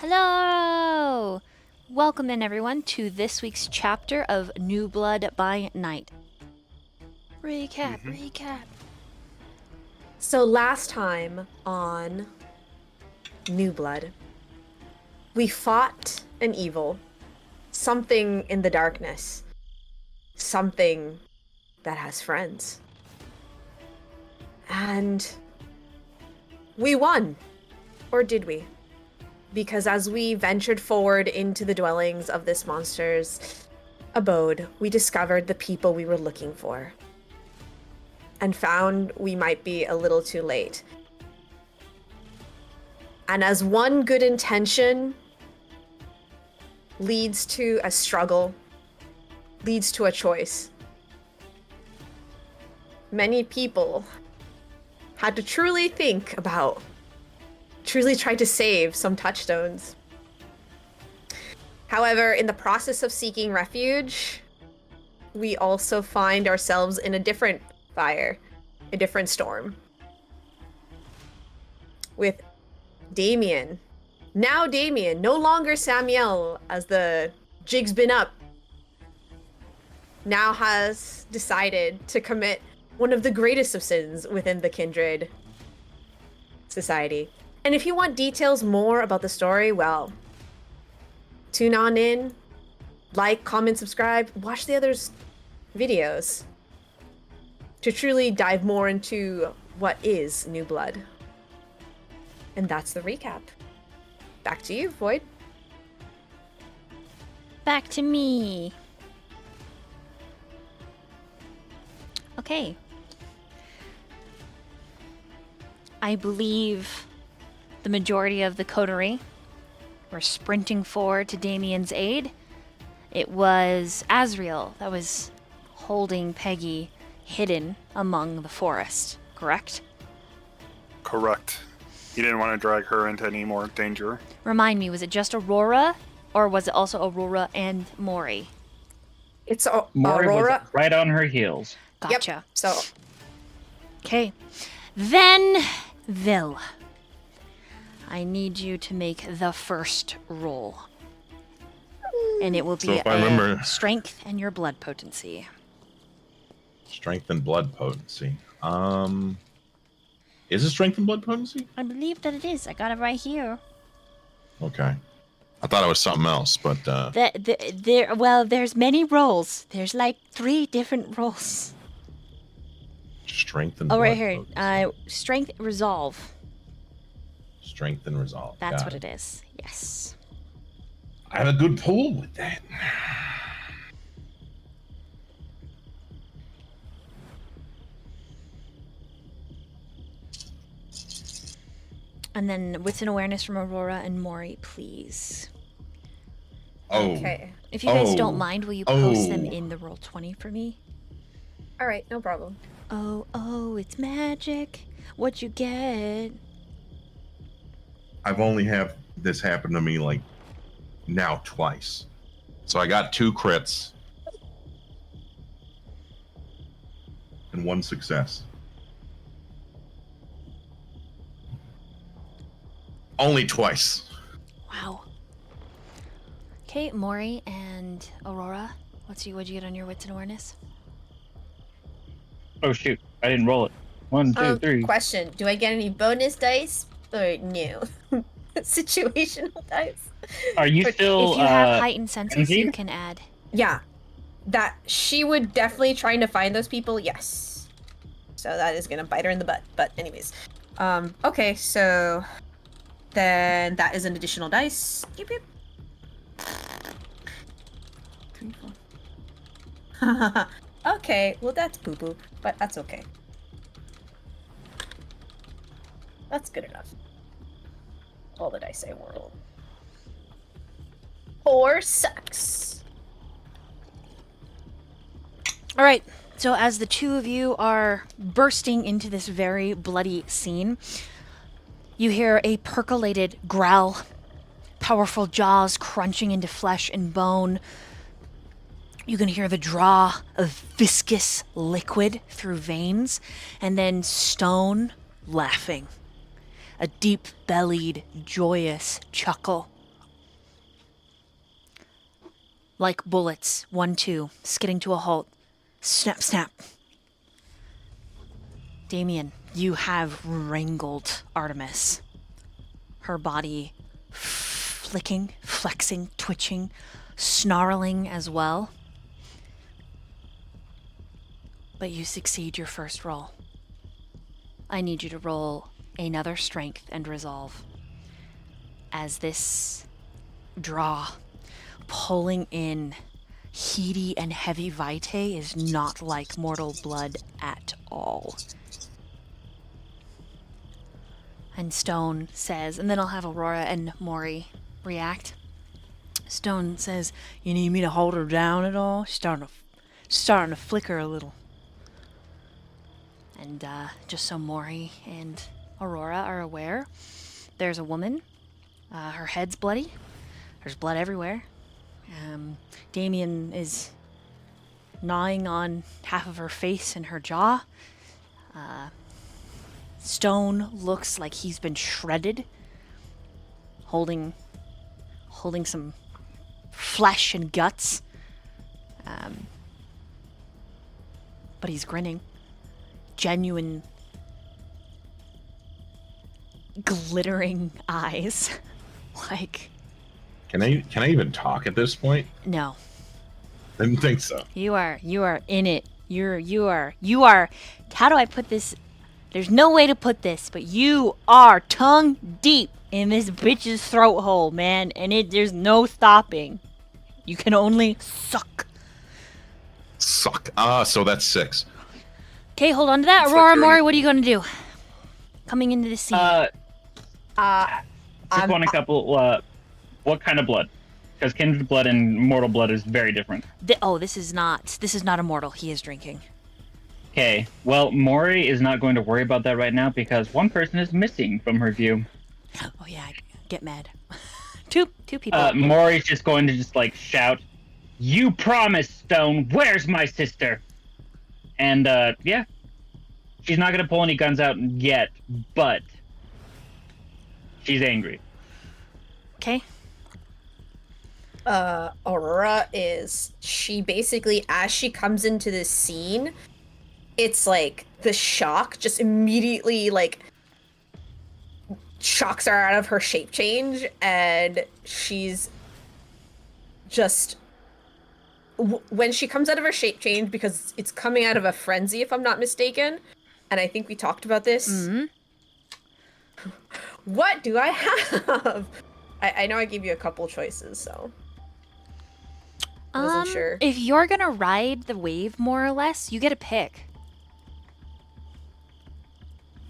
Hello! Welcome in, everyone, to this week's chapter of New Blood by Night. Recap. So last time on New Blood, we fought an evil, something in the darkness, something that has friends. And we won. Or did we? Because as we ventured forward into the dwellings of this monster's abode, we discovered the people we were looking for. And found we might be a little too late. And as one good intention leads to a struggle, leads to a choice, many people had to truly think about, truly try to save some touchstones. However, in the process of seeking refuge, we also find ourselves in a different fire, a different storm. With Damien. Now Damien, no longer Samiel, as the jig's been up, now has decided to commit one of the greatest of sins within the Kindred society. And if you want details more about the story, well, tune on in, like, comment, subscribe, watch the others' videos to truly dive more into what is New Blood. And that's the recap. Back to you, Void. Back to me. Okay. I believe the majority of the coterie were sprinting forward to Damien's aid. It was Azriel that was holding Peggy hidden among the forest, correct? Correct. He didn't want to drag her into any more danger. Remind me, was it just Aurora, or was it also Aurora and Mori? It's Mori Aurora. was right on her heels. Gotcha. Yep. So, Okay. Then, Vil. I need you to make the first roll. And it will be So if I remember- strength and your blood potency. Strength and blood potency. Is it strength and blood potency? I believe that it is. I got it right here. Okay. I thought it was something else, but There's many rolls. There's like 3 different rolls. strength and Oh, blood right here. potency. Strength, resolve. Strength and resolve. That's Got what it is. Yes. I have a good pool with that. And then wits and awareness from Aurora and Mori, please. Oh. okay. If you guys don't Oh. mind, will you post them Oh. in the roll 20 for me? All right, no problem. Oh, it's magic. What'd you get? I've only had this happen to me like now twice. So I got 2 crits and 1 success. Only twice. Wow. Okay, Mori and Aurora, what'd you get on your wits and awareness? Oh shoot, I didn't roll it. 1, 2, 3. Question: do I get any bonus dice or no? Situational dice? Are you But still If you have heightened senses, you frenzied? can add. Yeah, that she would definitely trying to find those people. Yes, so that is gonna bite her in the butt. But anyways, okay, so then that is an additional dice. Yep, yep. 3, 4. Okay, well that's poo poo, but that's okay. That's good enough. All the dice I rolled. 4 sucks. All right, so as the two of you are bursting into this very bloody scene, you hear a percolated growl, powerful jaws crunching into flesh and bone. You can hear the draw of viscous liquid through veins, and then Stone laughing. A deep-bellied, joyous chuckle like bullets, 1-2, skidding to a halt. Snap, snap. Damien, you have wrangled Artemis. Her body flicking, flexing, twitching, snarling as well. But you succeed your first roll. I need you to roll another strength and resolve. As this draw, pulling in heady and heavy vitae is not like mortal blood at all. And Stone says, and then I'll have Aurora and Mori react. Stone says, "You need me to hold her down at all? She's starting to flicker a little." And just so Mori and Aurora are aware, there's a woman. Her head's bloody. There's blood everywhere. Damien is gnawing on half of her face and her jaw. Stone looks like he's been shredded, holding some flesh and guts. But he's grinning. Genuine, glittering eyes. Like, Can I even talk at this point? no. Didn't think so. You are in it. You are. How do I put this? There's no way to put this, but you are tongue deep in this bitch's throat hole, man, and there's no stopping. You can only suck. Suck. So that's 6. Okay, hold on to that. It's like Aurora, you're- Mori, what are you gonna do? Coming into the scene. Just want a couple. What kind of blood? Because kindred blood and mortal blood is very different. This is not immortal. He is drinking. Okay. Well, Mori is not going to worry about that right now because one person is missing from her view. Oh yeah, get mad. two people. Mori's just going to like shout, "You promised, Stone. Where's my sister?" And yeah, she's not gonna pull any guns out yet, but she's angry. Okay. Aurora she basically, as she comes into this scene, it's like the shock just immediately like shocks her out of her shape change, and she's just when she comes out of her shape change, because it's coming out of a frenzy, if I'm not mistaken, and I think we talked about this. Mm-hmm. What do I have? I know I gave you a couple choices, so I wasn't sure. If you're gonna ride the wave more or less, you get a pick.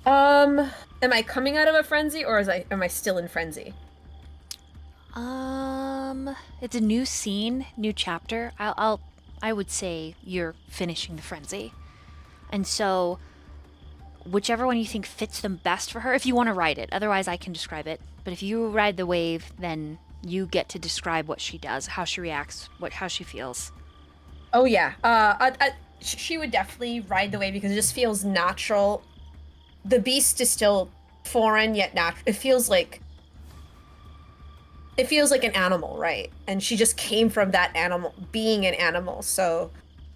Am I coming out of a frenzy, or am I still in frenzy? It's a new scene, new chapter. I would say you're finishing the frenzy. And so, whichever one you think fits them best for her, if you want to ride it. Otherwise, I can describe it. But if you ride the wave, then you get to describe what she does, how she reacts, how she feels. Oh yeah. She would definitely ride the wave because it just feels natural. The beast is still foreign yet natural. It feels like an animal, right? And she just came from that animal, being an animal. So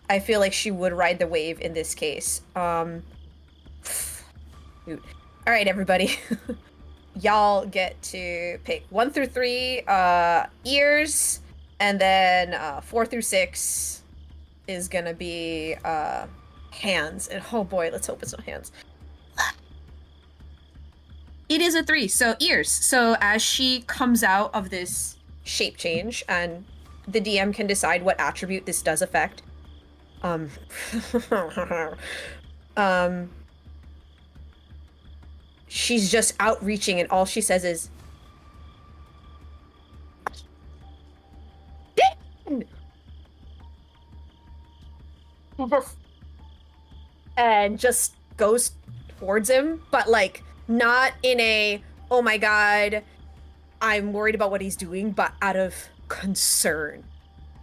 I feel like she would ride the wave in this case. All right, everybody. Y'all get to pick 1 through 3 ears, and then 4 through 6 is gonna be hands. And oh boy, let's hope it's not hands. It is a 3, so ears. So as she comes out of this shape change, and the DM can decide what attribute this does affect. She's just outreaching, and all she says is, "Dan!" And just goes towards him, but like not in a, oh my god, I'm worried about what he's doing, but out of concern.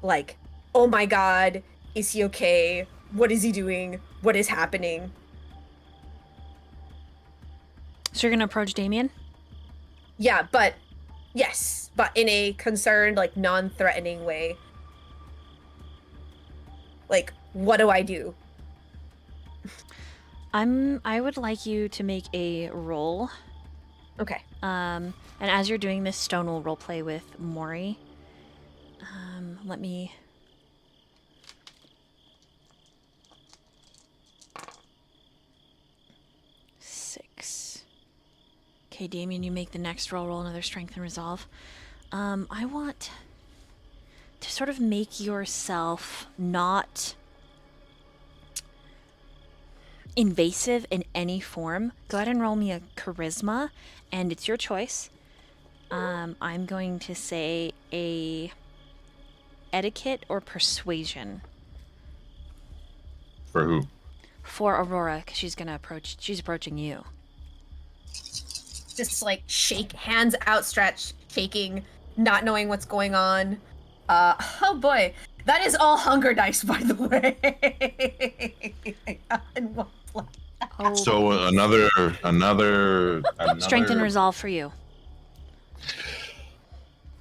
Like, oh my god, is he okay? What is he doing? What is happening? So you're gonna approach Damien? Yeah, but yes, but in a concerned, like non-threatening way. Like, what do I do? I would like you to make a roll. Okay. And as you're doing this, Stone will roleplay with Mori. Let me. Six. Okay, Damien, you make the next roll. Roll another strength and resolve. I want to sort of make yourself not invasive in any form. Go ahead and roll me a charisma, and it's your choice. I'm going to say a etiquette or persuasion For who? for Aurora, because she's approaching you. Just like shake, hands outstretched, shaking, not knowing what's going on. Oh boy, that is all hunger dice, by the way. And one flat. Oh, So another strength and resolve for you.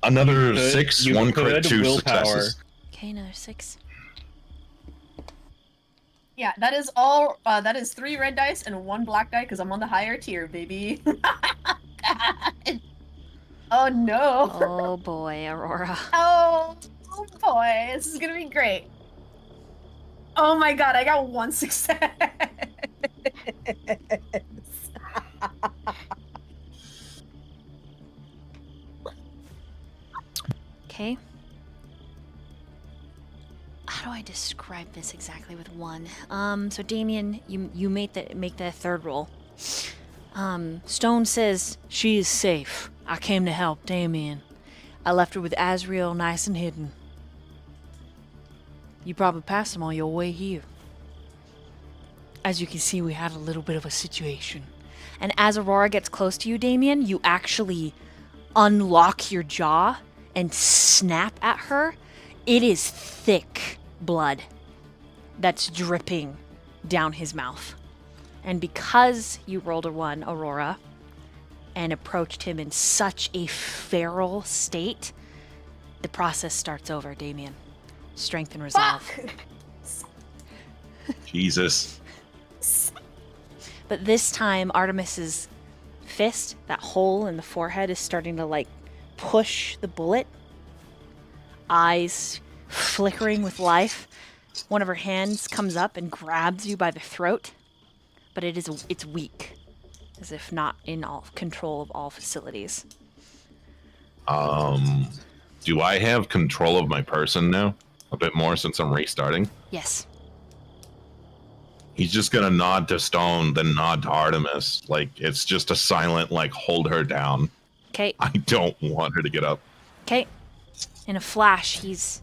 Another You could- 6, you 1 could crit, 2 willpower. successes. Okay, another 6. Yeah, that is all. That is 3 red dice and 1 black die because I'm on the higher tier, baby. Oh no. Oh boy, Aurora. Oh boy, this is gonna be great. Oh my god, I got 1 success. Okay. How do I describe this exactly with 1? So Damien, you make the third roll. Stone says she is safe. I came to help Damien. I left her with Azriel nice and hidden. You probably passed him on your way here. As you can see, we had a little bit of a situation. And as Aurora gets close to you, Damien, you actually unlock your jaw and snap at her. It is thick blood that's dripping down his mouth. And because you rolled a 1, Aurora, and approached him in such a feral state, the process starts over, Damien. Strength and resolve. Jesus. But this time, Artemis's fist, that hole in the forehead, is starting to like push the bullet. Eyes flickering with life. One of her hands comes up and grabs you by the throat, but it's weak, as if not in all control of all facilities. Do I have control of my person now? A bit more since I'm restarting? Yes. He's just gonna nod to Stone, then nod to Artemis. Like, it's just a silent, like, hold her down. Okay. I don't want her to get up. Okay. In a flash, he's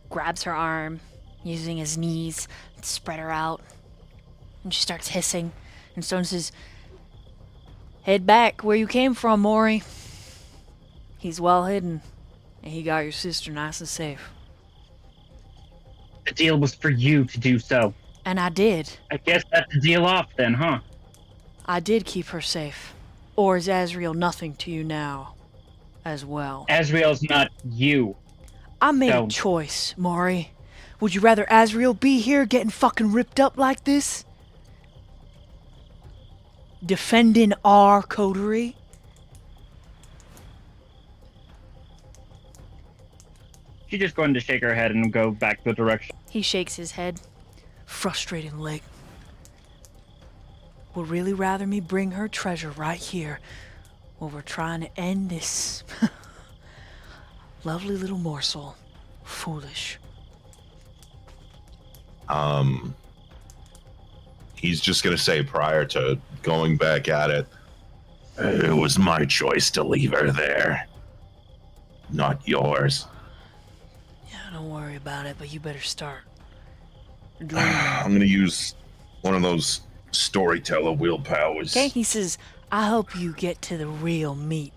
grabs her arm, using his knees, to spread her out, and she starts hissing. And Stone says, "Head back where you came from, Mori. He's well hidden, and he got your sister nice and safe." The deal was for you to do so. And I did. I guess that's the deal off then, huh? I did keep her safe. Or is Azriel nothing to you now, as well? Azriel's not you. I made a Don't. choice, Mori. Would you rather Azriel be here getting fucking ripped up like this? Defending our coterie? She's just going to shake her head and go back the direction. He shakes his head. Frustrating, Lake. Would really rather me bring her treasure right here while we're trying to end this lovely little morsel. Foolish. He's just gonna say prior to going back at it, it was my choice to leave her there. Not yours. Yeah, don't worry about it, but you better start. I'm gonna use one of those storyteller willpowers. Okay, he says, I hope you get to the real meat,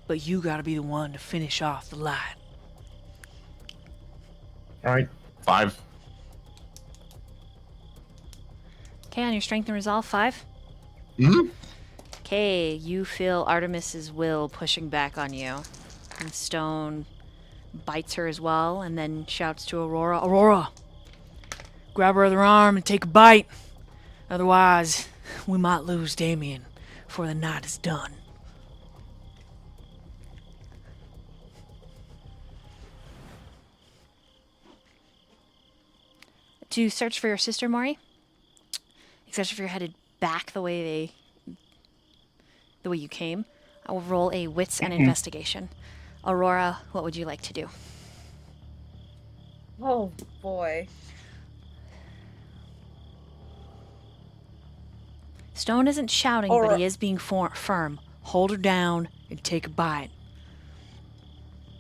but you gotta be the one to finish off the line. Alright, 5. Okay, on your strength and resolve, 5. Hmm? Okay, you feel Artemis's will pushing back on you. And Stone bites her as well, and then shouts to Aurora, Aurora, grab her other arm and take a bite. Otherwise, we might lose Damien before the night is done. To search for your sister, Mori, especially if you're headed back the way you came, I will roll a wits and investigation. Aurora, what would you like to do? Oh boy. Stone isn't shouting, but Aurora. he is being firm. Hold her down and take a bite.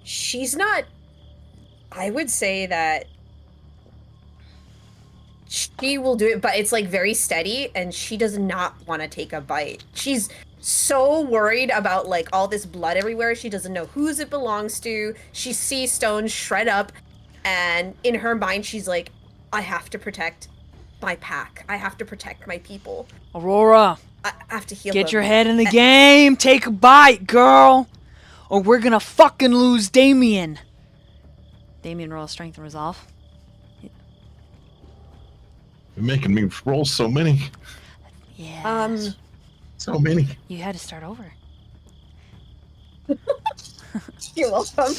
She's not. I would say that she will do it, but it's like very steady, and she does not want to take a bite. She's so worried about like all this blood everywhere. She doesn't know whose it belongs to. She sees Stone shred up, and in her mind, she's like, I have to protect my pack. I have to protect my people. Aurora, I have to heal get them. your head in the game. Take a bite, girl. Or we're gonna fucking lose Damien. Damien, roll strength and resolve. You're making me roll so many. Yeah. So many. You had to start over. You're welcome.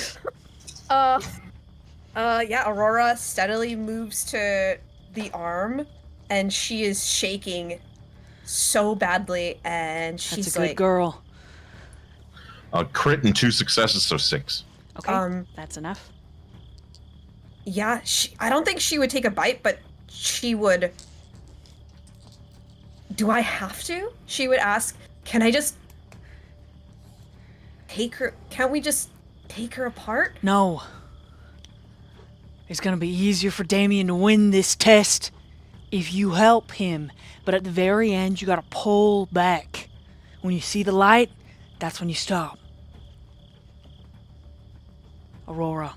Yeah, Aurora steadily moves to the arm, and she is shaking so badly, and she's That's a good like, girl. A crit and 2 successes, so 6. Okay, that's enough. yeah, I don't think she would take a bite, but she would. Do I have to? She would ask, can I just take her? Can't we just take her apart? No. It's gonna be easier for Damien to win this test if you help him. But at the very end, you gotta pull back. When you see the light, that's when you stop. Aurora.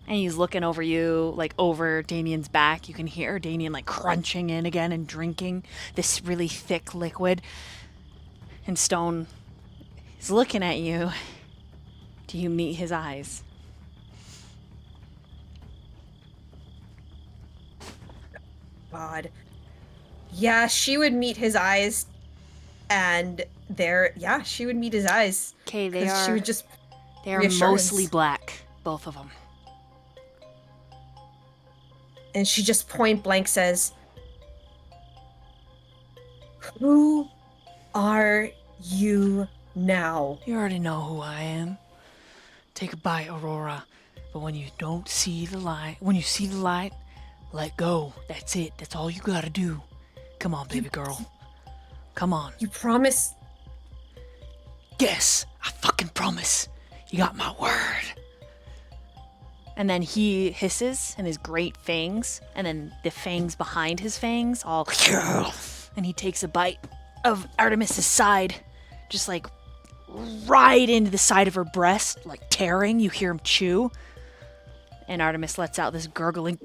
And he's looking over you, like over Damien's back. You can hear Damien like crunching in again and drinking this really thick liquid. And Stone is looking at you. Do you meet his eyes? God. Yeah, she would meet his eyes, and she would meet his eyes. Okay, they 'Cause are. She would just. They are reassurance. mostly black, both of them. And she just point blank says, who are you now? You already know who I am. Take a bite, Aurora. But when you don't see the light, let go. That's it. That's all you gotta do. Come on, baby girl. Come on. You promise? Yes, I fucking promise. You got my word. And then he hisses in his great fangs, and then the fangs behind his fangs all, and he takes a bite of Artemis's side, just like right into the side of her breast, like tearing. You hear him chew, and Artemis lets out this gurgling.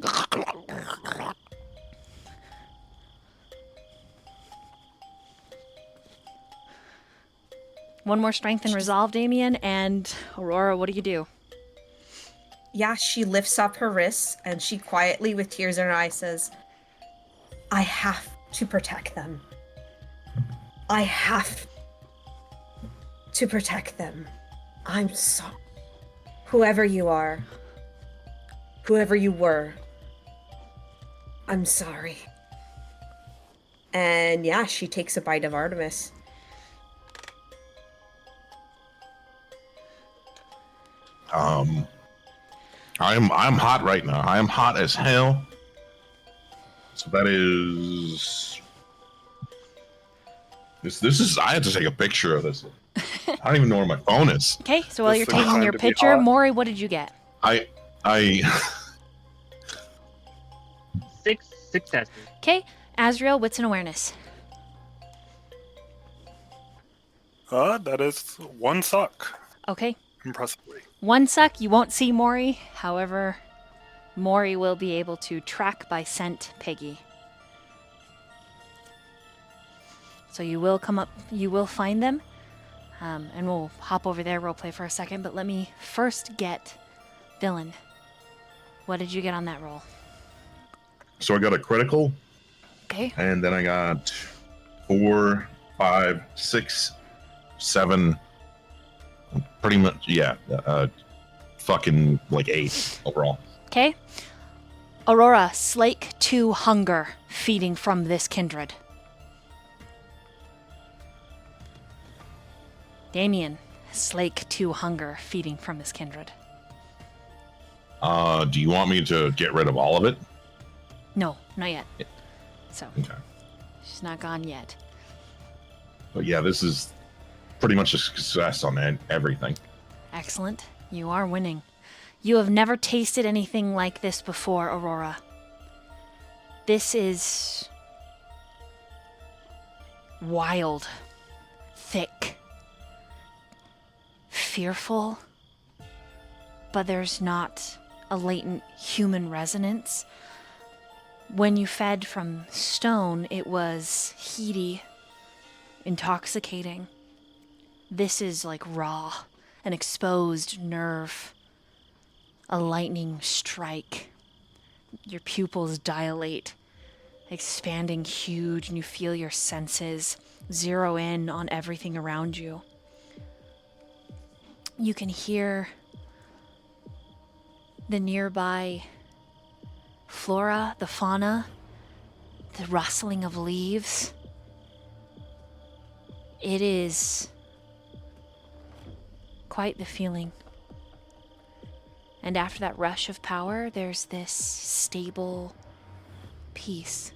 One more strength and resolve, Damien, and Aurora, what do you do? Yeah, she lifts up her wrists, and she quietly, with tears in her eyes, says, I have to protect them. I have to protect them. I'm sorry. Whoever you are, whoever you were, I'm sorry. And yeah, she takes a bite of Artemis. I'm hot right now. I am hot as hell. So that is this is I had to take a picture of this. I don't even know where my phone is. Okay, so while This you're is the taking time your to be picture, hot. Mori, what did you get? I 6 successes. Okay, Azriel, wits and awareness. That is 1 suck. Okay, Impressively. one suck, you won't see Mori. However, Mori will be able to track by scent Peggy. So you will find them, and we'll hop over there, roleplay for a second, but let me first get Villain, what did you get on that roll? So I got a critical, Okay. and then I got 4, 5, 6, 7. Pretty much, yeah. Fucking like 8 overall. Okay. Aurora, slake 2 hunger feeding from this kindred. Damien, slake 2 hunger feeding from this kindred. Do you want me to get rid of all of it? No, not yet. So, Okay. she's not gone yet. But yeah, this is pretty much a success on everything. Excellent. You are winning. You have never tasted anything like this before, Aurora. This is wild, thick, fearful, but there's not a latent human resonance. When you fed from stone, it was heady, intoxicating. This is like raw, an exposed nerve, a lightning strike. Your pupils dilate, expanding huge, and you feel your senses zero in on everything around you. You can hear the nearby flora, the fauna, the rustling of leaves. It is quite the feeling. And after that rush of power, there's this stable peace.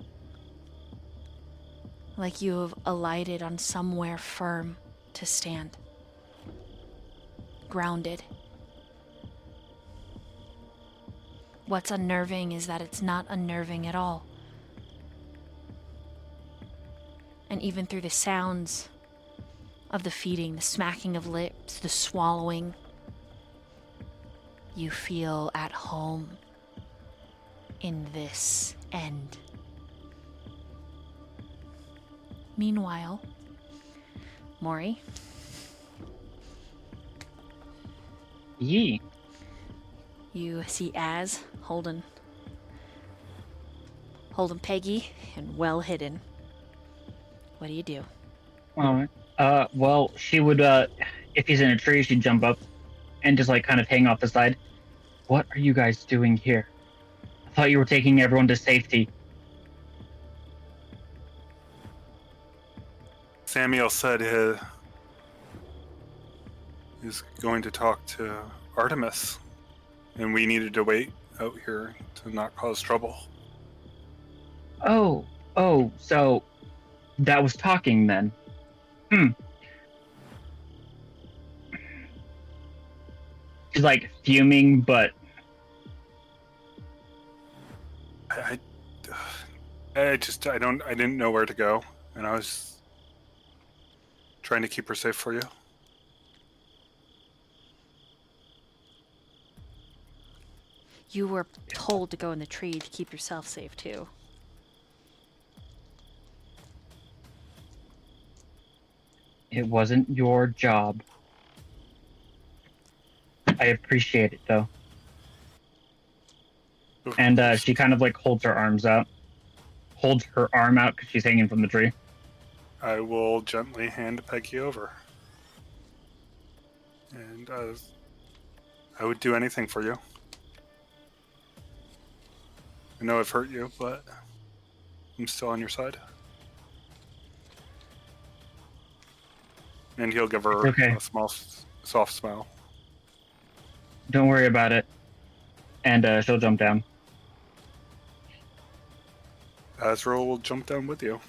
Like you have alighted on somewhere firm to stand. Grounded. What's unnerving is that it's not unnerving at all. And even through the sounds of the feeding, the smacking of lips, the swallowing, you feel at home in this end. Meanwhile, Mori, Yee. you see Az holding Peggy and well hidden. What do you do? Alright. Well, she would, if he's in a tree, she'd jump up and just, like, kind of hang off the side. What are you guys doing here? I thought you were taking everyone to safety. Samiel said he was going to talk to Artemis, and we needed to wait out here to not cause trouble. Oh, so that was talking then. She's like fuming, but I didn't know where to go, and I was trying to keep her safe for you. You were told to go in the tree to keep yourself safe too. it wasn't your job. I appreciate it though. And she kind of like holds her arm out because she's hanging from the tree. I will gently hand Peggy over. And I would do anything for you. I know I've hurt you, but I'm still on your side. And he'll give her a small, soft smile. Don't worry about it. And she'll jump down. Azriel will jump down with you.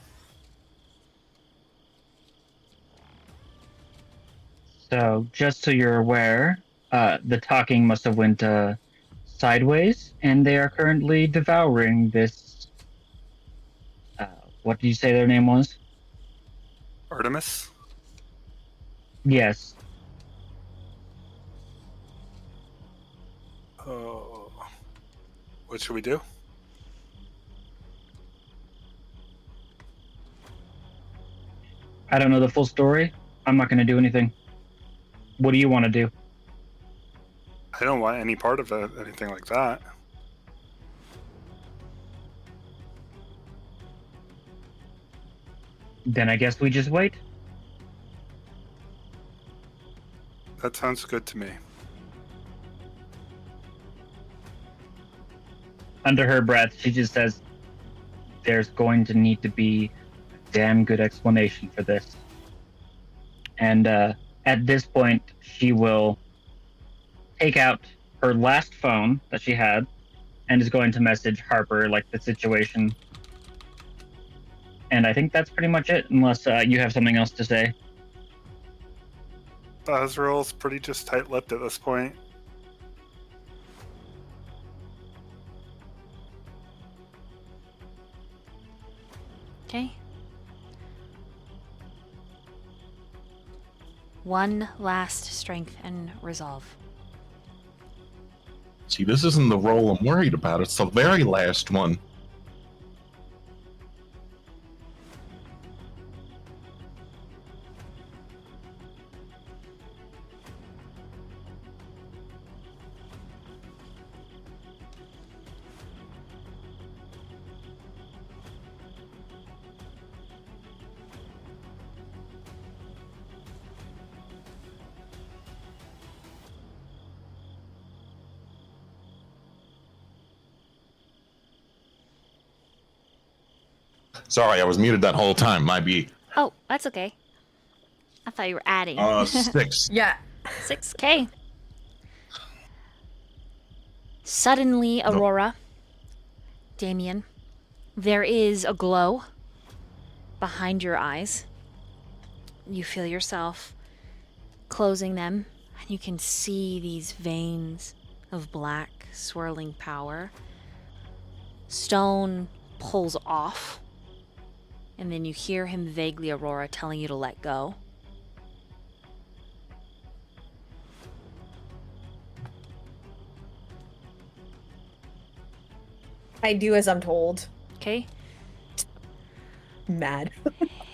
So, just so you're aware, the talking must have went sideways, and they are currently devouring this. What did you say their name was? Artemis? Yes. What should we do? I don't know the full story. I'm not going to do anything. What do you want to do? I don't want any part of it, anything like that. Then I guess we just wait. That sounds good to me. Under her breath, she just says, there's going to need to be a damn good explanation for this. And at this point, she will take out her last phone that she had and is going to message Harper, like, the situation. And I think that's pretty much it, unless you have something else to say. Azriel's pretty just tight-lipped at this point. Okay. One last strength and resolve. See, this isn't the role I'm worried about. It's the very last one. Sorry, I was muted that whole time. My B. Oh, that's okay. I thought you were adding. 6. Yeah. 6K. Suddenly, Aurora, Damien, there is a glow behind your eyes. You feel yourself closing them, and you can see these veins of black swirling power. Stone pulls off, and then you hear him vaguely, Aurora, telling you to let go. I do as I'm told. Okay? Mad.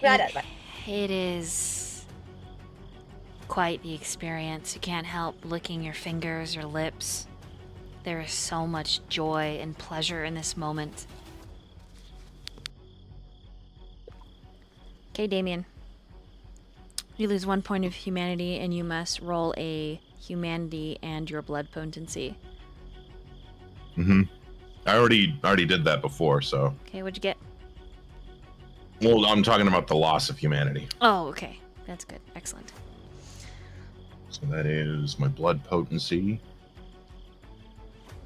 Mad at that. It is quite the experience. You can't help licking your fingers, your lips. There is so much joy and pleasure in this moment. Okay, Damien. You lose 1 point of humanity, and you must roll a humanity and your blood potency. Mm-hmm. I already did that before, so. Okay, what'd you get? Well, I'm talking about the loss of humanity. Oh, okay. That's good. Excellent. So that is my blood potency.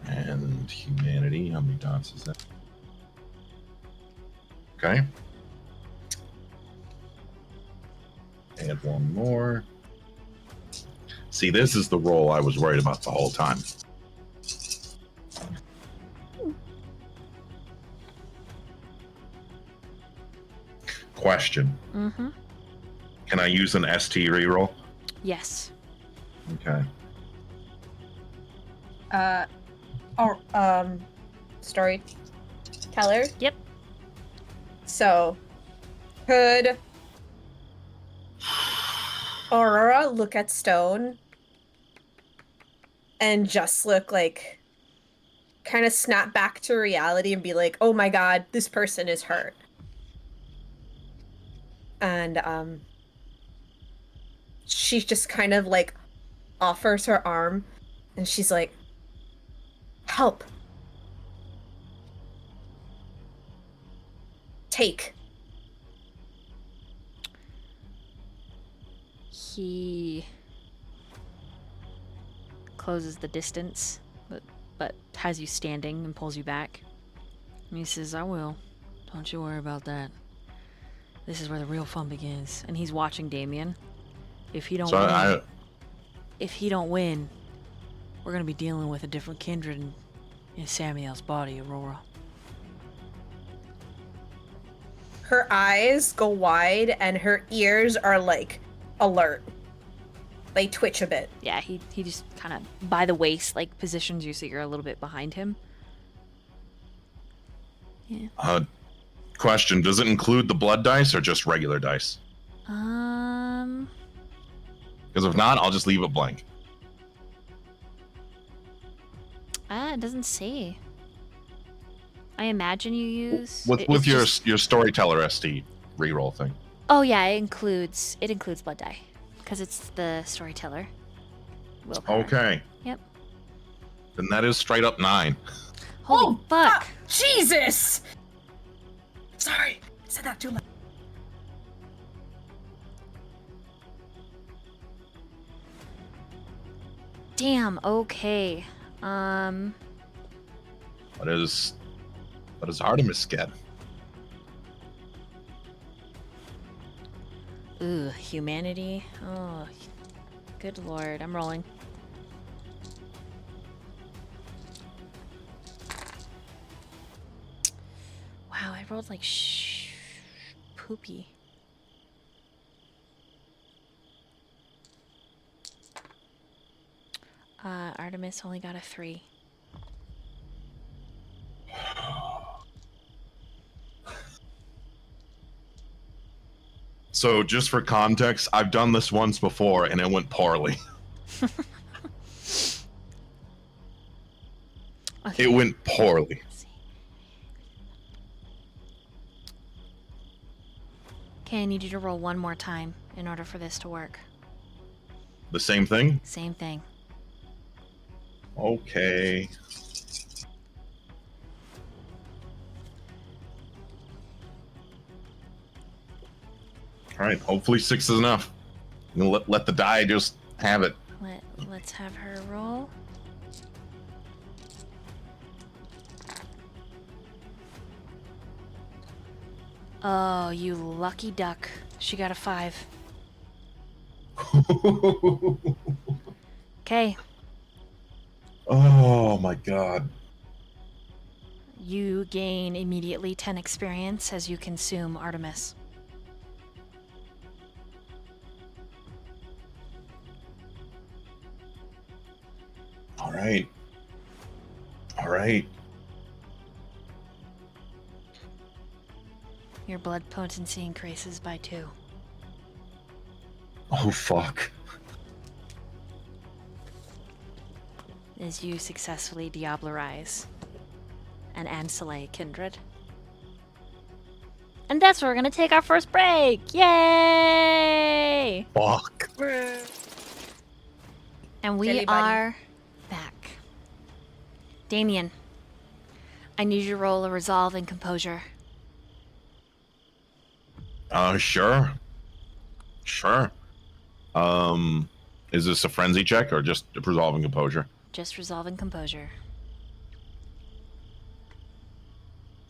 And humanity. How many dots is that? Okay. Add one more. See, this is the roll I was worried about the whole time. Question. Mm-hmm. Can I use an ST reroll? Yes. Okay. Storyteller. Yep. So, could Aurora look at Stone and just look like, kind of snap back to reality and be like, oh my god, this person is hurt. And she just kind of like offers her arm and she's like, help. Take. He closes the distance, but has you standing and pulls you back. And he says, I will. Don't you worry about that. This is where the real fun begins. And he's watching Damien. If he don't win, if he don't win, we're gonna be dealing with a different kindred in Samiel's body, Aurora. Her eyes go wide and her ears are like alert. They twitch a bit. Yeah, he just kind of by the waist like positions you so you're a little bit behind him. Yeah. Question, does it include the blood dice or just regular dice? Um Because if not, I'll just leave it blank. It doesn't say. I imagine you use With it's your just- your storyteller SD reroll thing. Oh yeah, it includes blood die because it's the storyteller. Willpower. Okay. Yep. Then that is straight up 9. Holy fuck! Jesus! Sorry, I said that too loud. Damn. Okay. What does Artemis get? Ooh, humanity. Oh, good lord. I'm rolling. Wow, I rolled like poopy. Artemis only got a 3. So just for context, I've done this once before and it went poorly. Okay. It went poorly. Let's see. Okay, I need you to roll one more time in order for this to work. The same thing? Same thing. Okay. Alright, hopefully 6 is enough. You know, let the die just have it. Let's have her roll. Oh, you lucky duck. She got a 5. Okay, Oh my god. you gain immediately 10 experience as you consume Artemis. Alright. Alright. Your blood potency increases by 2. Oh fuck. As you successfully diablerize and Anselay Kindred. And that's where we're gonna take our first break! Yay! Fuck. And we Anybody? are back. Damien, I need you to roll a resolve and composure. Sure. Sure. Is this a frenzy check or just resolving composure? Just resolve and composure.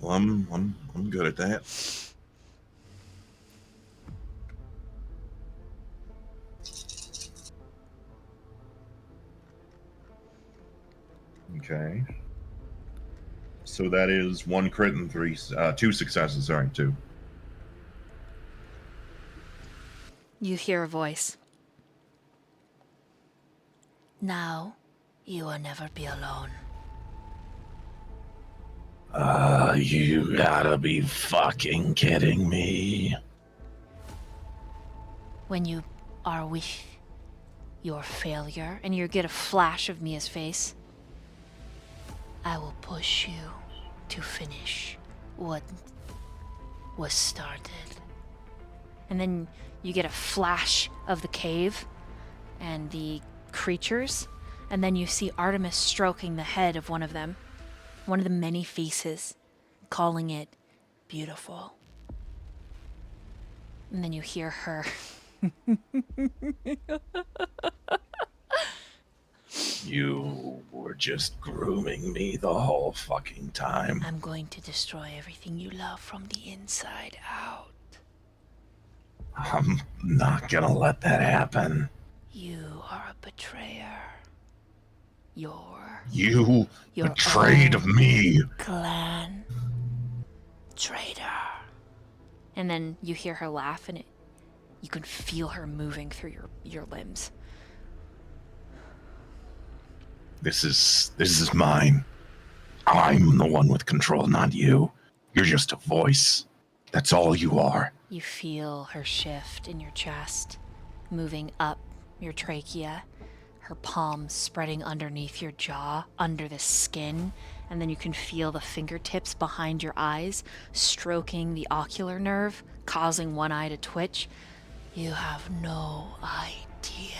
Well, I'm good at that. Okay. So that is 1 crit and 2 successes. Sorry, 2. You hear a voice. Now, you will never be alone. You gotta be fucking kidding me. When you are with your failure, and you get a flash of Mia's face, I will push you to finish what was started. And then you get a flash of the cave and the creatures, and then you see Artemis stroking the head of one of them, one of the many faces, calling it beautiful. And then you hear her. You were just grooming me the whole fucking time. I'm going to destroy everything you love from the inside out. I'm not gonna let that happen. You are a betrayer. Your You Your betrayed own me. clan traitor. And then you hear her laugh, and you can feel her moving through your limbs. This is mine. I'm the one with control, not you. You're just a voice. That's all you are. You feel her shift in your chest, moving up your trachea, her palms spreading underneath your jaw, under the skin, and then you can feel the fingertips behind your eyes stroking the ocular nerve, causing one eye to twitch. You have no idea.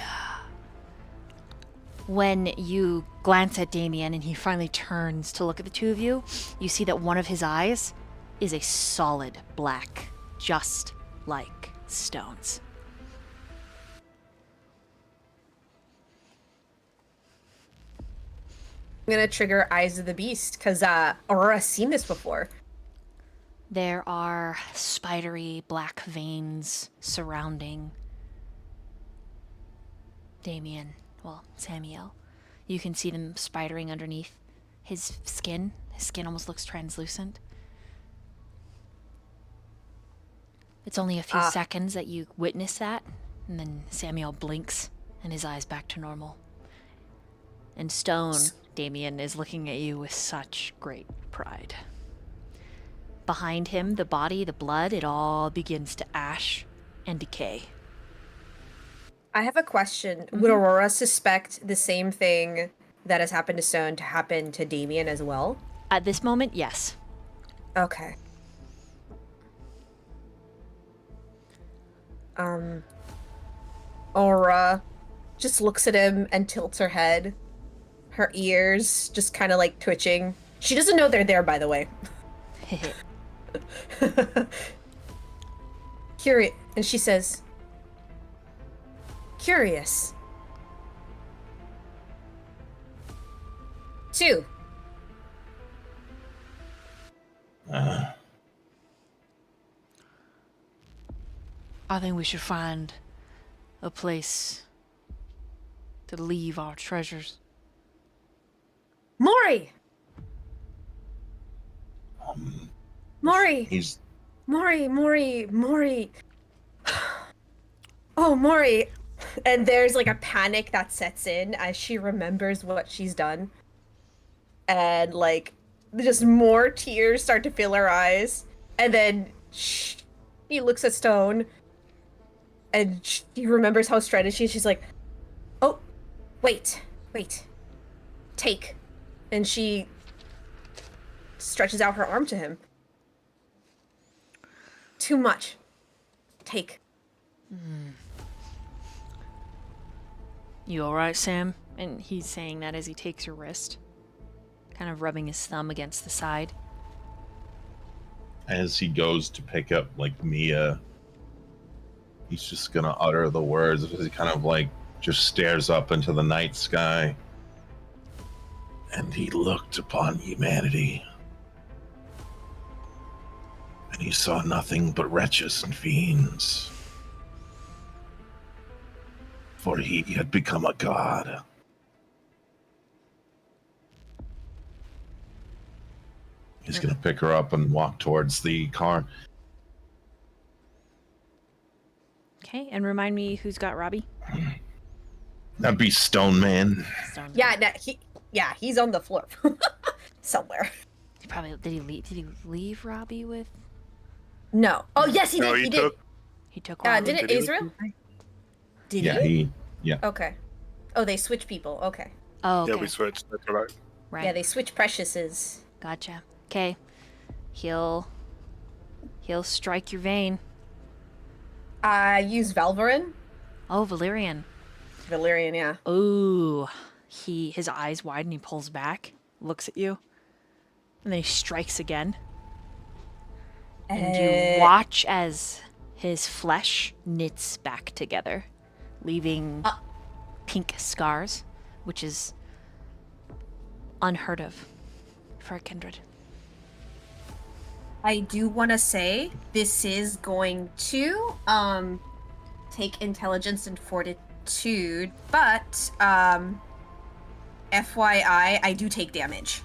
When you glance at Damien and he finally turns to look at the two of you, you see that one of his eyes is a solid black, just like stones. I'm gonna trigger Eyes of the Beast, because Aurora's seen this before. There are spidery black veins surrounding Damien, well, Samiel. You can see them spidering underneath his skin. His skin almost looks translucent. It's only a few seconds that you witness that, and then Samiel blinks and his eyes back to normal. And stone, Damien is looking at you with such great pride. Behind him, the body, the blood, it all begins to ash and decay. I have a question. Would Aurora suspect the same thing that has happened to Stone to happen to Damien as well? At this moment, yes. Okay. Aurora just looks at him and tilts her head. Her ears just kind of like twitching. She doesn't know they're there, by the way. Curious. And she says, curious. 2. I think we should find a place to leave our treasures. Mori! Mori! He's Mori. Oh, Mori. And there's like a panic that sets in as she remembers what she's done. And like, just more tears start to fill her eyes. And then she looks at Stone. And she remembers how stranded she is. She's like, oh, wait. Take. And she stretches out her arm to him. Too much. Take. You alright, Sam? And he's saying that as he takes your wrist, kind of rubbing his thumb against the side. as he goes to pick up like Mia, he's just gonna utter the words as he kind of like just stares up into the night sky. And he looked upon humanity, and he saw nothing but wretches and fiends, for he had become a god. He's gonna pick her up and walk towards the car. Okay, and remind me who's got Robbie? That'd be Stone Man. Stone. Yeah, no, he's on the floor somewhere. He probably did he leave Robbie with? No. Oh yes, he No, did. He did. He took Robbie. Did it Did he? Azriel? Did Yeah, he? yeah. Okay. Oh, they switch people. Okay. Oh, okay. Yeah, we switched. That's right. Right. Yeah, they switch Precious's. Gotcha. Okay. He'll strike your vein. Use Valverin. Oh, Valerian. Valerian, yeah. Ooh. His eyes widen, he pulls back, looks at you, and then he strikes again. And you watch as his flesh knits back together, leaving pink scars, which is unheard of for a kindred. I do want to say this is going to take intelligence and fortitude, but FYI, I do take damage.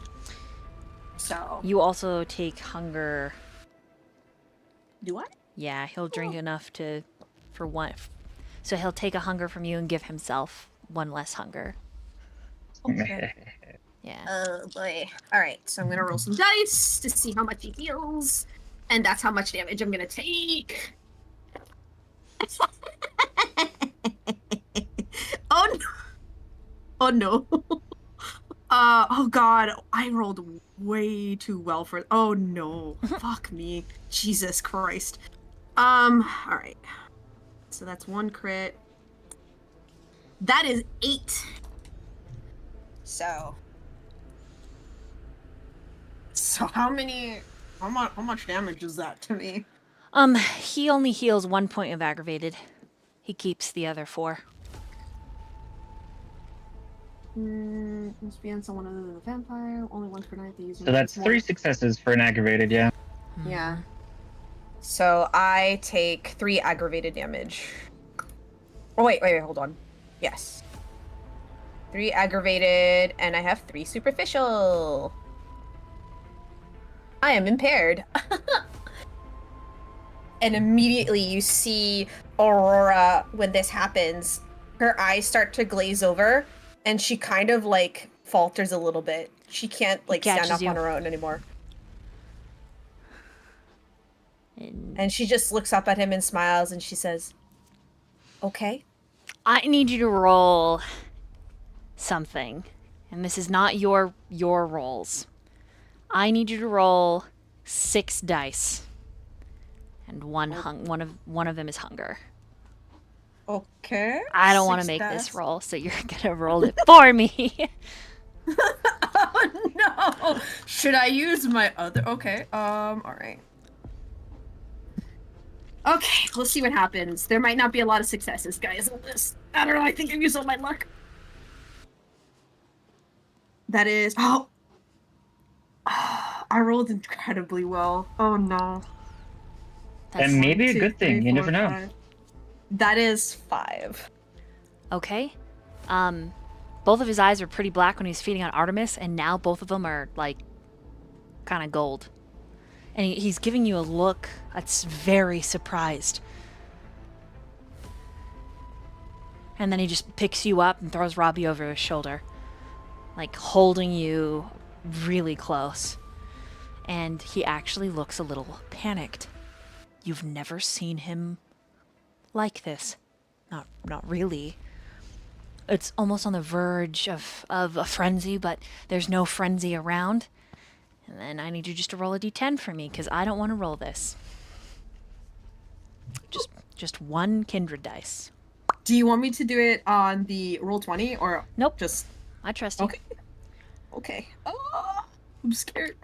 So You also take hunger. do I? Yeah, he'll drink enough for one. So he'll take a hunger from you and give himself one less hunger. Okay. Yeah. Oh boy. All right, so I'm gonna roll some dice to see how much he heals, and that's how much damage I'm gonna take. Oh no! Oh no. Oh god, I rolled way too well for. Oh no, fuck me, Jesus Christ. All right. So that's 1 crit. That is 8. So how much damage is that to me? He only heals 1 point of aggravated. He keeps the other 4. Must be on someone other than the vampire. Only once per night. The user So that's makes 3 successes for an aggravated, yeah. Yeah. So I take 3 aggravated damage. Oh, wait, hold on. Yes. 3 aggravated, and I have 3 superficial. I am impaired. And immediately you see Aurora, when this happens, her eyes start to glaze over, and she kind of, like, falters a little bit. She can't, like, stand catches up you. on her own anymore. And And she just looks up at him and smiles, and she says, "Okay." I need you to roll something. And this is not your rolls. I need you to roll 6 dice. And one of them is hunger. Okay. I don't want to 6 make dice. this roll, so you're gonna roll it for me. Oh no! Should I use my other? Okay. All right. Okay, let's see what happens. There might not be a lot of successes, guys, on this. I don't know. I think I've used all my luck. That is. Oh. I rolled incredibly well. Oh no. That's And maybe a 2, good thing. 3, You never 4, know. 5. That is 5. okay. Both of his eyes were pretty black when he was feeding on Artemis, and now both of them are like kind of gold. And he's giving you a look that's very surprised. And then he just picks you up and throws Robbie over his shoulder, like holding you really close. And he actually looks a little panicked. You've never seen him like this. Not really. It's almost on the verge of a frenzy, but there's no frenzy around. And then I need you just to roll a d10 for me, because I don't want to roll this. Just 1 kindred dice. Do you want me to do it on the roll 20 or Nope. just I trust you. okay? Okay. Oh, I'm scared.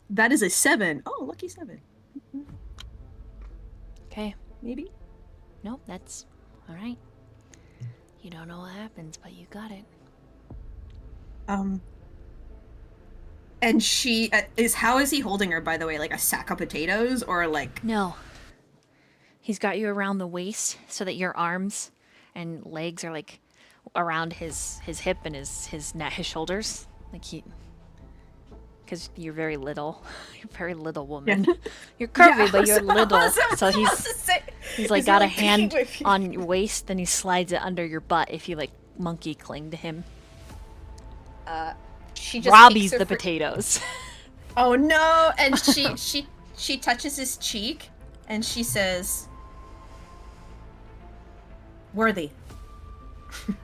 That is a 7. Oh, lucky 7. Okay. Maybe. Nope, that's all right. You don't know what happens, but you got it. And she how is he holding her, by the way? Like a sack of potatoes or like? No. He's got you around the waist so that your arms and legs are like around his hip and his neck, his shoulders. Like because you're very little. You're a very little woman. Yeah. You're curvy, Yeah, but you're little. I was So about he's to say, like is got it a like hand with you? on your waist, then he slides it under your butt if you like monkey cling to him. She just Robbie's takes her the fr- potatoes. Oh no! And she touches his cheek, and she says, "Worthy,"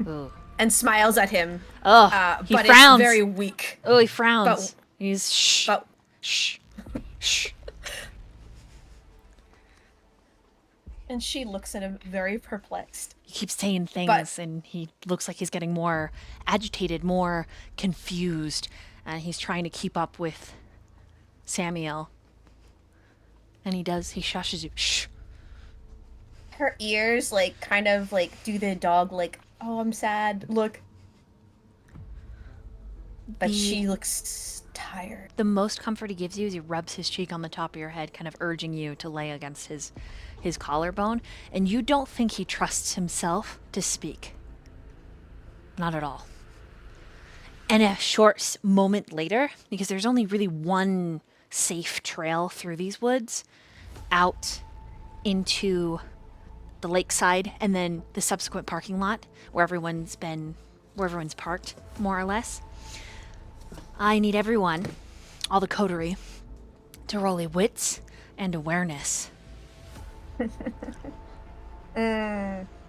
Ooh. and smiles at him. Oh, he But frowns. it's very weak. Oh, he frowns. He's shh. But Shh. Shh. and she looks at him very perplexed. He keeps saying things, and he looks like he's getting more agitated, more confused, and he's trying to keep up with Samiel. And he shushes you. Shh. Her ears like kind of like do the dog like, "Oh, I'm sad." Look. But she looks tired. The most comfort he gives you is he rubs his cheek on the top of your head, kind of urging you to lay against his collarbone, and you don't think he trusts himself to speak. Not at all. And a short moment later, because there's only really one safe trail through these woods, out into the lakeside and then the subsequent parking lot where everyone's parked, more or less. I need everyone, all the coterie, to roll a wits and awareness.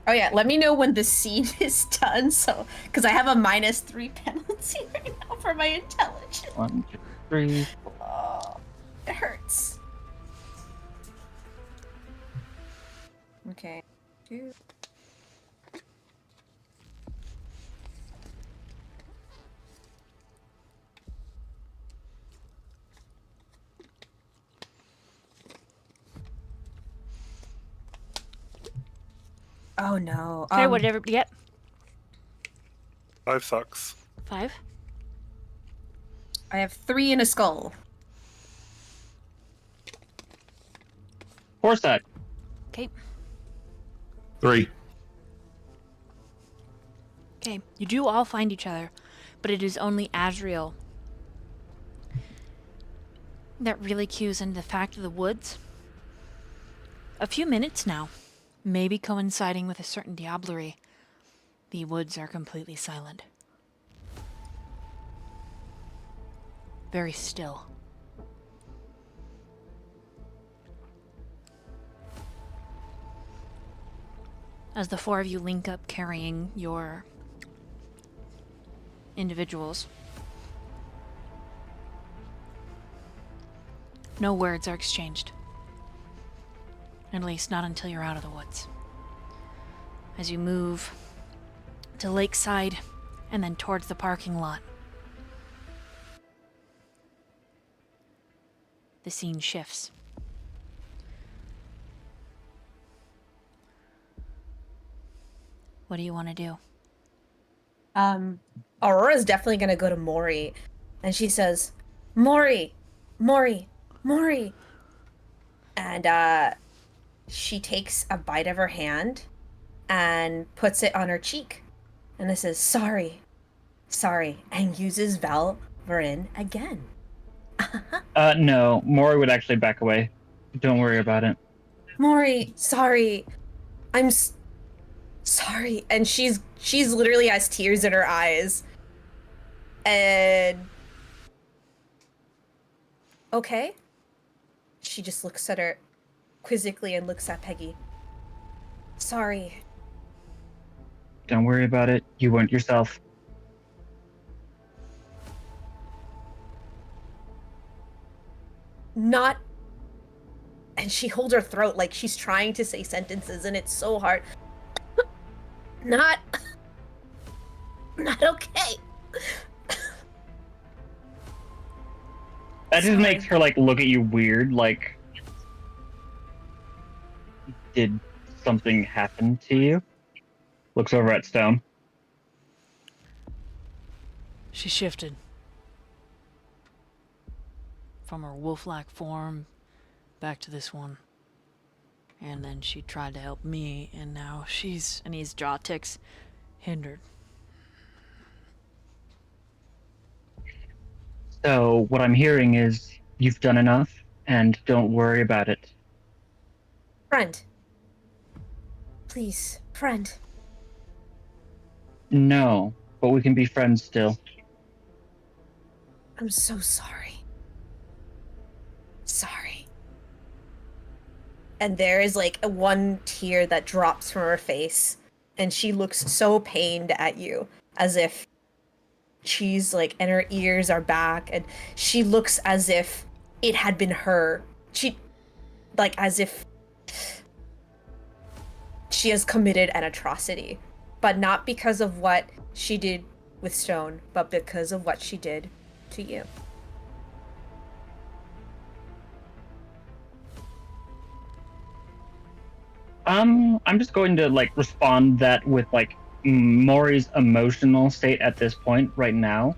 Oh yeah, let me know when the scene is done, so because I have a -3 penalty right now for my intelligence. 1, 2, 3. Oh, it hurts. Okay. 2. Oh no. Okay, what did everybody get? 5 sucks. 5. I have 3 in a skull. 4 suck. Okay. 3. Okay. You do all find each other, but it is only Azriel that really cues into the fact of the woods. A few minutes now, maybe coinciding with a certain diablerie, the woods are completely silent. Very still. As the 4 of you link up carrying your individuals, no words are exchanged. At least not until you're out of the woods. As you move to Lakeside and then towards the parking lot, the scene shifts. What do you want to do? Aurora's definitely gonna go to Mori, and she says, Mori, Mori, Mori. And she takes a bite of her hand and puts it on her cheek. And it says, sorry, and uses Valverin again. No, Mori would actually back away. Don't worry about it. Mori, sorry. I'm sorry. And she's literally has tears in her eyes. And okay. She just looks at her quizzically and looks at Peggy. Sorry. Don't worry about it. You weren't yourself. Not. And she holds her throat like she's trying to say sentences, and it's so hard. Not okay. That just makes her like look at you weird, like did something happen to you? Looks over at Stone. She shifted from her wolf-like form back to this one. And then she tried to help me, and now she's, and his jaw ticks, hindered. So what I'm hearing is you've done enough and don't worry about it. Friend. Please, friend. No, but we can be friends still. I'm so sorry. Sorry. And there is like one tear that drops from her face, and she looks so pained at you, as if she's like, and her ears are back, and she looks as if it had been her. As if she has committed an atrocity, but not because of what she did with Stone, but because of what she did to you. I'm just going to like respond that with like Mori's emotional state at this point right now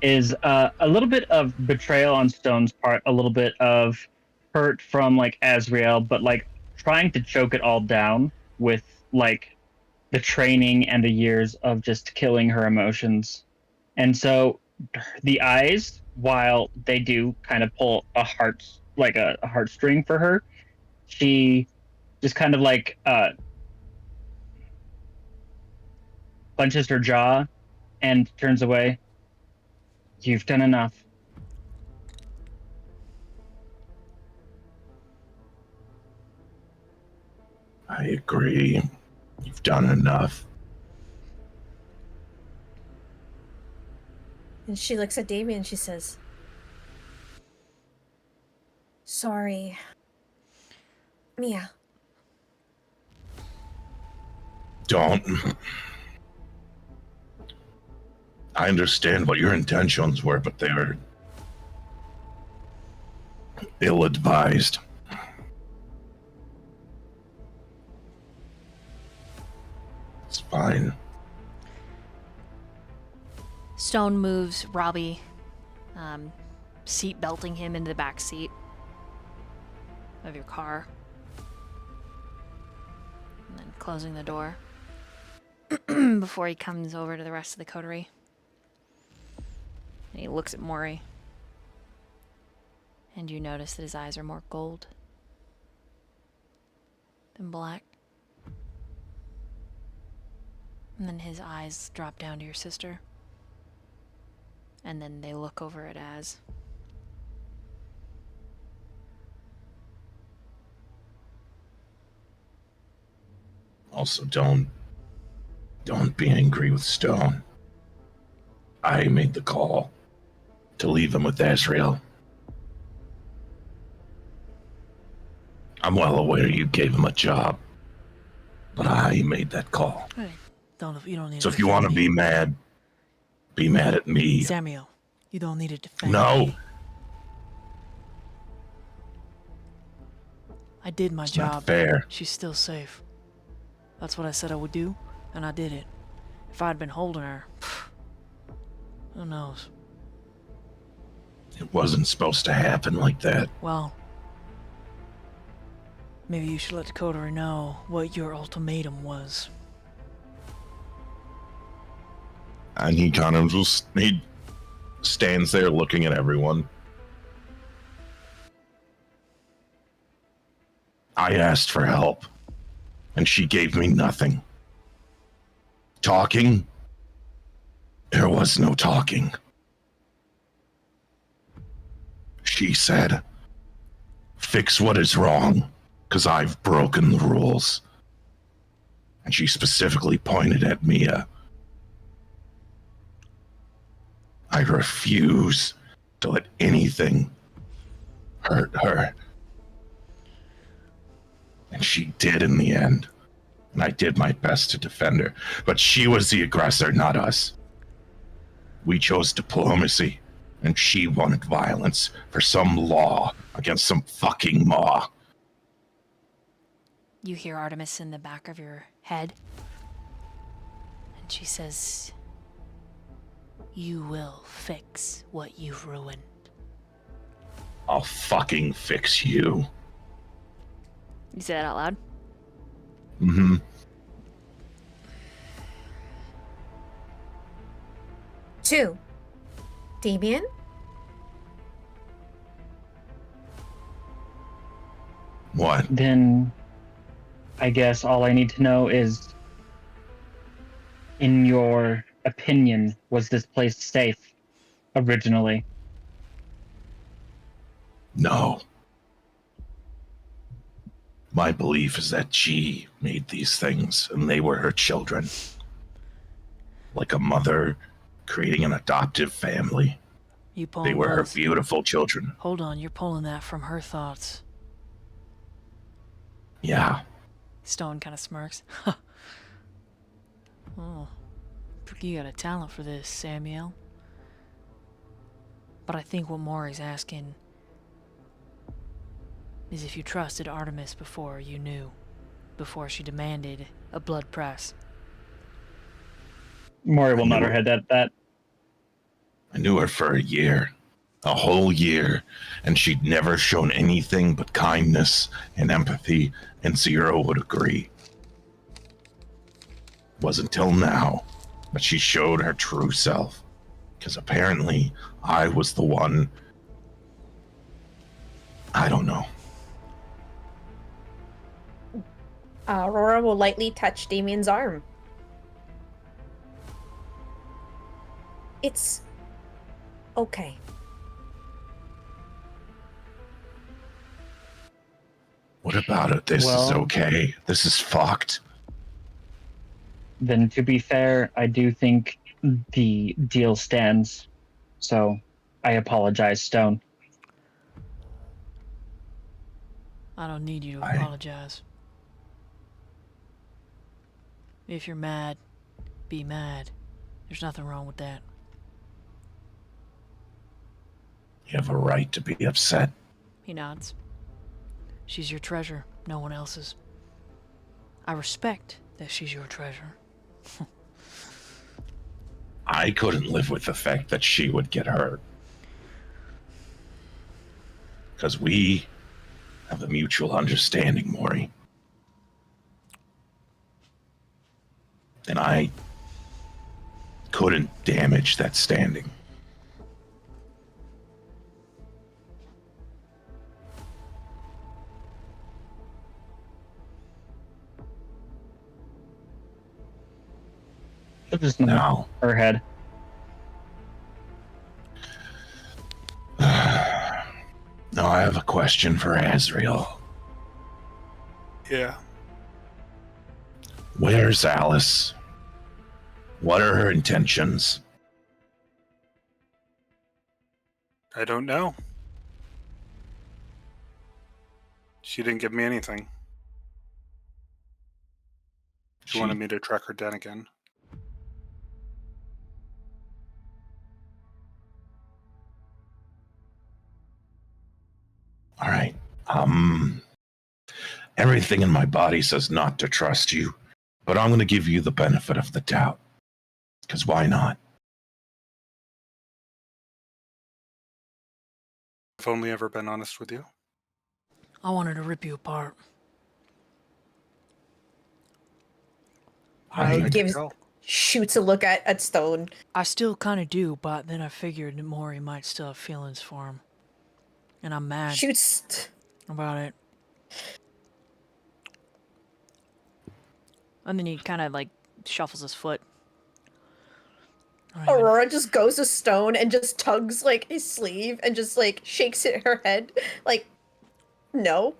is a little bit of betrayal on Stone's part, a little bit of hurt from like Azriel, but like trying to choke it all down with like the training and the years of just killing her emotions. And so the eyes, while they do kind of pull a heartstring for her, she just kind of like clenches her jaw and turns away. You've done enough. I agree. You've done enough. And she looks at Damien and she says, "Sorry, Mia." Don't. I understand what your intentions were, but they were ill-advised. It's fine. Stone moves Robbie, seat belting him into the back seat of your car, and then closing the door before he comes over to the rest of the coterie. And he looks at Mori, and you notice that his eyes are more gold than black. And then his eyes drop down to your sister. And then they look over at Az. Also, don't be angry with Stone. I made the call to leave him with Azriel. I'm well aware you gave him a job, but I made that call. Hey, you don't need So to if you want to defend be mad at me. Samiel, you don't need to defend No. me. I did my It's job. not fair. She's still safe. That's what I said I would do, and I did it. If I'd been holding her, who knows? It wasn't supposed to happen like that. Well, maybe you should let the coterie know what your ultimatum was. And he kind of he stands there looking at everyone. I asked for help, and she gave me nothing. Talking? There was no talking. She said, fix what is wrong, because I've broken the rules. And she specifically pointed at Mia. I refuse to let anything hurt her. And she did in the end. And I did my best to defend her. But she was the aggressor, not us. We chose diplomacy, and she wanted violence for some law against some fucking maw. You hear Artemis in the back of your head. And she says, "You will fix what you've ruined." I'll fucking fix you. You say that out loud? Mm-hmm. Two, Damien? What? Then I guess all I need to know is, in your opinion, was this place safe originally? No. My belief is that she made these things, and they were her children. Like a mother creating an adoptive family. You pulling They were her those- beautiful children. Hold on, you're pulling that from her thoughts. Yeah. Stone kind of smirks. Oh, you got a talent for this, Samiel. But I think what Mori's asking is if you trusted Artemis before you knew, before she demanded a blood price. Mori will nod her head at that. I knew her for a year. A whole year. And she'd never shown anything but kindness and empathy, and Zero would agree. It wasn't until now that she showed her true self. Because apparently, I was the one... I don't know. Aurora will lightly touch Damien's arm. It's okay. What about it? This is Well- okay. This is fucked. then to be fair, I do think the deal stands. So I apologize, Stone. I don't need you to I- apologize. If you're mad, be mad. There's nothing wrong with that. You have a right to be upset. He nods. She's your treasure, no one else's. I respect that she's your treasure. I couldn't live with the fact that she would get hurt. Because we have a mutual understanding, Mori. And I couldn't damage that standing. She'll just nod Now, her head. now I have a question for Azriel. Yeah. Where's Alice? What are her intentions? I don't know. She didn't give me anything. She wanted me to track her down again. All right. Everything in my body says not to trust you, but I'm going to give you the benefit of the doubt. Because why not? I've only ever been honest with you. I wanted to rip you apart. Right, I gives can tell. shoots a look at Stone. I still kind of do, but then I figured that Mori might still have feelings for him. And I'm mad Shoots. about it. And then he kind of like shuffles his foot. I don't even- Aurora just goes to Stone and just tugs like his sleeve and just like shakes it her head like, no.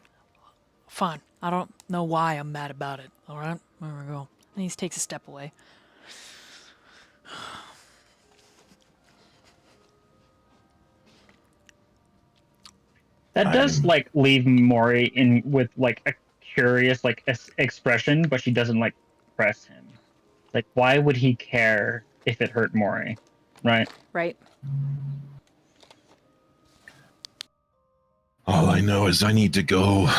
Fine. I don't know why I'm mad about it. All right, there we go. And he takes a step away. That does I'm- like leave Mori in with like a curious like expression, but she doesn't like press him. Like, why would he care if it hurt Mori, right? Right? All I know is I need to go.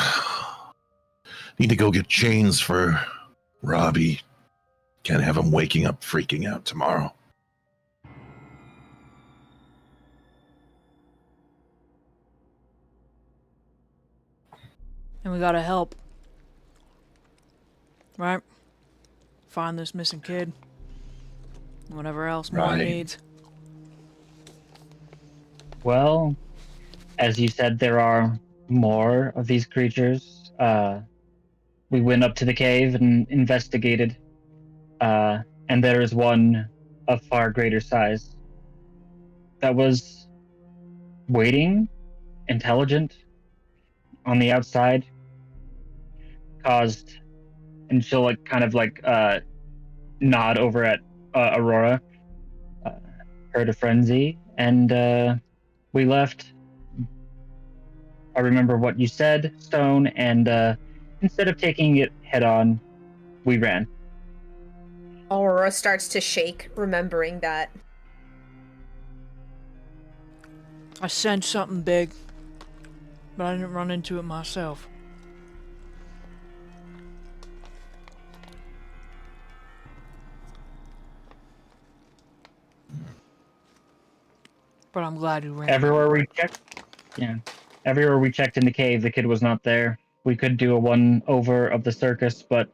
Need to go get chains for Robbie. Can't have him waking up freaking out tomorrow. And we gotta help. Right? Find this missing kid. Whatever else Mori Right. needs. Well, as you said, there are more of these creatures. We went up to the cave and investigated, and there is one of far greater size that was waiting, intelligent, on the outside, caused, and she'll like kind of like nod over at Aurora, her to frenzy, and we left. I remember what you said, Stone, and instead of taking it head on, we ran. Aurora starts to shake, remembering that. I sensed something big, but I didn't run into it myself. But I'm glad you ran. Everywhere we checked in the cave, the kid was not there. We could do a one over of the circus, but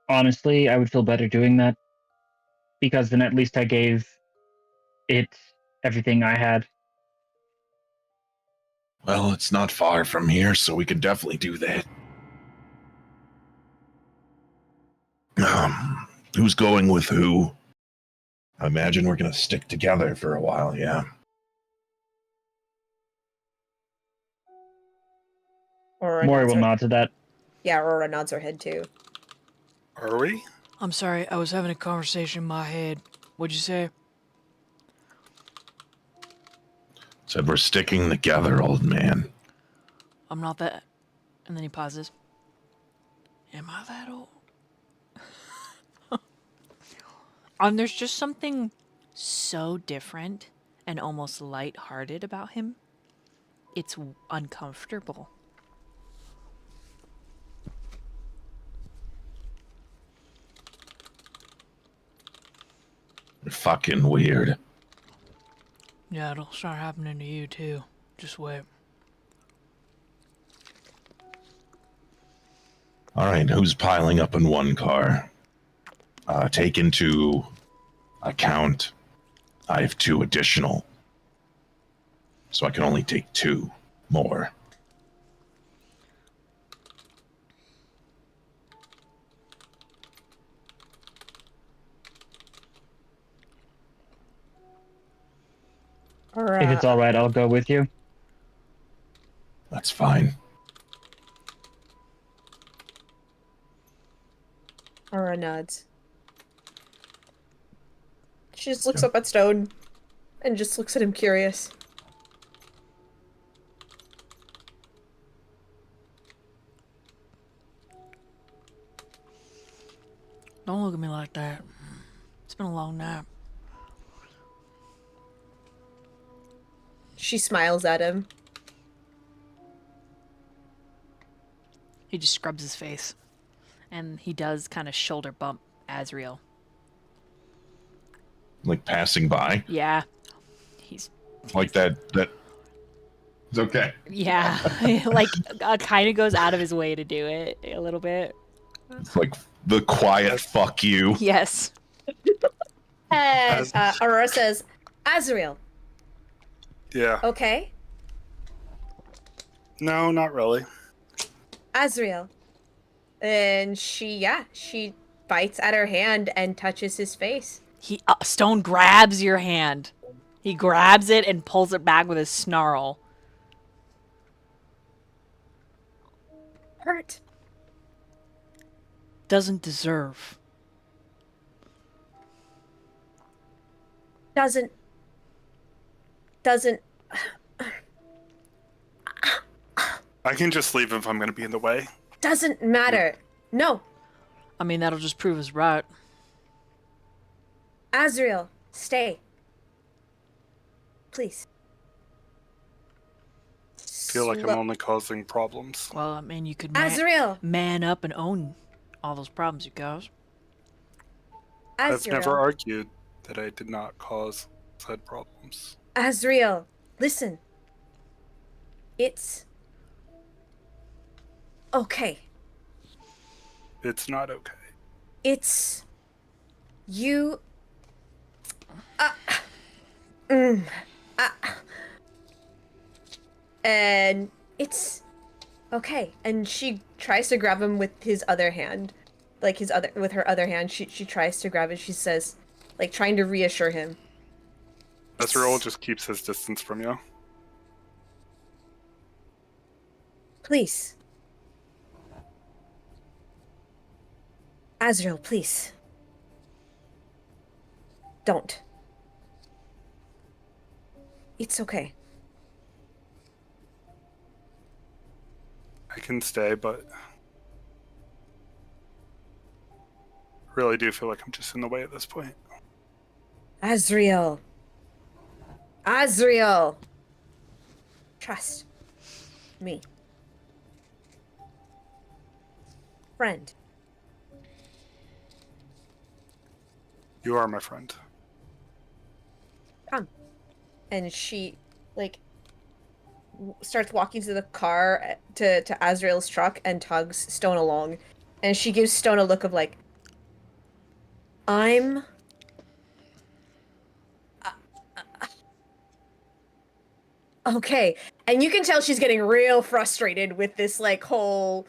honestly, I would feel better doing that because then at least I gave it everything I had. Well, it's not far from here, so we can definitely do that. Who's going with who? I imagine we're gonna stick together for a while, yeah. Aurora Mori nods will her- nod to that. Yeah, Aurora nods her head too. Are we? I'm sorry, I was having a conversation in my head. What'd you say? Said we're sticking together, old man. I'm not that. And then he pauses. Am I that old? There's just something so different and almost light-hearted about him. It's uncomfortable. You're fucking weird. Yeah, it'll start happening to you too. Just wait. All right, who's piling up in one car? Take into account I have 2 additional, so I can only take 2 more. Or, If it's all right, I'll go with you. That's fine. Aurora nods. She just looks up at Stone and just looks at him curious. Don't look at me like that. It's been a long nap. She smiles at him. He just scrubs his face. And he does kind of shoulder bump Azriel. Like passing by, Yeah. He's like that. It's okay. yeah, like kind of goes out of his way to do it a little bit. It's like the quiet fuck you. Yes. And Aurora says, Azriel, Yeah. okay? No, not really. Azriel. And she bites at her hand and touches his face. Stone grabs your hand. He grabs it and pulls it back with a snarl. Hurt. Doesn't deserve. Doesn't. I can just leave if I'm going to be in the way. Doesn't matter. No. I mean, that'll just prove us right. Azriel, stay. Please. I feel like I'm only causing problems. Well, I mean, you could Azriel! man up and own all those problems you caused. I've Azriel. never argued that I did not cause said problems. Azriel, listen. It's okay. It's not okay. It's you. And it's okay. And she tries to grab him with his other hand, with her other hand. She tries to grab it. She says, like trying to reassure him. Azriel just keeps his distance from you. Please. Azriel, please. Don't. It's okay. I can stay, but really do feel like I'm just in the way at this point. Azriel. Azriel. Trust me. Friend. You are my friend. Come. And she, starts walking to the car, to Azriel's truck, and tugs Stone along. And she gives Stone a look of I'm... okay. And you can tell she's getting real frustrated with this, whole...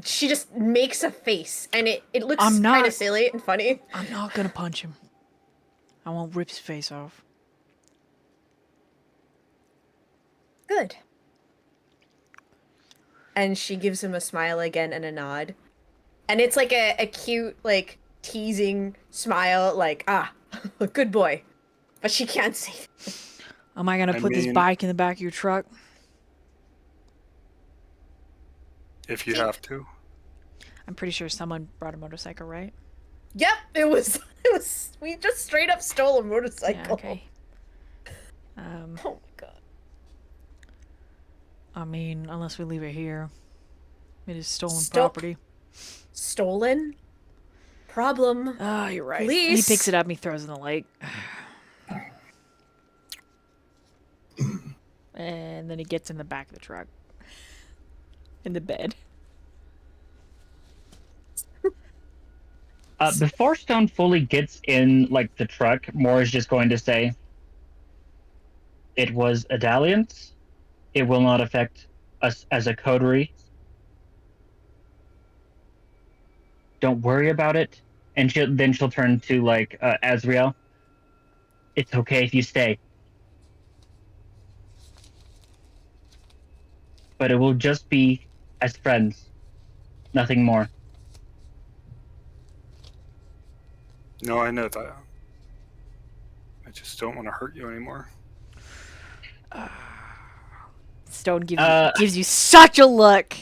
she just makes a face, and it looks I'm not- kind of silly and funny. I'm not gonna punch him. I won't rip his face off. Good. And she gives him a smile again and a nod. And it's like a cute, like, teasing smile, like, ah, a good boy. But she can't say that. Am I gonna I put this mean- bike in the back of your truck? If you have to. I'm pretty sure someone brought a motorcycle, right? Yep, it was, we just straight up stole a motorcycle. Yeah, okay. Oh my god. I mean, unless we leave it here. It is stolen Sto- property. Stolen? Problem. Oh, you're right. Police. He picks it up and he throws it in the lake. And then he gets in the back of the truck. In the bed. Before Stone fully gets in, like, the truck, Moore is just going to say, "It was a dalliance. It will not affect us as a coterie. Don't worry about it." And she'll turn to, like, Azriel. "It's okay if you stay. But it will just be as friends. Nothing more." No, I know that. I just don't want to hurt you anymore. Stone gives you such a look.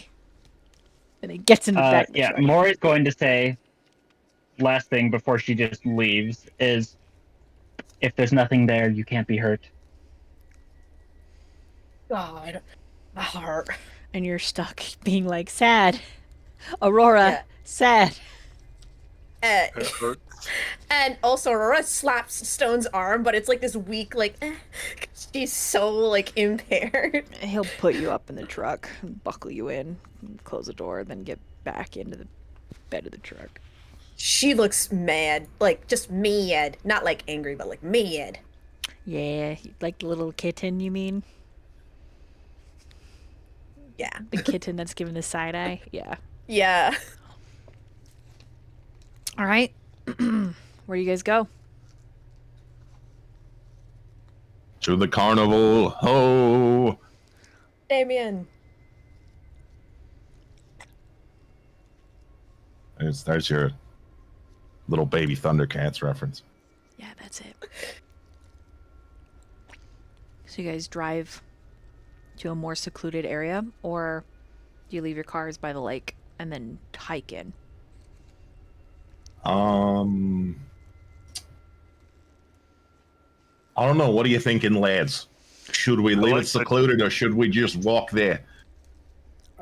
And he gets in the back of the Yeah, truck. Moore is going to say, last thing before she just leaves, is, "If there's nothing there, you can't be hurt." God. My heart. And you're stuck being like, sad. Aurora, Yeah. sad. It hurts. And also, Aurora slaps Stone's arm, but it's like this weak, like, she's so, like, impaired. He'll put you up in the truck, buckle you in, close the door, then get back into the bed of the truck. She looks mad. Like, just mad. Not, like, angry, but, like, mad. Yeah, like the little kitten, you mean? Yeah. The kitten that's given the side eye? Yeah. Yeah. All right. Where do you guys go? To the carnival, ho! Damien. There's your little baby Thundercats reference. Yeah, that's it. So you guys drive to a more secluded area, or do you leave your cars by the lake and then hike in? I don't know. What are you thinking, lads? Should we leave like it secluded or should we just walk there?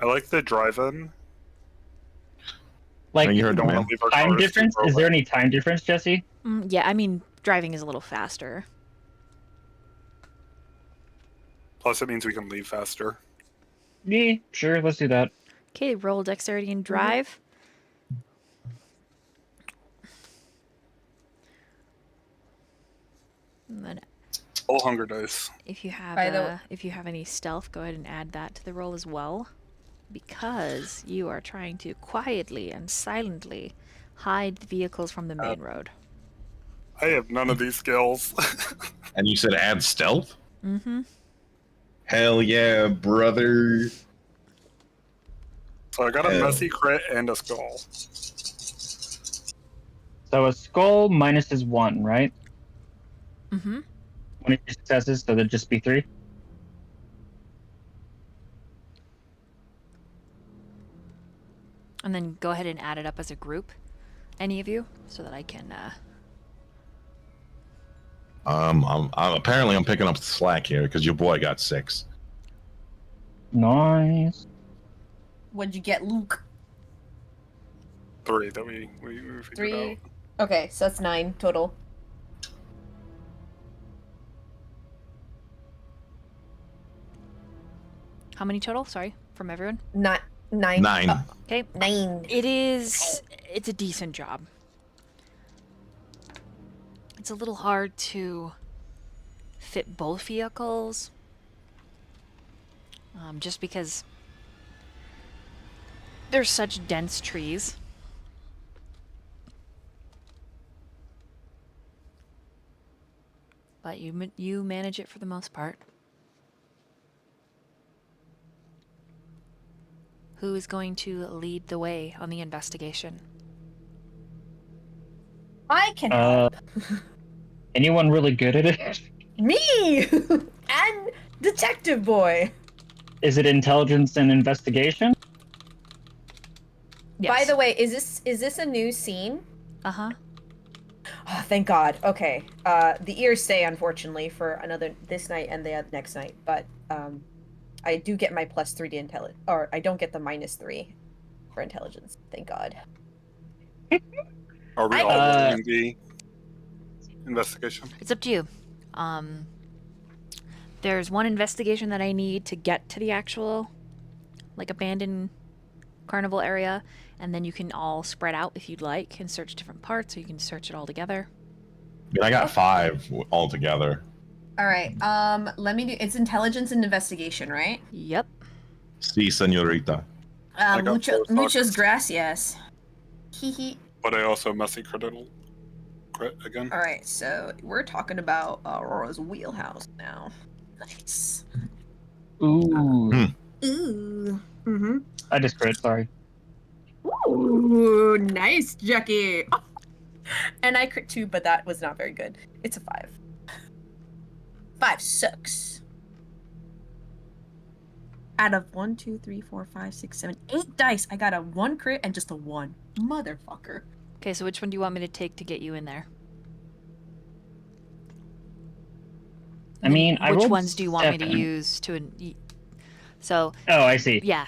I like the drive-in. Like, You heard the Don't want man. to leave our time cars difference? super Is there away. any time difference, Jesse? Yeah, I mean, driving is a little faster. Plus, it means we can leave faster. Yeah, sure, let's do that. Okay, roll dexterity and drive. And then All hunger dice. if you have By the way- if you have any stealth, go ahead and add that to the roll as well, because you are trying to quietly and silently hide the vehicles from the main road. I have none of these skills. And you said add stealth? Mm-hmm. Hell yeah, brother. So I got a Hell. messy crit and a skull. So a skull minus is 1, right? Mm-hmm. 20 successes, so there'd just be 3. And then go ahead and add it up as a group, any of you, so that I can. I'm apparently I'm picking up the slack here because your boy got 6. Nice. What'd you get, Luke? 3 that we figured 3. out. Okay, so that's 9 total. How many total? Sorry, from everyone. 9. 9. Okay. 9. It's a decent job. It's a little hard to fit both vehicles, just because there's such dense trees. But you manage it for the most part. Who is going to lead the way on the investigation? I can Uh, help. anyone really good at it? Me and Detective Boy. Is it intelligence and investigation? By Yes. the way, is this a new scene? Uh-huh. Oh, thank God. Okay. The ears stay, unfortunately, for this night and the next night. But I do get my +3 to intelligence, or I don't get the -3 for intelligence. Thank God. Are we I all can- doing the investigation? It's up to you. There's one investigation that I need to get to the actual, like, abandoned carnival area, and then you can all spread out if you'd like and search different parts, or you can search it all together. I mean, I got 5 altogether. All right. Let me do. It's intelligence and investigation, right? Yep. Si, señorita. I got 4 Muchas sucks. gracias. Hee. But I also messy critical crit again. All right. So we're talking about Aurora's wheelhouse now. Nice. Ooh. Ooh. Mm-hmm. I just crit, sorry. Ooh, nice, Jaqi. And I crit 2, but that was not very good. It's a 5. 5 sucks. Out of 1, 2, 3, 4, 5, 6, 7, 8 dice, I got a 1 crit and just a 1. Motherfucker. Okay, so which one do you want me to take to get you in there? I mean, I Which rolled ones do you want me to 7. use to... So, Oh, I see. yeah.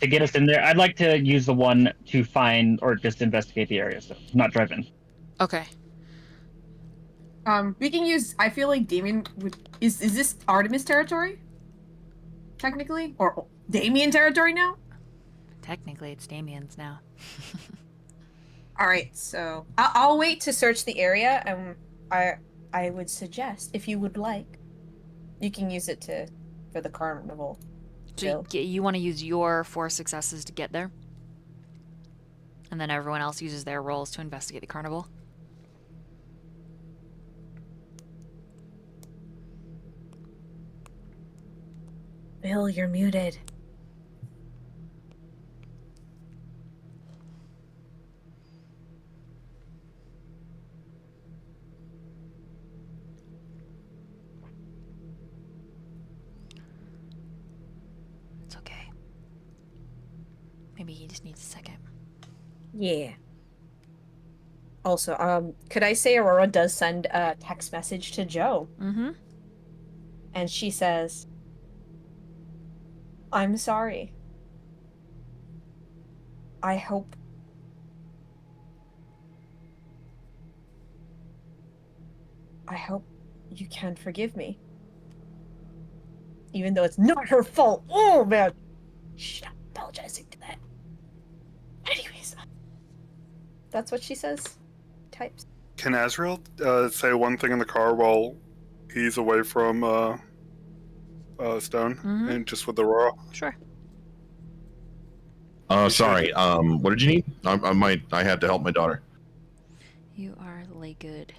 To get us in there, I'd like to use the one to find or just investigate the area, so not drive in. Okay. We can use. I feel like Damien would. Is this Artemis territory? Technically, or Damien territory now? Technically, it's Damien's now. All right. So I'll wait to search the area, and I would suggest, if you would like, you can use it for the carnival. So you want to use your 4 successes to get there? And then everyone else uses their rolls to investigate the carnival? Bill, you're muted. It's okay. Maybe he just needs a second. Yeah. Also, could I say Aurora does send a text message to Joe? Mm-hmm. And she says, I'm sorry. I hope you can forgive me. Even though it's not her fault. Oh, man. She's not apologizing to that. Anyways. That's what she says. Types. Can Azriel say one thing in the car while he's away from Stone Mhm. and just with Aurora? Sure. Sorry. What did you need? I had to help my daughter. You are lay good.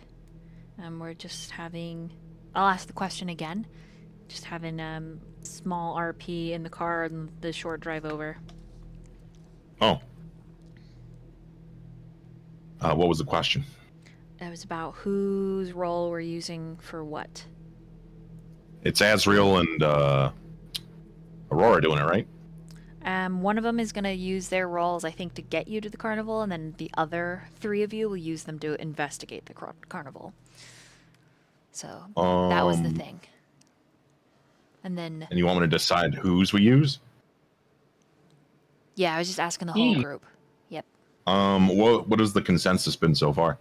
We're just having... I'll ask the question again. Just having small RP in the car and the short drive over. Oh. What was the question? It was about whose role we're using for what. It's Azriel and Aurora doing it, right? One of them is going to use their roles, I think, to get you to the carnival, and then the other 3 of you will use them to investigate the carnival. So that was the thing. And then, And you want me to decide whose we use? yeah, I was just asking the whole group. Yep. What has the consensus been so far?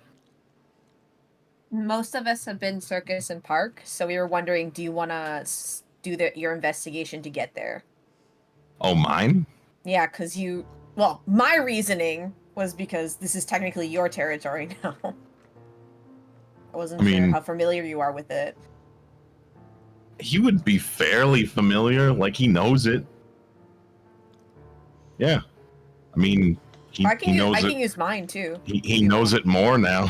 Most of us have been circus and park, so we were wondering, do you want to do your investigation to get there? Oh, mine? Yeah, because well, my reasoning was because this is technically your territory now. I wasn't sure how familiar you are with it. He would be fairly familiar, like he knows it. Yeah. I mean, he knows I it. can use mine too. He knows it more now.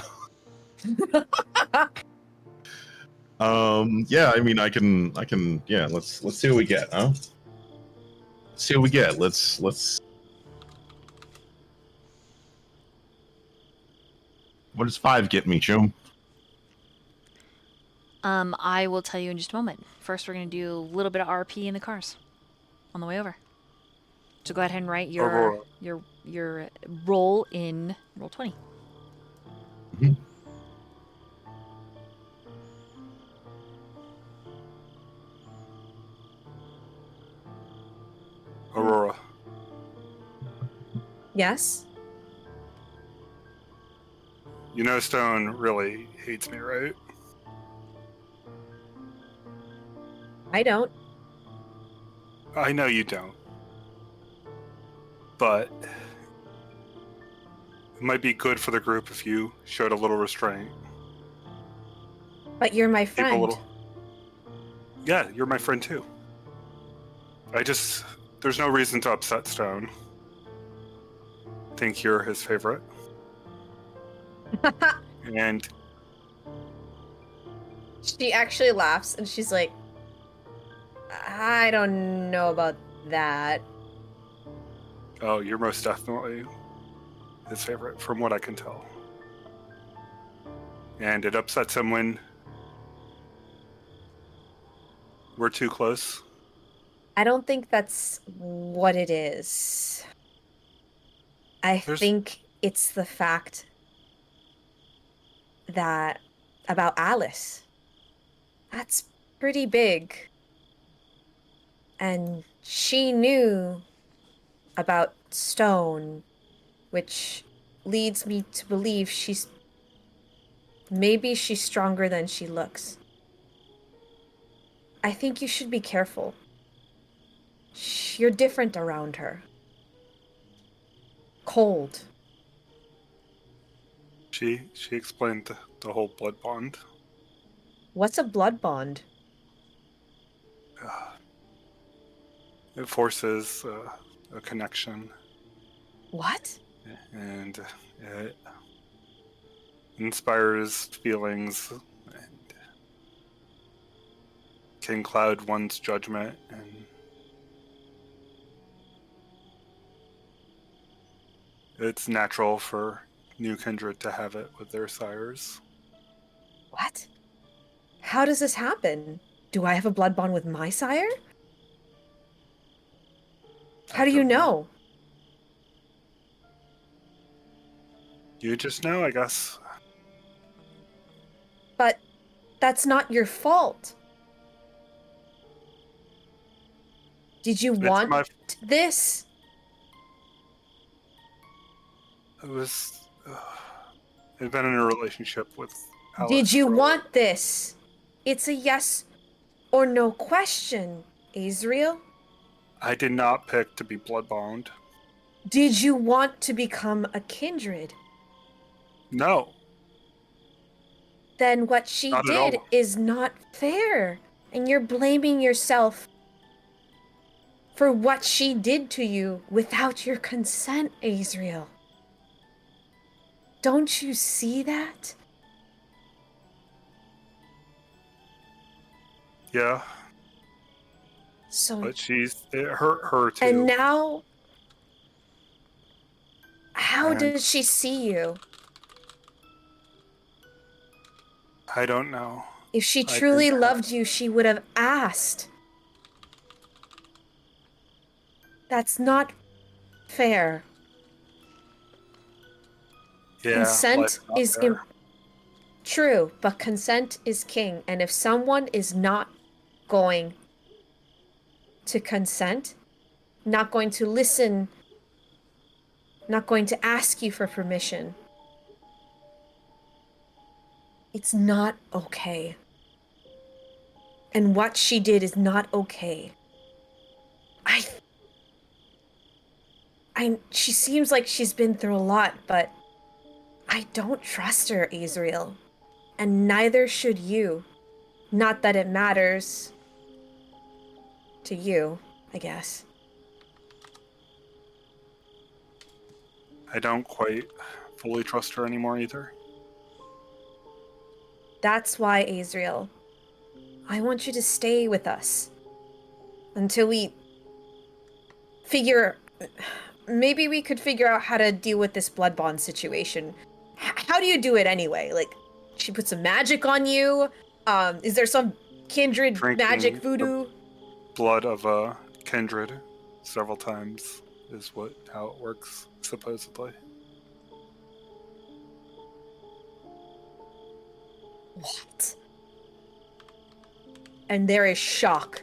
Yeah, I mean, I can, yeah, let's see what we get, huh? See what we get. Let's What does 5 get me, Chum? I will tell you in just a moment. First, we're going to do a little bit of RP in the cars on the way over. So go ahead and write Aurora. your roll in roll 20. Mhm. Aurora. Yes? You know Stone really hates me, right? I don't. I know you don't. But it might be good for the group if you showed a little restraint. But you're my Keep a friend. little. Yeah, you're my friend too. There's no reason to upset Stone. I think you're his favorite. And She actually laughs and she's like, I don't know about that. oh, you're most definitely his favorite, from what I can tell. And it upsets him when we're too close. I don't think that's what it is. I There's- think it's the fact that about Alice. That's pretty big. And she knew about Stone, which leads me to believe maybe she's stronger than she looks. I think you should be careful. You're different around her. Cold. She explained the whole blood bond. What's a blood bond? It forces a connection, What? and it inspires feelings and can cloud one's judgment, and it's natural for new kindred to have it with their sires. What? How does this happen? Do I have a blood bond with my sire? How do you know? You just know, I guess. But that's not your fault. Did you want my- this? It was. I've been in a relationship with Alice. Did you for- want this? It's a yes or no question, Azriel. I did not pick to be bloodbound. Did you want to become a kindred? No. Then what she Not at did all. is not fair. And you're blaming yourself for what she did to you without your consent, Azriel. Don't you see that? Yeah, So, but it hurt her too. and now, how And- does she see you? I don't know. If she I truly think- loved you, she would have asked. That's not fair. Yeah, Consent life's not is fair. true, but consent is king. And if someone is not going to consent, not going to listen, not going to ask you for permission, it's not okay. And what she did is not okay. She seems like she's been through a lot, but I don't trust her, Azriel. And neither should you. Not that it matters to you, I guess. I don't quite fully trust her anymore either. That's why, Azriel, I want you to stay with us until we maybe we could figure out how to deal with this blood bond situation. how do you do it anyway? Like, she put some magic on you? Is there some kindred Drinking magic the voodoo? Blood of a kindred several times is how it works, supposedly. What? And there is shock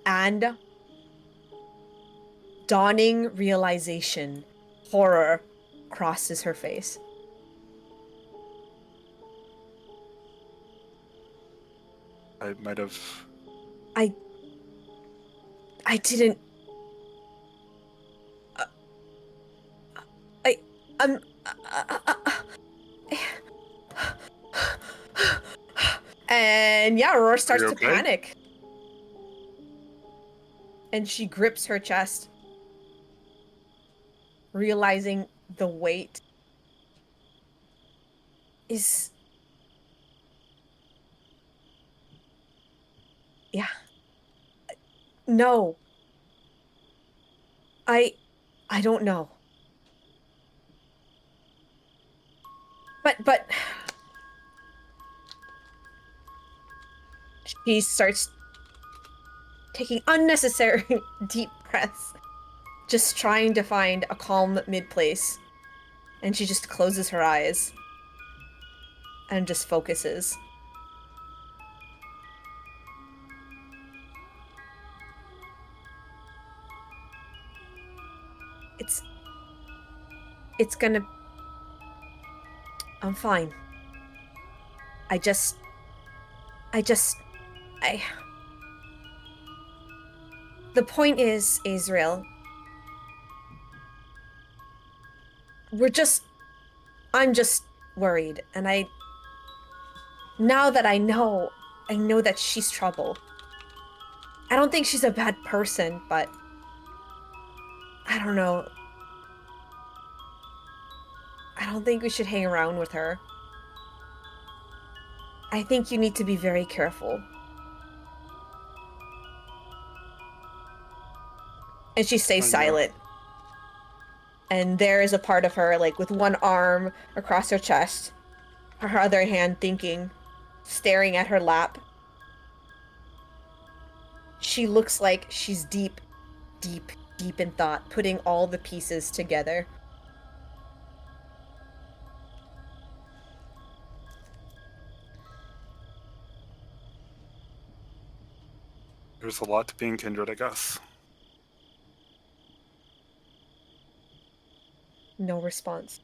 and dawning realization. Horror crosses her face. I might have. I didn't. I'm. And yeah, Aurora starts you to okay? panic. And she grips her chest, realizing the weight is. Yeah. No. I don't know. But she starts taking unnecessary deep breaths, just trying to find a calm mid-place. And she just closes her eyes and just focuses. It's gonna... I'm fine. The point is, Azriel, I'm just worried, and now that I know that she's trouble. I don't think she's a bad person, but I don't know. I don't think we should hang around with her. I think you need to be very careful. And she stays silent. And there is a part of her, like, with one arm across her chest, her other hand thinking, staring at her lap. She looks like she's deep in thought, putting all the pieces together. There's a lot to being kindred, I guess. No response.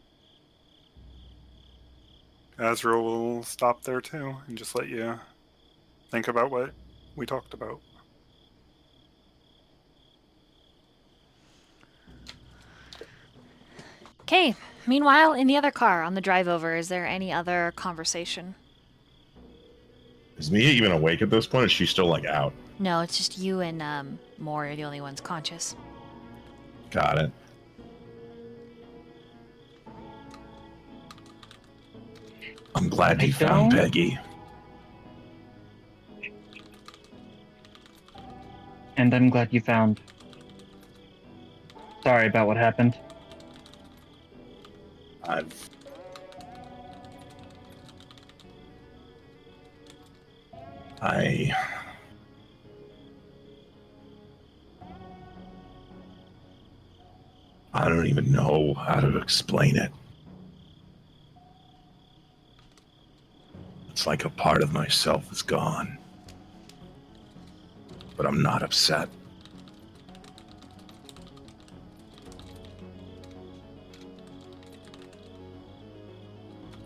Azriel will stop there too and just let you think about what we talked about. Okay. Meanwhile, in the other car on the drive over, is there any other conversation? Is Mia even awake at this point? Or is she still like out? No, it's just you and Mori are the only ones conscious. Got it. I'm glad you found Peggy. And I'm glad you found. Sorry about what happened. I don't even know how to explain it. It's like a part of myself is gone. But I'm not upset.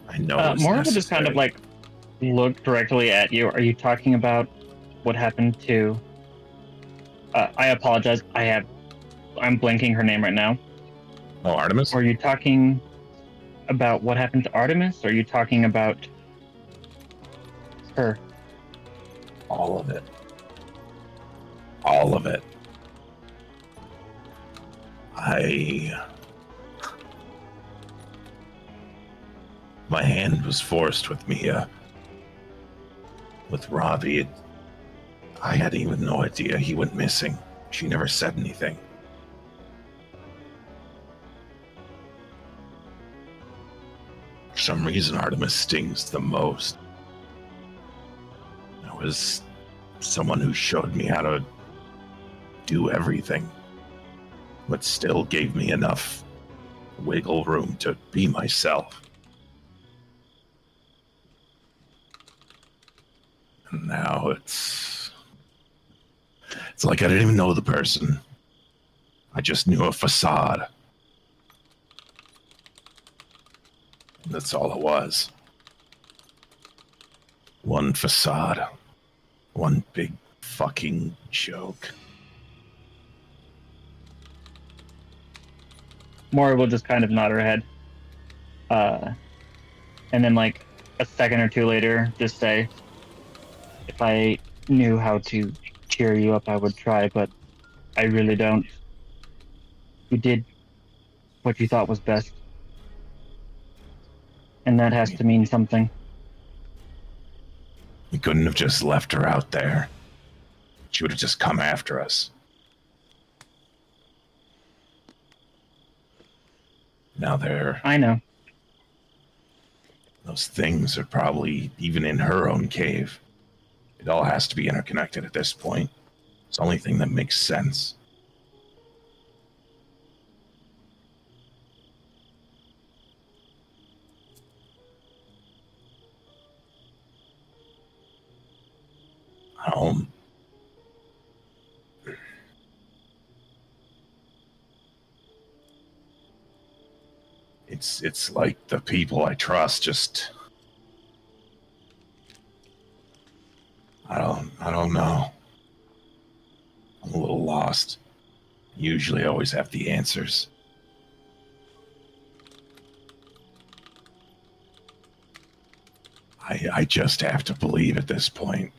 I know it's Morrigan just kind of like looked directly at you. Are you talking about what happened to? I apologize. I'm blanking her name right now. Oh, Artemis? Are you talking about what happened to Artemis? Or are you talking about her? All of it. All of it. My hand was forced with Mia. With Ravi, I had even no idea he went missing. She never said anything. For some reason, Artemis stings the most. It was someone who showed me how to do everything, but still gave me enough wiggle room to be myself. And now it's like I didn't even know the person. I just knew a facade. That's all it was. One facade. One big fucking joke. Mori will just kind of nod her head. And then, like, a second or two later, just say, if I knew how to cheer you up, I would try, but I really don't. You did what you thought was best. And that has to mean something. We couldn't have just left her out there. She would have just come after us. Now I know. those things are probably even in her own cave. It all has to be interconnected at this point. It's the only thing that makes sense. It's like the people I trust just I don't know. I'm a little lost. Usually I always have the answers. I just have to believe at this point.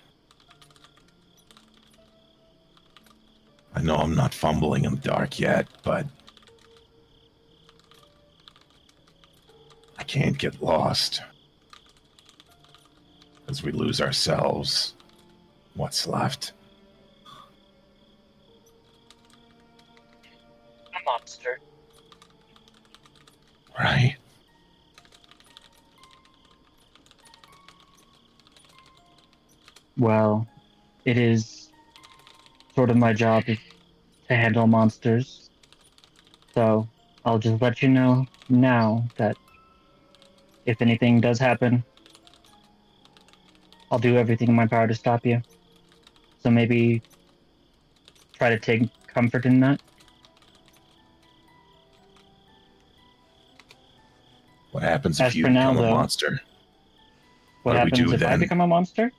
I know I'm not fumbling in the dark yet, but I can't get lost. As we lose ourselves, what's left? A monster. Right? Well, it is sort of my job to handle monsters. So I'll just let you know now that if anything does happen, I'll do everything in my power to stop you. So maybe try to take comfort in that. What happens if As you for now, become a though, monster? What do we happens do if I then? become a monster?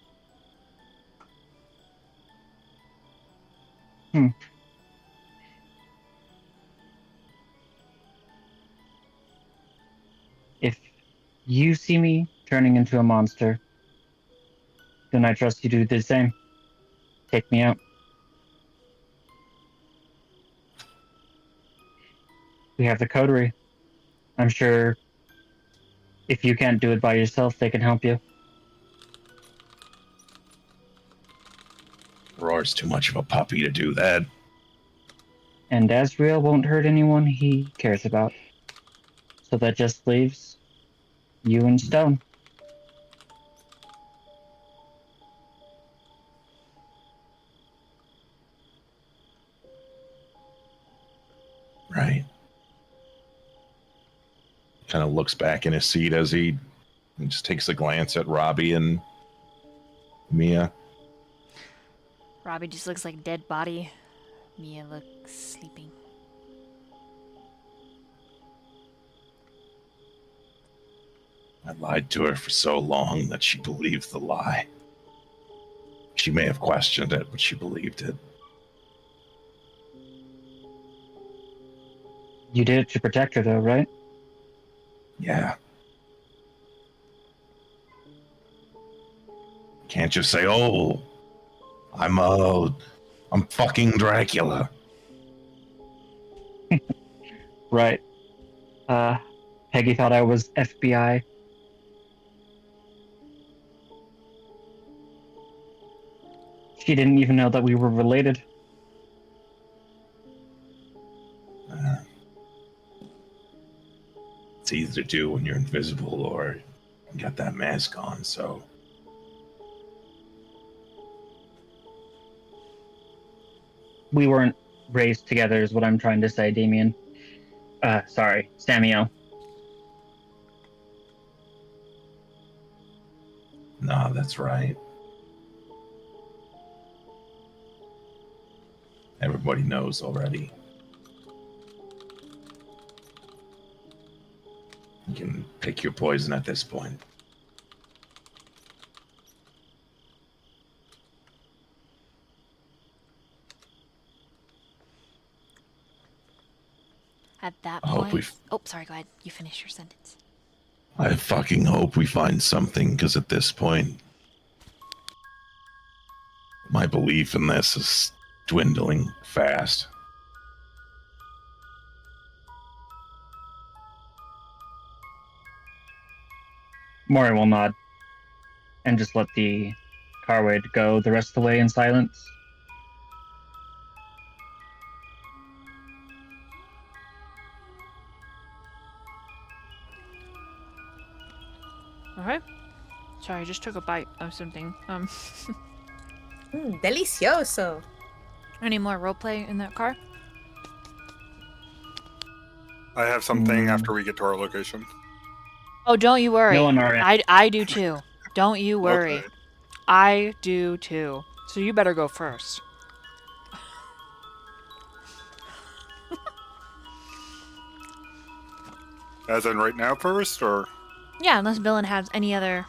If you see me turning into a monster, then I trust you to do the same. Take me out. We have the coterie. I'm sure if you can't do it by yourself, they can help you. Aurora's too much of a puppy to do that. And Azriel won't hurt anyone he cares about. So that just leaves you and Stone. Right. Kind of looks back in his seat as he just takes a glance at Robbie and Mia. Robbie just looks like a dead body. Mia looks sleeping. I lied to her for so long that she believed the lie. She may have questioned it, but she believed it. You did it to protect her, though, right? Yeah. Can't just say, "Oh, I'm fucking Dracula." Right. Peggy thought I was FBI. She didn't even know that we were related. It's to either do when you're invisible or got that mask on, so... We weren't raised together is what I'm trying to say, Damien. Sorry, Samiel. Nah, that's right. Everybody knows already. You can pick your poison at this point. At that I hope point... we've- Oh, sorry, go ahead. You finish your sentence. I fucking hope we find something, because at this point, my belief in this is dwindling fast. Mori will nod and just let the carway go the rest of the way in silence. Okay. Sorry, I just took a bite of something. Delicioso. Any more roleplay in that car? I have something after we get to our location. Oh, don't you worry. No one already. I do too. Don't you worry. Okay. I do too. So you better go first. As in right now first, or? Yeah, unless Villain has any other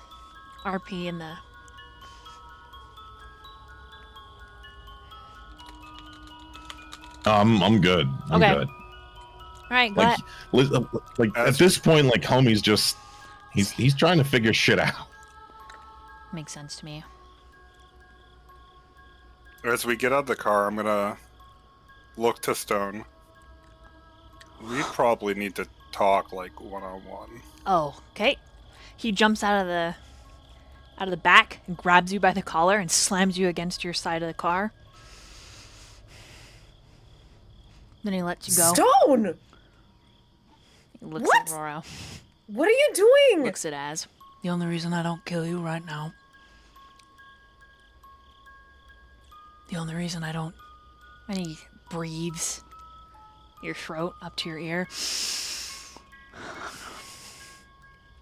RP in the... I'm good. I'm Okay. good. Alright, go Like, ahead. like at As- this point, like homie's just he's trying to figure shit out. Makes sense to me. As we get out of the car, I'm gonna look to Stone. We probably need to talk like one-on-one. Oh, okay. He jumps out of the back and grabs you by the collar and slams you against your side of the car. Then he lets you go. Stone! He looks What? at Aurora. What are you doing? Looks at Az. The only reason I don't kill you right now. The only reason I don't... And he breathes your throat up to your ear.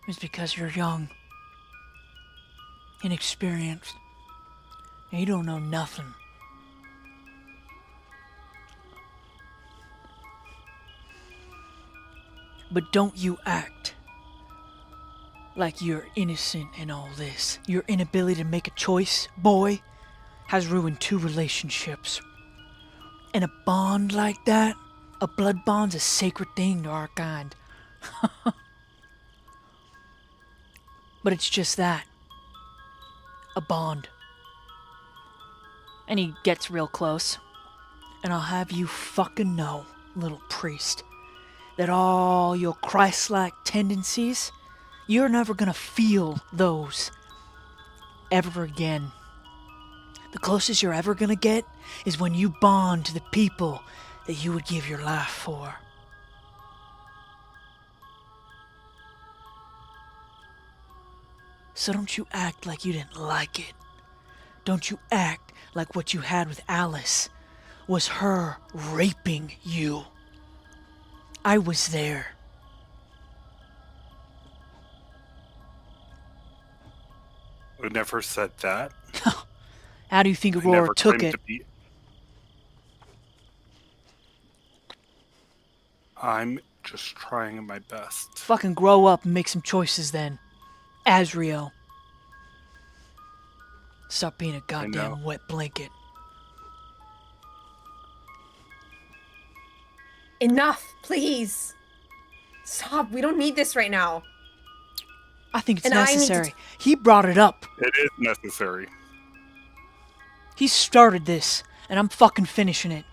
Is because you're young. Inexperienced. And you don't know nothing. But don't you act like you're innocent in all this. Your inability to make a choice, boy, has ruined 2 relationships. And a bond like that, a blood bond's a sacred thing to our kind. But it's just that. A bond. And he gets real close. And I'll have you fucking know, little priest, that all your Christ-like tendencies, you're never gonna feel those ever again. The closest you're ever gonna get is when you bond to the people that you would give your life for. So don't you act like you didn't like it. Don't you act like what you had with Alice was her raping you. I was there. I never said that. How do you think I Aurora never took claimed it? to be. I'm just trying my best. Fucking grow up and make some choices then. Azriel. Stop being a goddamn wet blanket. Enough, please. Stop. We don't need this right now. I think it's And I need to necessary. He brought it up. It is necessary. He started this, and I'm fucking finishing it.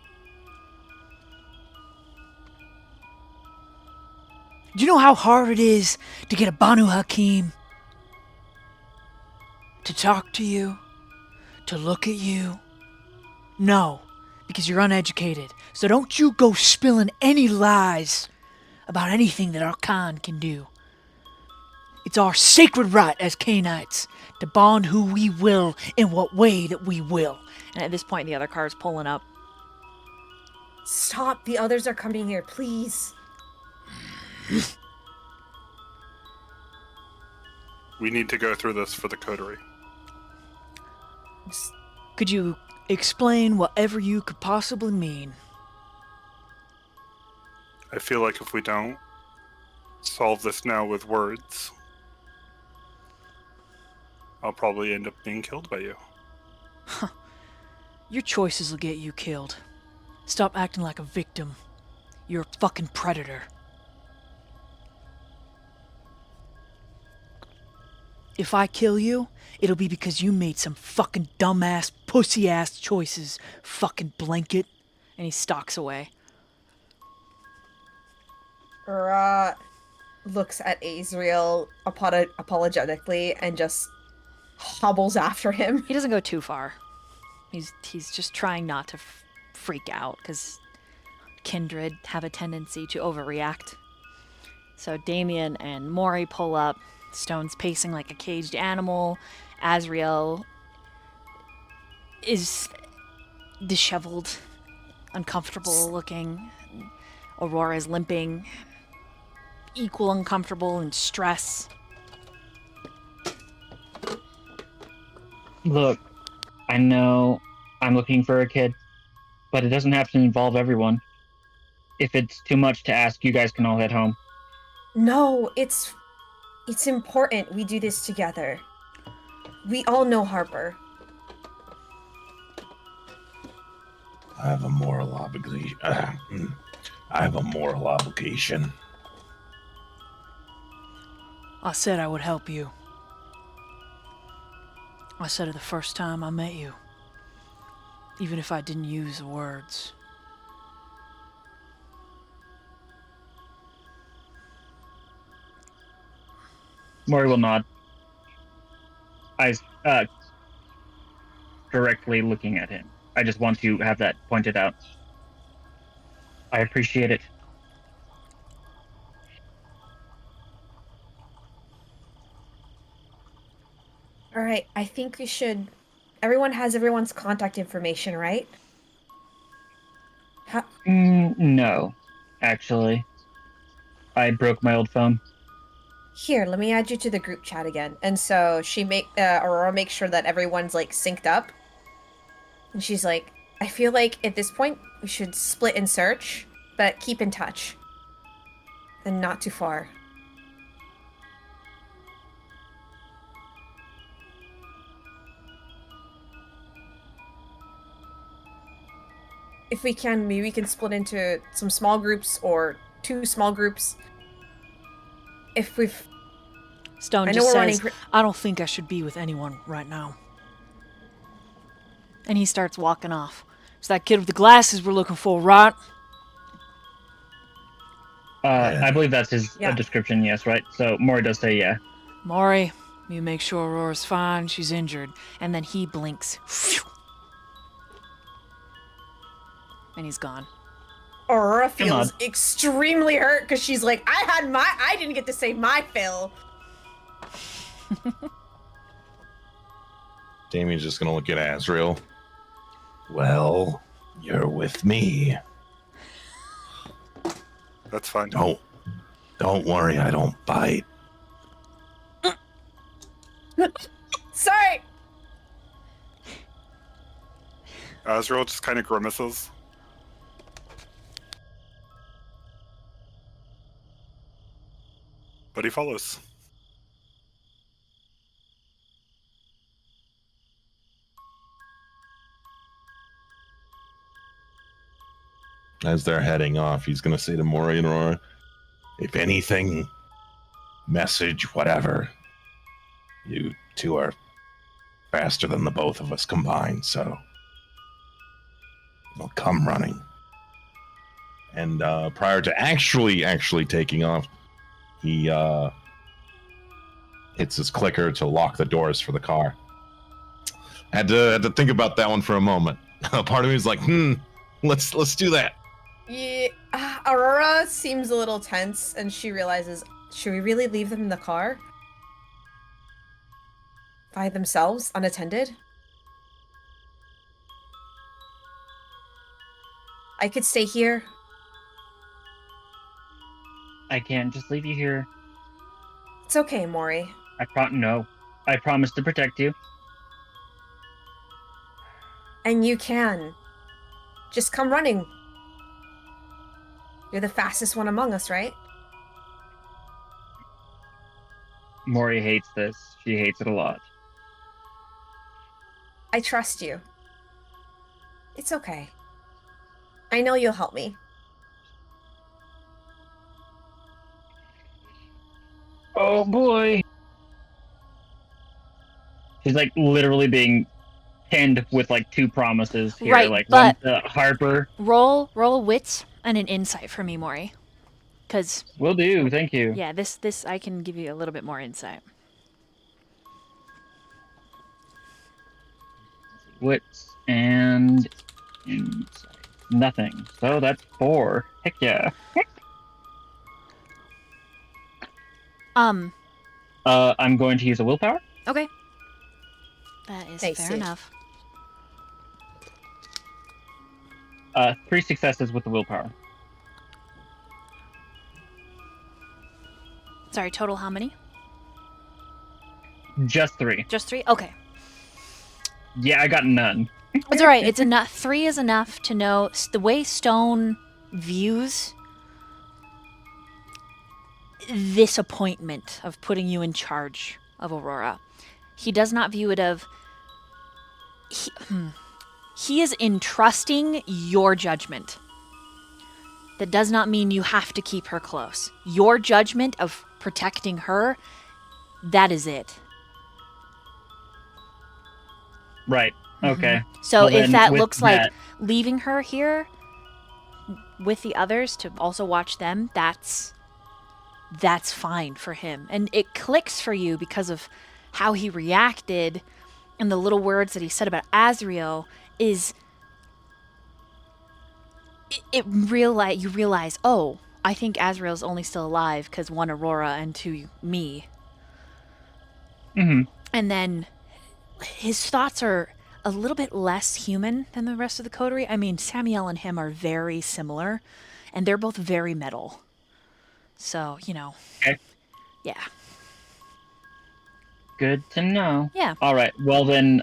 Do you know how hard it is to get a Banu Hakim to talk to you, to look at you? No, because you're uneducated. So don't you go spilling any lies about anything that our kind can do. It's our sacred right as Canaanites to bond who we will in what way that we will. And at this point, the other car is pulling up. Stop. The others are coming here, please. We need to go through this for the coterie. Could you explain whatever you could possibly mean? I feel like if we don't solve this now with words, I'll probably end up being killed by you. Your choices will get you killed. Stop acting like a victim. You're a fucking predator. If I kill you, it'll be because you made some fucking dumbass, pussy-ass choices, fucking blanket. And he stalks away. Aurora looks at Azriel apologetically and just hobbles after him. He doesn't go too far. He's just trying not to freak out, because Kindred have a tendency to overreact. So Damien and Mori pull up. Stone's pacing like a caged animal. Azriel is disheveled, uncomfortable looking. Aurora is limping, equal uncomfortable and stress. Look, I know I'm looking for a kid, but it doesn't have to involve everyone. If it's too much to ask, you guys can all head home. No, it's important we do this together. We all know Harper. I have a moral obligation. I have a moral obligation. I said I would help you. I said it the first time I met you. Even if I didn't use the words. Mori will nod. Eyes directly looking at him. I just want to have that pointed out. I appreciate it. All right, I think we should... Everyone has everyone's contact information, right? No, actually. I broke my old phone. Here, let me add you to the group chat again. And so Aurora makes sure that everyone's like synced up. And she's like, I feel like at this point we should split and search, but keep in touch. And not too far. If we can, maybe we can split into some small groups or 2 small groups. If we've... Stone I know just we're says, I don't think I should be with anyone right now. And he starts walking off. It's that kid with the glasses we're looking for, right? I believe that's his Yeah. description, yes, right? So Mori does say yeah. Mori, you make sure Aurora's fine, she's injured. And then he blinks. And he's gone. Aurora Come feels extremely hurt because she's like, I didn't get to say my fill. Damien's just gonna look at Azriel. Well, you're with me. That's fine. Don't worry, I don't bite. Sorry. Azriel just kind of grimaces. But he follows. As they're heading off, he's gonna say to Mori and Aurora, if anything, message, whatever. You two are faster than the both of us combined, so they'll come running. And prior to actually taking off, he hits his clicker to lock the doors for the car. Had to think about that one for a moment. Part of me was like, let's do that. Yeah, Aurora seems a little tense, and she realizes, should we really leave them in the car? By themselves, unattended? I could stay here. I can't just leave you here. It's okay, Mori. No. I promise to protect you. And you can. Just come running. You're the fastest one among us, right? Mori hates this. She hates it a lot. I trust you. It's okay. I know you'll help me. Oh boy. She's like literally being pinned with like 2 promises here. Right, like but- one to Harper. Roll wits and an insight for me, Mori. Because, Will do, thank you. yeah, this I can give you a little bit more insight. Wits and insight. Nothing. So that's 4. Heck yeah. I'm going to use a willpower. Okay. That is I fair see. enough. 3 successes with the willpower. Sorry, total how many? Just 3. Just 3? Okay. Yeah, I got none. It's alright. It's enough. 3 is enough to know the way Stone views this appointment of putting you in charge of Aurora. He does not view it of... He is entrusting your judgment. That does not mean you have to keep her close. Your judgment of protecting her, that is it. Right. Okay. So Well, if then that with looks like that- leaving her here with the others to also watch them, that's fine for him. And it clicks for you because of how he reacted and the little words that he said about Azriel is you realize, oh, I think Azriel's only still alive because 1, Aurora, and 2, me. Mhm. And then his thoughts are a little bit less human than the rest of the coterie. I mean, Samiel and him are very similar, and they're both very metal. So, Okay. yeah. Good to know. Yeah. All right. Well, then,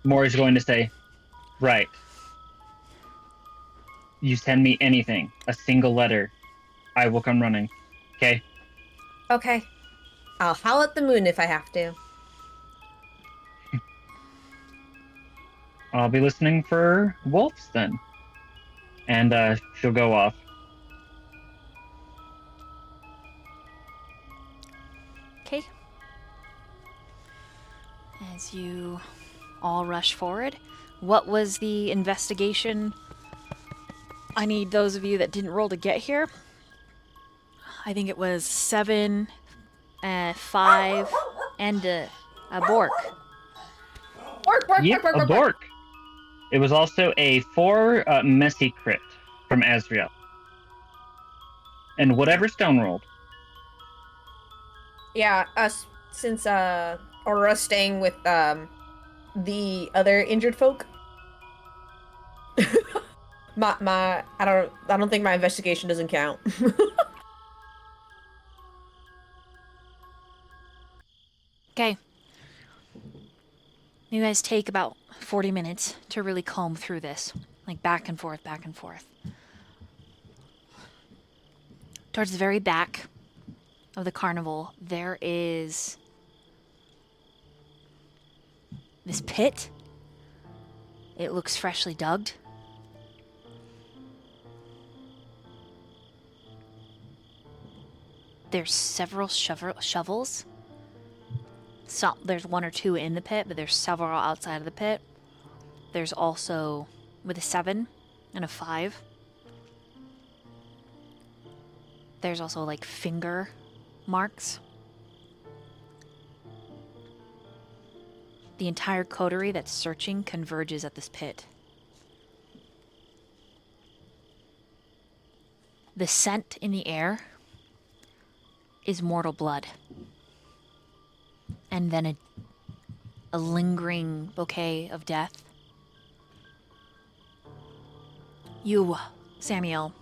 Mori's going to say, right. You send me anything, a single letter, I will come running. Okay? Okay. I'll howl at the moon if I have to. I'll be listening for wolves then. And she'll go off. Okay. As you all rush forward, what was the investigation? I need those of you that didn't roll to get here. I think it was 7, 5, and a bork. Yep, a bork. It was also a 4 messy crit from Azriel. And whatever Stone rolled. Yeah, since Aurora's staying with the other injured folk. I don't think my investigation doesn't count. Okay. You guys take about 40 minutes to really comb through this. Like back and forth, back and forth. Towards the very back of the carnival, there is this pit. It looks freshly dug. There's several shovels. So, there's 1 or 2 in the pit, but there's several outside of the pit. There's also, with a 7 and a 5, there's also like finger marks. The entire coterie that's searching converges at this pit. The scent in the air is mortal blood. And then a lingering bouquet of death. You, Samiel,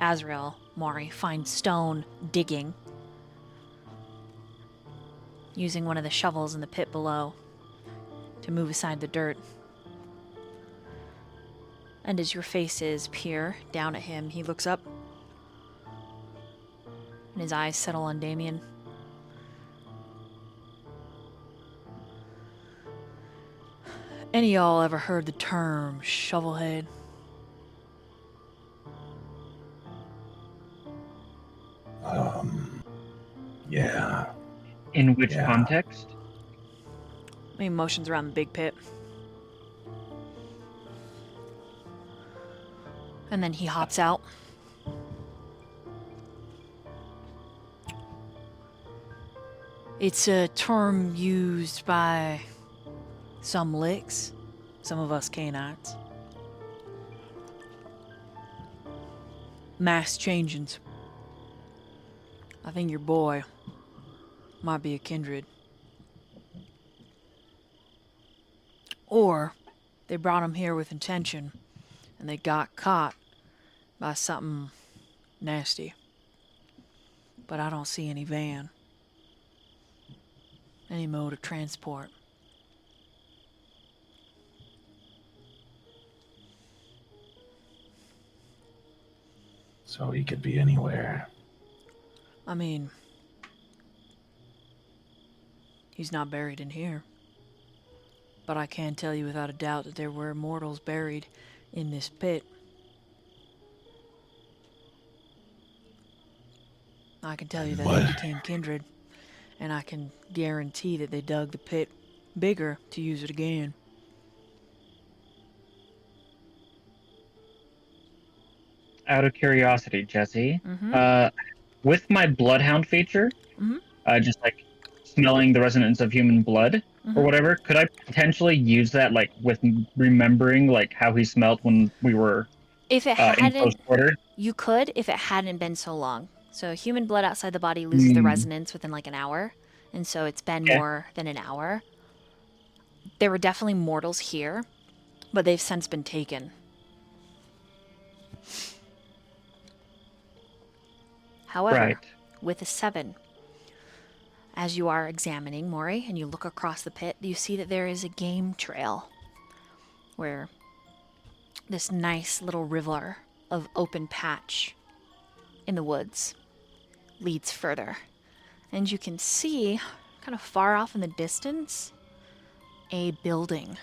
Azriel, Mori, find Stone digging, using one of the shovels in the pit below to move aside the dirt. And as your faces peer down at him, he looks up, and his eyes settle on Damien. Any of y'all ever heard the term shovelhead? Yeah. In which Yeah. context? He motions around the big pit. And then he hops out. It's a term used by some licks, some of us Canaanites. Mass changings. I think your boy might be a kindred. Or they brought him here with intention and they got caught by something nasty. But I don't see any van, any mode of transport. So he could be anywhere. I mean, he's not buried in here. But I can tell you without a doubt that there were mortals buried in this pit. I can tell you that they became kindred, and I can guarantee that they dug the pit bigger to use it again. Out of curiosity, Jesse, Mm-hmm. with my bloodhound feature, Mhm. just like smelling the resonance of human blood Mhm. or whatever, could I potentially use that, like with remembering like how he smelled when we were If it in close hadn't, quarter? you could if it hadn't been so long. So human blood outside the body loses the resonance within like an hour, and so it's been Okay. more than an hour. There were definitely mortals here, but they've since been taken. However, Right. with a 7, as you are examining Mori and you look across the pit, you see that there is a game trail where this nice little river of open patch in the woods leads further. And you can see, kind of far off in the distance, a building.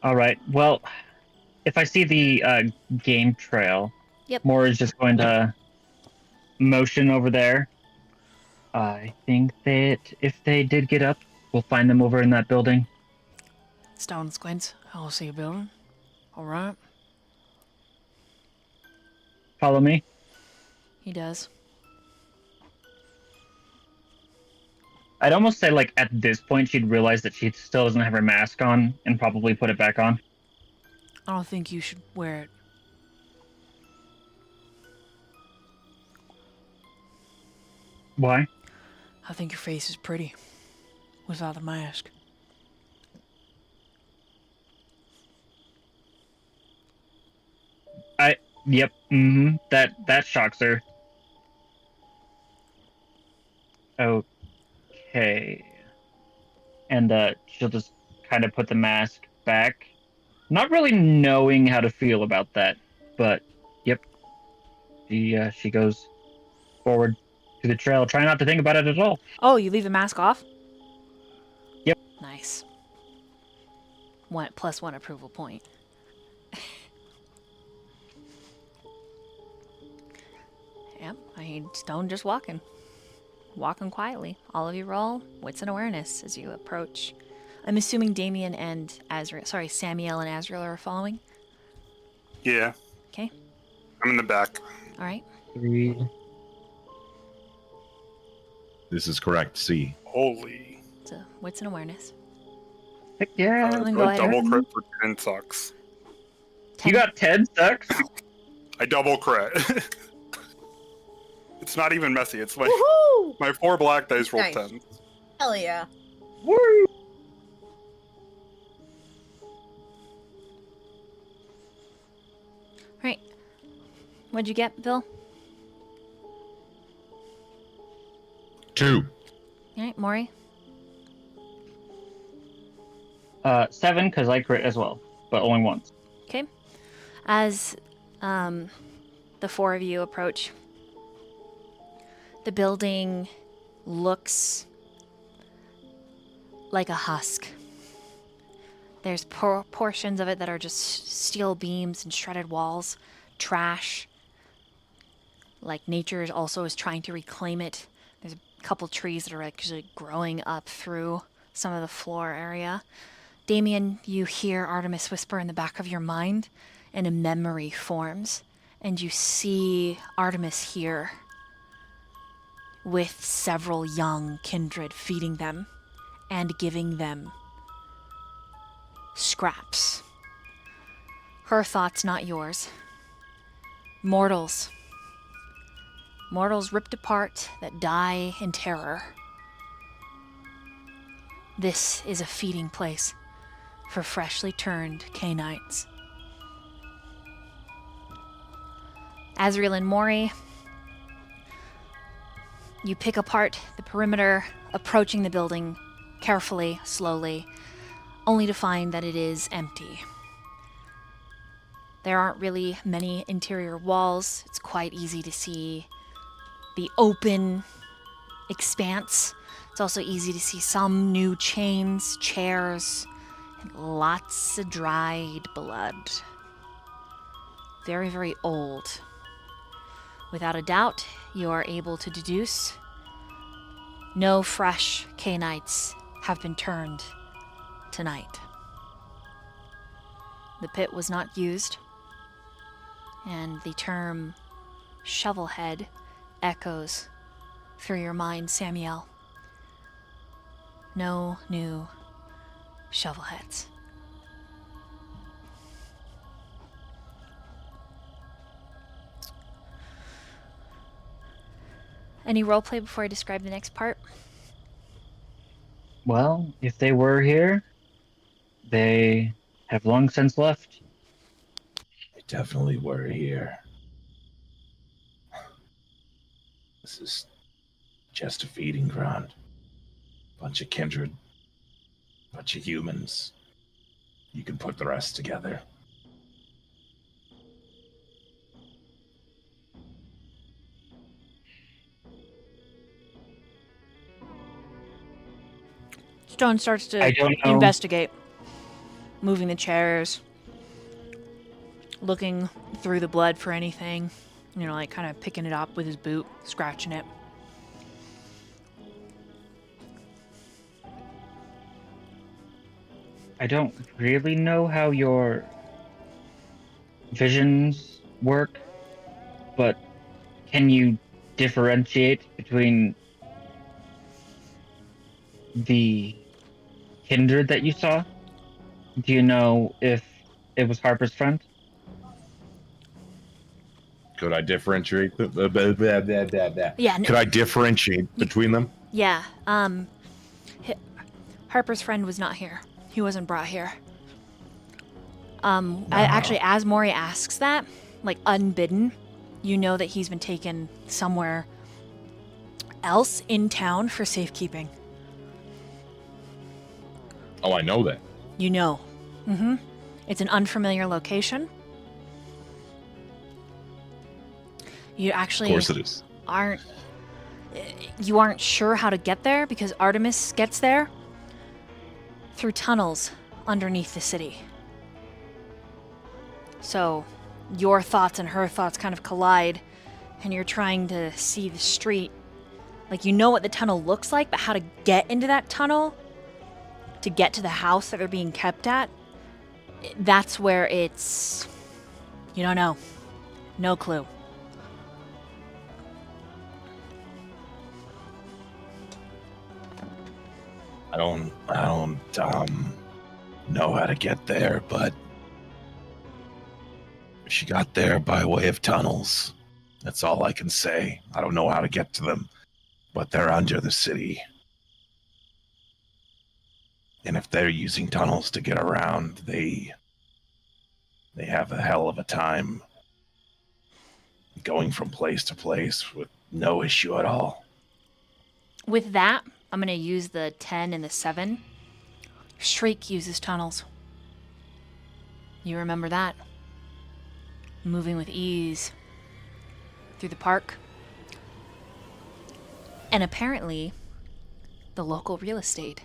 All right. Well, if I see the game trail, Yep. Mori is just going to motion over there. I think that if they did get up, we'll find them over in that building. Stone squints. I'll see a building. All right. Follow me. He does. I'd almost say, like, at this point, she'd realize that she still doesn't have her mask on and probably put it back on. I don't think you should wear it. Why? I think your face is pretty without the mask. Yep. That shocks her. Okay. And she'll just kind of put the mask back, not really knowing how to feel about that, but yep. She goes forward to the trail. Try not to think about it at all. Oh, you leave the mask off? Yep. Nice. +1 approval point. Yep, I mean, Stone just walking. Walking quietly. All of you roll wits and awareness as you approach. I'm assuming Damien and Samiel and Azriel are following? Yeah, Okay, I'm in the back. alright. 3, This is correct. C. Holy. It's a wits and awareness. Heck yeah. Then go ahead. Double crit for 10 sucks. You got 10 sucks? I double crit. It's not even messy. It's like Woohoo! my 4 black dice rolled Nice. 10. Hell yeah. Woo! Right. What'd you get, Bill? 2. All right, Mori. 7, because I crit as well, but only once. Okay. As the four of you approach, the building looks like a husk. There's portions of it that are just steel beams and shredded walls, trash. Like nature also is trying to reclaim it. There's a couple trees that are actually growing up through some of the floor area. Damien, you hear Artemis whisper in the back of your mind, and a memory forms, and you see Artemis here with several young kindred feeding them and giving them scraps. Her thoughts, not yours. Mortals. Mortals ripped apart that die in terror. This is a feeding place for freshly turned Canaanites. Azriel and Mori, you pick apart the perimeter, approaching the building carefully, slowly, only to find that it is empty. There aren't really many interior walls. It's quite easy to see the open expanse. It's also easy to see some new chains, chairs, and lots of dried blood. Very, very old. Without a doubt, you are able to deduce no fresh Canaanites have been turned tonight. The pit was not used, and the term shovelhead echoes through your mind, Samiel. No new shovelheads. Any roleplay before I describe the next part? Well, if they were here, they have long since left. They definitely were here. This is just a feeding ground. Bunch of kindred. Bunch of humans. You can put the rest together. Stone starts to I don't know. investigate, moving the chairs, looking through the blood for anything, like kind of picking it up with his boot, scratching it. I don't really know how your visions work, but can you differentiate between the kindred that you saw? Do you know if it was Harper's friend? Could I differentiate? Yeah, Could I differentiate between them? yeah. Harper's friend was not here. He wasn't brought here. Actually, as Mori asks that, like unbidden, you know that he's been taken somewhere else in town for safekeeping. Oh, I know that. You know. Mm-hmm. It's an unfamiliar location. You actually Of course it is. aren't sure how to get there because Artemis gets there through tunnels underneath the city. So your thoughts and her thoughts kind of collide, and you're trying to see the street. Like, you know what the tunnel looks like, but how to get into that tunnel to get to the house that they're being kept at, that's where it's... You don't know. No clue. I don't know how to get there, but she got there by way of tunnels. That's all I can say. I don't know how to get to them, but they're under the city. And if they're using tunnels to get around, they have a hell of a time going from place to place with no issue at all. With that, I'm going to use the 10 and the 7. Shriek uses tunnels. You remember that? Moving with ease through the park. And apparently, the local real estate.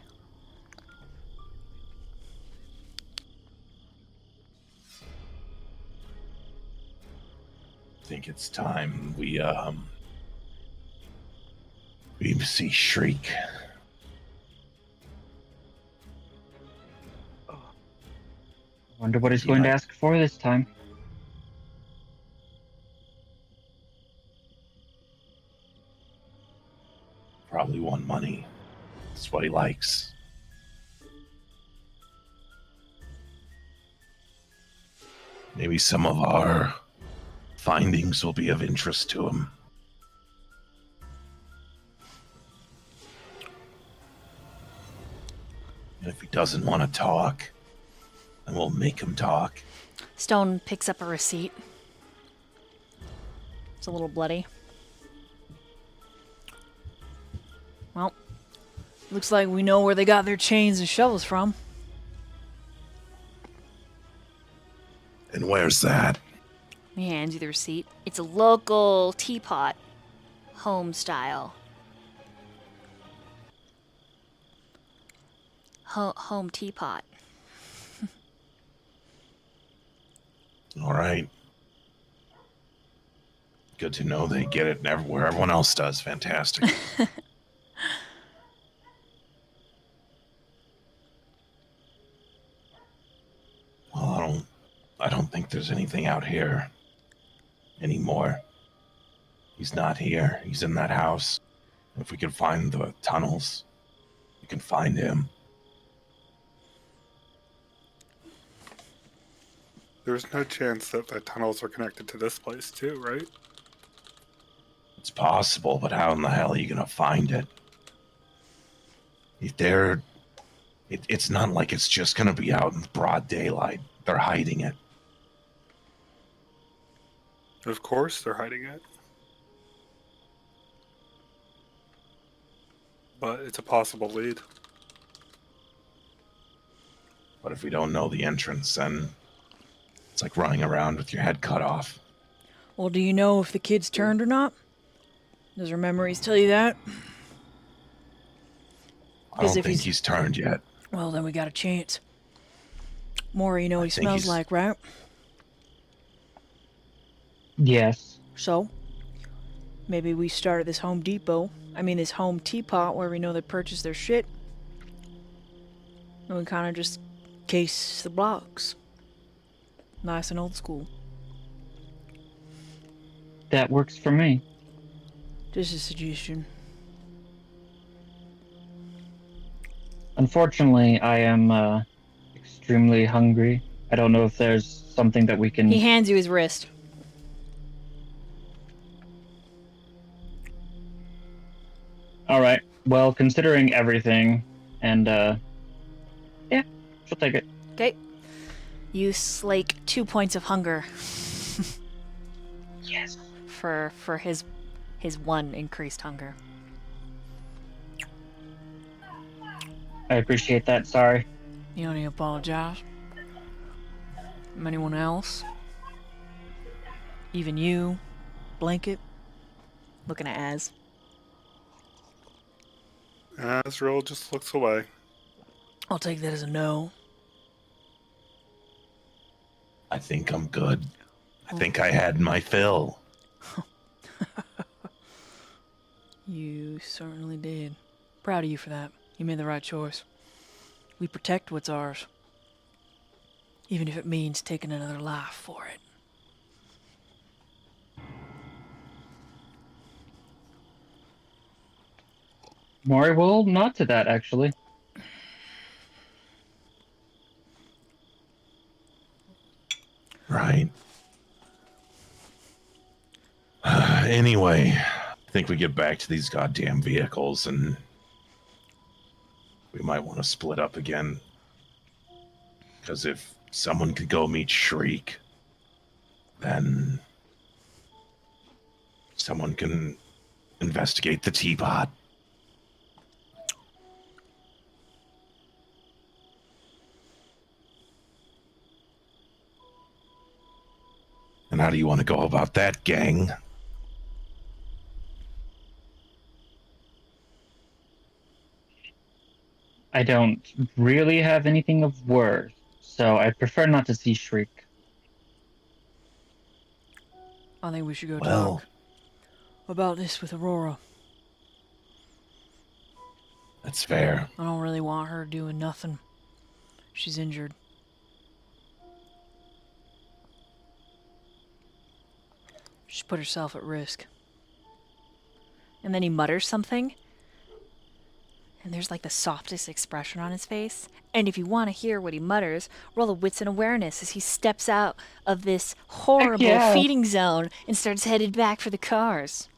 I think it's time we see Shriek. Wonder what he's going to ask for this time. Probably want money. That's what he likes. Maybe some of our findings will be of interest to him. And if he doesn't want to talk, then we'll make him talk. Stone picks up a receipt. It's a little bloody. Well, Looks like we know where they got their chains and shovels from. And where's that? he hands you the receipt. It's a local teapot, home style. Home teapot. All right. Good to know they get it where everyone else does. Fantastic. Well, I don't think there's anything out here anymore. He's not here. He's in that house. If we can find the tunnels, we can find him. There's no chance that the tunnels are connected to this place too, right? It's possible, but how in the hell are you gonna find it? If it's not like it's just gonna be out in broad daylight. They're hiding it. Of course they're hiding it. But it's a possible lead. But if we don't know the entrance, then it's like running around with your head cut off. Well, do you know if the kid's turned or not? Does her memories tell you that? I don't think he's turned yet. Well, then we got a chance. Mori, you know what he think smells he's- like, right? Yes. So, maybe we start at this Home Depot. This Home Teapot where we know they purchase their shit. And we kind of just case the blocks. Nice and old school. That works for me. Just a suggestion. Unfortunately, I am extremely hungry. I don't know if there's something that we can... He hands you his wrist. Alright, well, considering everything, and, yeah, she'll take it. Okay. You slake 2 points of hunger. Yes. For his one increased hunger. I appreciate that, sorry. You don't need to apologize. Anyone else? Even you? Blanket? Looking at Az. Azriel just looks away. I'll take that as a no. I think I'm good. I think I had my fill. You certainly did. Proud of you for that. You made the right choice. We protect what's ours. Even if it means taking another life for it. Mori will nod to that, actually. Right. Anyway, I think we get back to these goddamn vehicles and we might want to split up again. Because if someone could go meet Shriek, then someone can investigate the teapot. And how do you want to go about that, gang? I don't really have anything of worth, so I prefer not to see Shriek. I think we should go Well, talk about this with Aurora. that's fair. I don't really want her doing nothing. She's injured. She's put herself at risk. And then he mutters something. And there's like the softest expression on his face. And if you want to hear what he mutters, roll a wits and awareness as he steps out of this horrible yeah. feeding zone and starts headed back for the cars.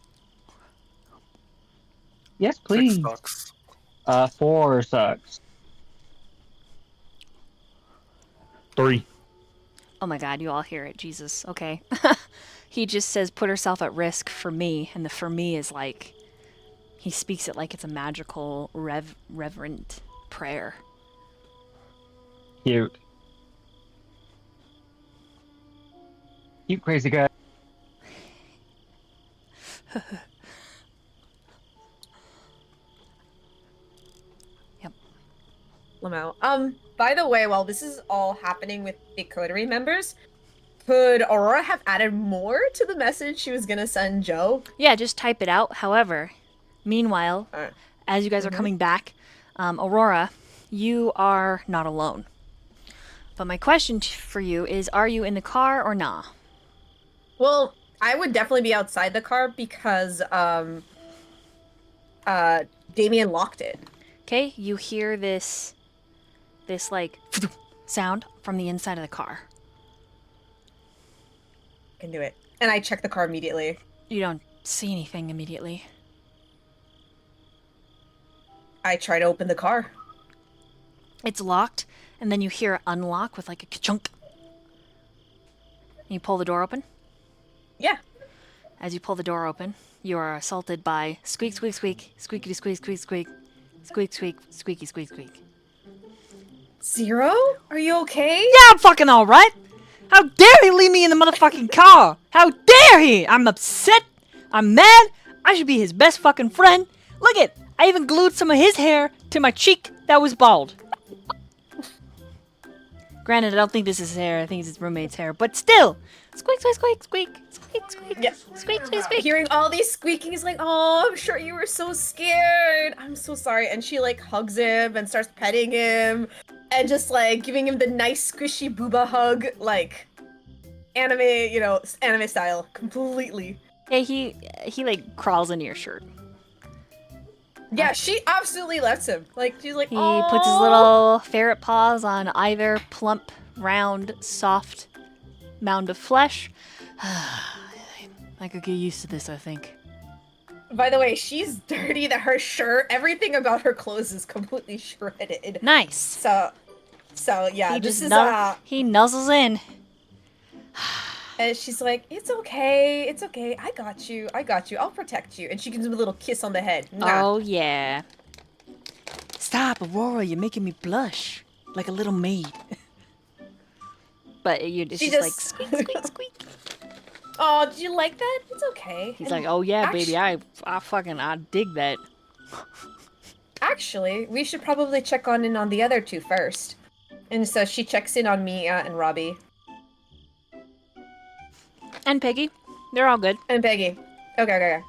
Yes, please. 6 sucks. 4 sucks. 3. Oh my god, you all hear it. Jesus. Okay. He just says put herself at risk for me. And the for me is like, he speaks it like it's a magical, reverent prayer. Cute. You crazy guy. Lamau. By the way, while this is all happening with the coterie members, could Aurora have added more to the message she was gonna send Joe? Yeah, just type it out. However, meanwhile, Alright. as you guys are coming back, Aurora, you are not alone. But my question for you is, are you in the car or nah? Well, I would definitely be outside the car because Damien locked it. Okay, you hear this like sound from the inside of the car. I can do it. And I check the car immediately. You don't see anything immediately. I try to open the car. It's locked, and then you hear it unlock with like a ka-chunk. You pull the door open. Yeah. As you pull the door open, you are assaulted by squeak, squeak, squeak, squeaky, squeak, squeak, squeak, squeak, squeak, squeaky, squeak, squeak. Zero? Are you okay? Yeah, I'm fucking alright! How dare he leave me in the motherfucking car? How dare he? I'm upset. I'm mad. I should be his best fucking friend. Look it. I even glued some of his hair to my cheek that was bald. Granted, I don't think this is his hair. I think it's his roommate's hair. But still. Squeak, squeak, squeak, squeak, squeak, squeak, Yeah. squeak, squeak, squeak. Hearing all these squeaking is like, oh, I'm sure you were so scared. I'm so sorry. And she like hugs him and starts petting him and just like giving him the nice squishy booba hug, like anime, anime style, completely. Yeah, he like crawls into your shirt. Yeah, she absolutely lets him. Like she's like, He "Aw." puts his little ferret paws on either plump, round, soft mound of flesh. I could get used to this, I think. By the way, she's dirty. That her shirt, everything about her clothes is completely shredded. Nice. So yeah, He this just is he nuzzles in. and she's like, it's okay, I got you, I'll protect you. And she gives him a little kiss on the head. Mwah. Oh yeah. Stop, Aurora. You're making me blush. Like a little maid. But it's She just like just- squeak, squeak, squeak. Oh, did you like that? It's okay. He's And like, oh yeah, actu- baby, I dig that. Actually, we should probably check in on the other two first. And so she checks in on Mia and Robbie. And Peggy, they're all good. And Peggy. Okay.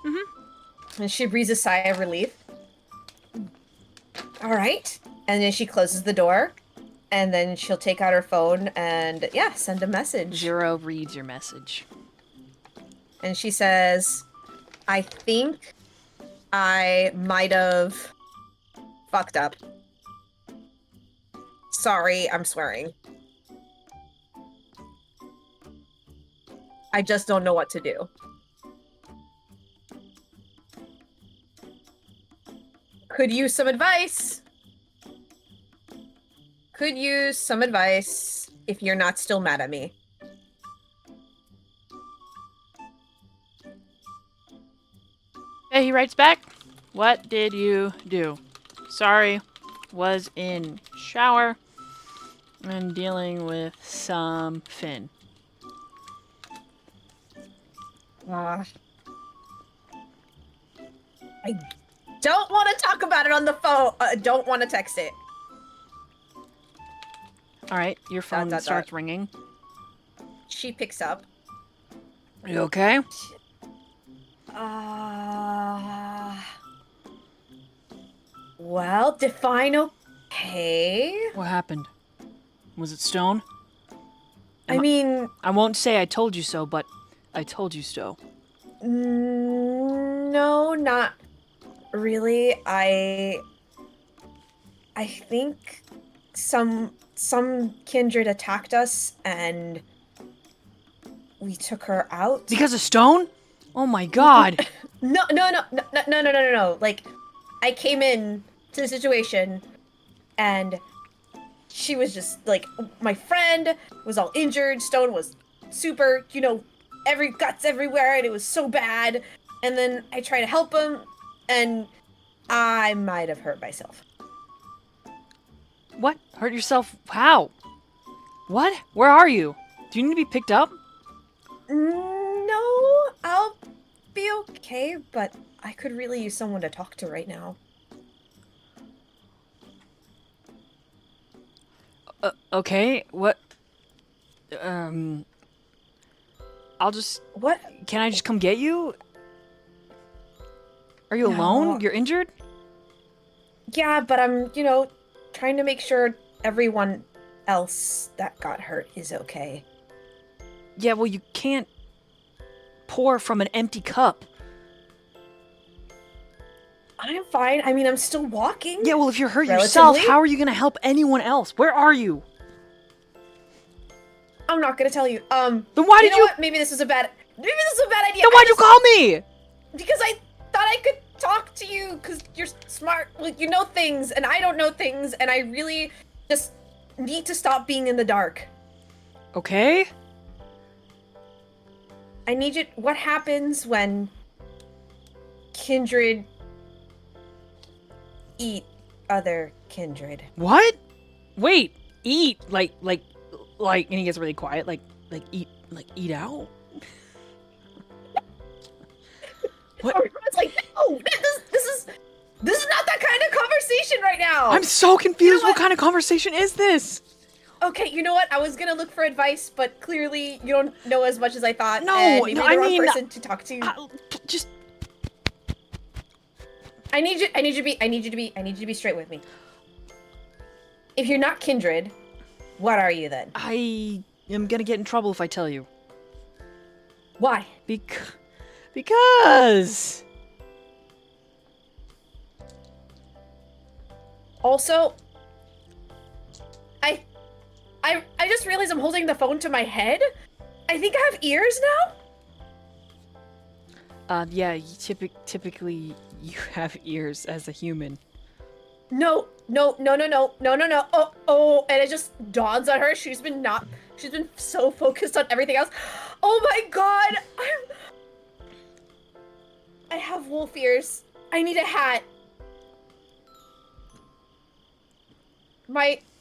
And she breathes a sigh of relief. Alright. And then she closes the door. And then she'll take out her phone and, yeah, send a message. Zero reads your message. And she says, I think I might have fucked up. Sorry, I'm swearing. I just don't know what to do. Could use some advice. Could use some advice if you're not still mad at me. Hey, he writes back. What did you do? Sorry, was in shower and dealing with some Finn. I don't want to talk about it on the phone. Don't want to text it. All right, your phone starts ringing. She picks up. You okay? Well, define okay. What happened? Was it Stone? I mean, I won't say I told you so, but I told you so. no, not really. I think some kindred attacked us and we took her out. Because of Stone? Oh my god. No. Like, I came in to the situation and she was just like, my friend was all injured. Stone was super, guts everywhere, and it was so bad. And then I tried to help him, and I might have hurt myself. What? Hurt yourself? How? What? Where are you? Do you need to be picked up? No, I'll be okay, but I could really use someone to talk to right now. Okay, what? I'll just... What? Can I just come get you? Are you alone? You're injured? Yeah, but I'm, trying to make sure everyone else that got hurt is okay. Yeah, well, you can't pour from an empty cup. I'm fine. I mean, I'm still walking. Yeah, well, if you're hurt yourself, Relatively. how are you gonna help anyone else? Where are you? I'm not gonna tell you. Then why did know you... what? Maybe this is a bad idea. Then why'd you call me? Because I thought I could talk to you, because you're smart. Like, you know things, and I don't know things, and I really just need to stop being in the dark. Okay. I need you... What happens when kindred eat other kindred? What? Wait, eat like, and he gets really quiet, like eat out. What? It's like, no, this is not that kind of conversation right now. I'm so confused. what? What kind of conversation is this? Okay, you know what? I was gonna look for advice, but clearly you don't know as much as I thought. No, and maybe no, you're the I wrong mean, person to talk to. Just I need you to be straight with me. If you're not kindred, what are you then? I am gonna get in trouble if I tell you. Why? Because. Also, I just realized I'm holding the phone to my head. I think I have ears now. Yeah, typically you have ears as a human. No. Oh, and it just dawns on her. She's been so focused on everything else. Oh my god. I have wolf ears. I need a hat.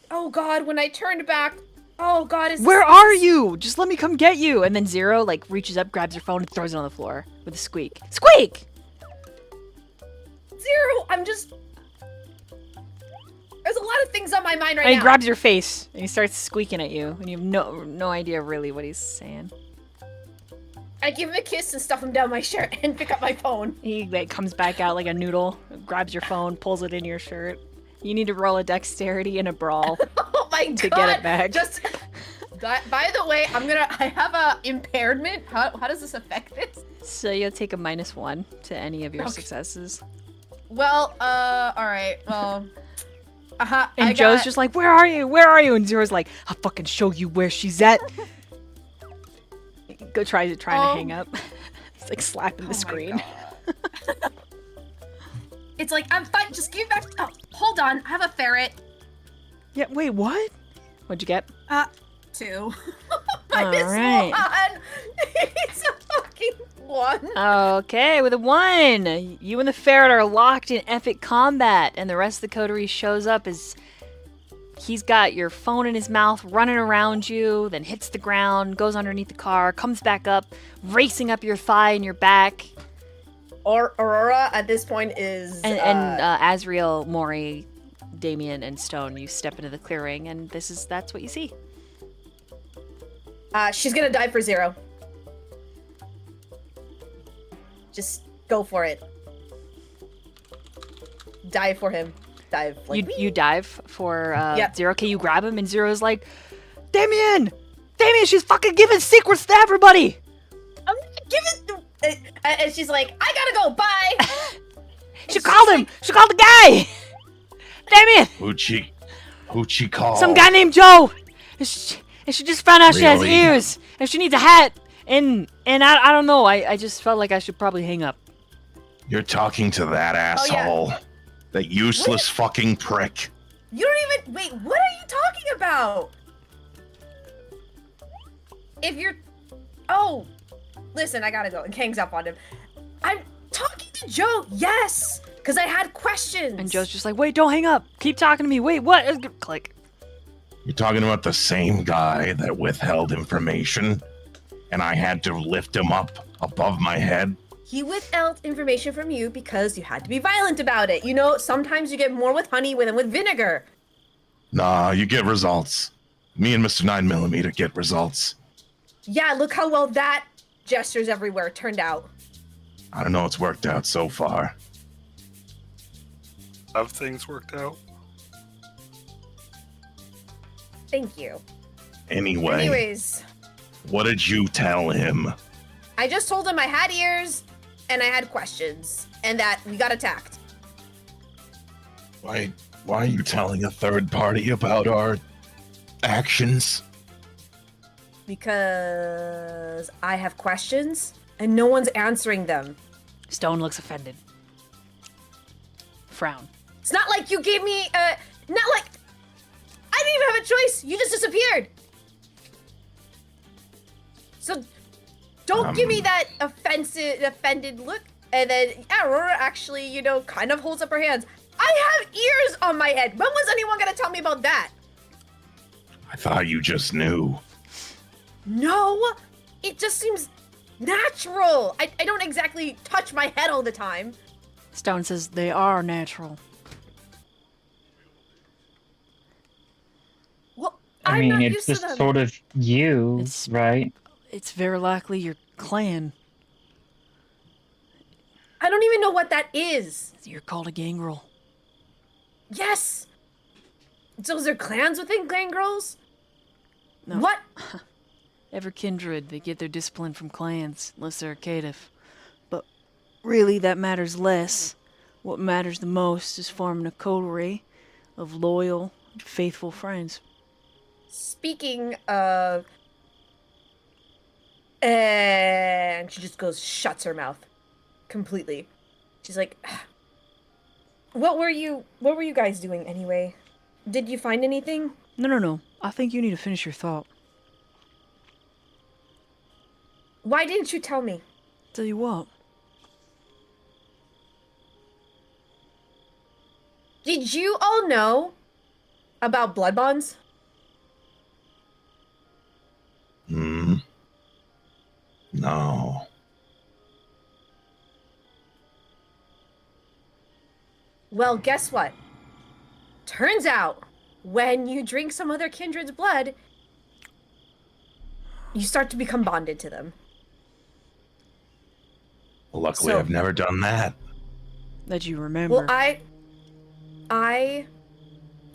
Oh god, when I turned back. Oh god, Where are you? Just let me come get you. And then Zero reaches up, grabs your phone, and throws it on the floor with a squeak. Squeak! Zero, I'm just... There's a lot of things on my mind right And he now. grabs your face, and he starts squeaking at you, and you have no idea really what he's saying. I give him a kiss and stuff him down my shirt and pick up my phone. He comes back out like a noodle, grabs your phone, pulls it in your shirt. You need to roll a dexterity and a brawl Oh my god! to get it back. Just... By the way, I have a impairment. How does this affect this? So you'll take a -1 to any of your Okay. successes. Well, alright, well... And Joe's just like, where are you? Where are you? And Zero's like, I'll fucking show you where she's at. Go trying to Oh. hang up. It's like slapping the my screen. God. It's like, I'm fine, just give me back. Oh, hold on, I have a ferret. Yeah, wait, what? What'd you get? 2. I missed Alright. 1. It's a fucking 1. Okay, with a 1. You and the ferret are locked in epic combat, and the rest of the coterie shows up as he's got your phone in his mouth, running around you, then hits the ground, goes underneath the car, comes back up, racing up your thigh and your back. Or Aurora at this point is And Azriel, Mori, Damien, and Stone, you step into the clearing, and that's what you see. she's gonna dive for 0. Just go for it. Dive for him. Dive. Like, You dive for Yep. 0. Okay, you grab him, and Zero's like, Damien! Damien, she's fucking giving secrets to everybody! I'm gonna give it. And she's like, I gotta go. Bye. She called him! She called the guy! Damien! Who'd she call? Some guy named Joe! And she just found out she has Really? ears! And she needs a hat! And I don't know, I just felt like I should probably hang up. You're talking to that Oh, yeah. asshole. That useless fucking prick. You don't even wait. What are you talking about? If you're, listen, I gotta go. And hangs up on him. I'm talking to Joe. Yes, because I had questions. And Joe's just like, wait, don't hang up! Keep talking to me, wait, what? Click. You're talking about the same guy that withheld information, and I had to lift him up above my head. He withheld information from you because you had to be violent about it. You know, sometimes you get more with honey than with vinegar. Nah, you get results. Me and Mr. 9mm get results. Yeah, look how well that gestures everywhere turned out. I don't know, it's worked out so far. Have things worked out? Thank you. Anyway, Anyways, what did you tell him? I just told him I had ears and I had questions and that we got attacked. Why are you telling a third party about our actions? Because I have questions and no one's answering them. Stone looks offended. Frown. It's not like you gave me, not like, I didn't even have a choice. You just disappeared. So don't give me that offended look. And then Aurora actually, kind of holds up her hands. I have ears on my head. When was anyone gonna tell me about that? I thought you just knew. No, it just seems natural. I don't exactly touch my head all the time. Stone says they are natural. Well, I I'm mean, not it's used to just them. sort of you, It's- right? It's very likely your clan. I don't even know what that is. You're called a gangrel. Yes. So is there clans within gangrels? No. What? Every kindred, they get their discipline from clans, unless they're a caitiff. But really, that matters less. What matters the most is forming a coterie of loyal, faithful friends. Speaking of... And she just shuts her mouth. Completely. She's like, what were you guys doing anyway? Did you find anything? No. I think you need to finish your thought. Why didn't you tell me? Tell you what. Did you all know about blood bonds? No. Well, guess what? Turns out, when you drink some other kindred's blood, you start to become bonded to them. Well, luckily, So- I've never done that. That you remember. Well, I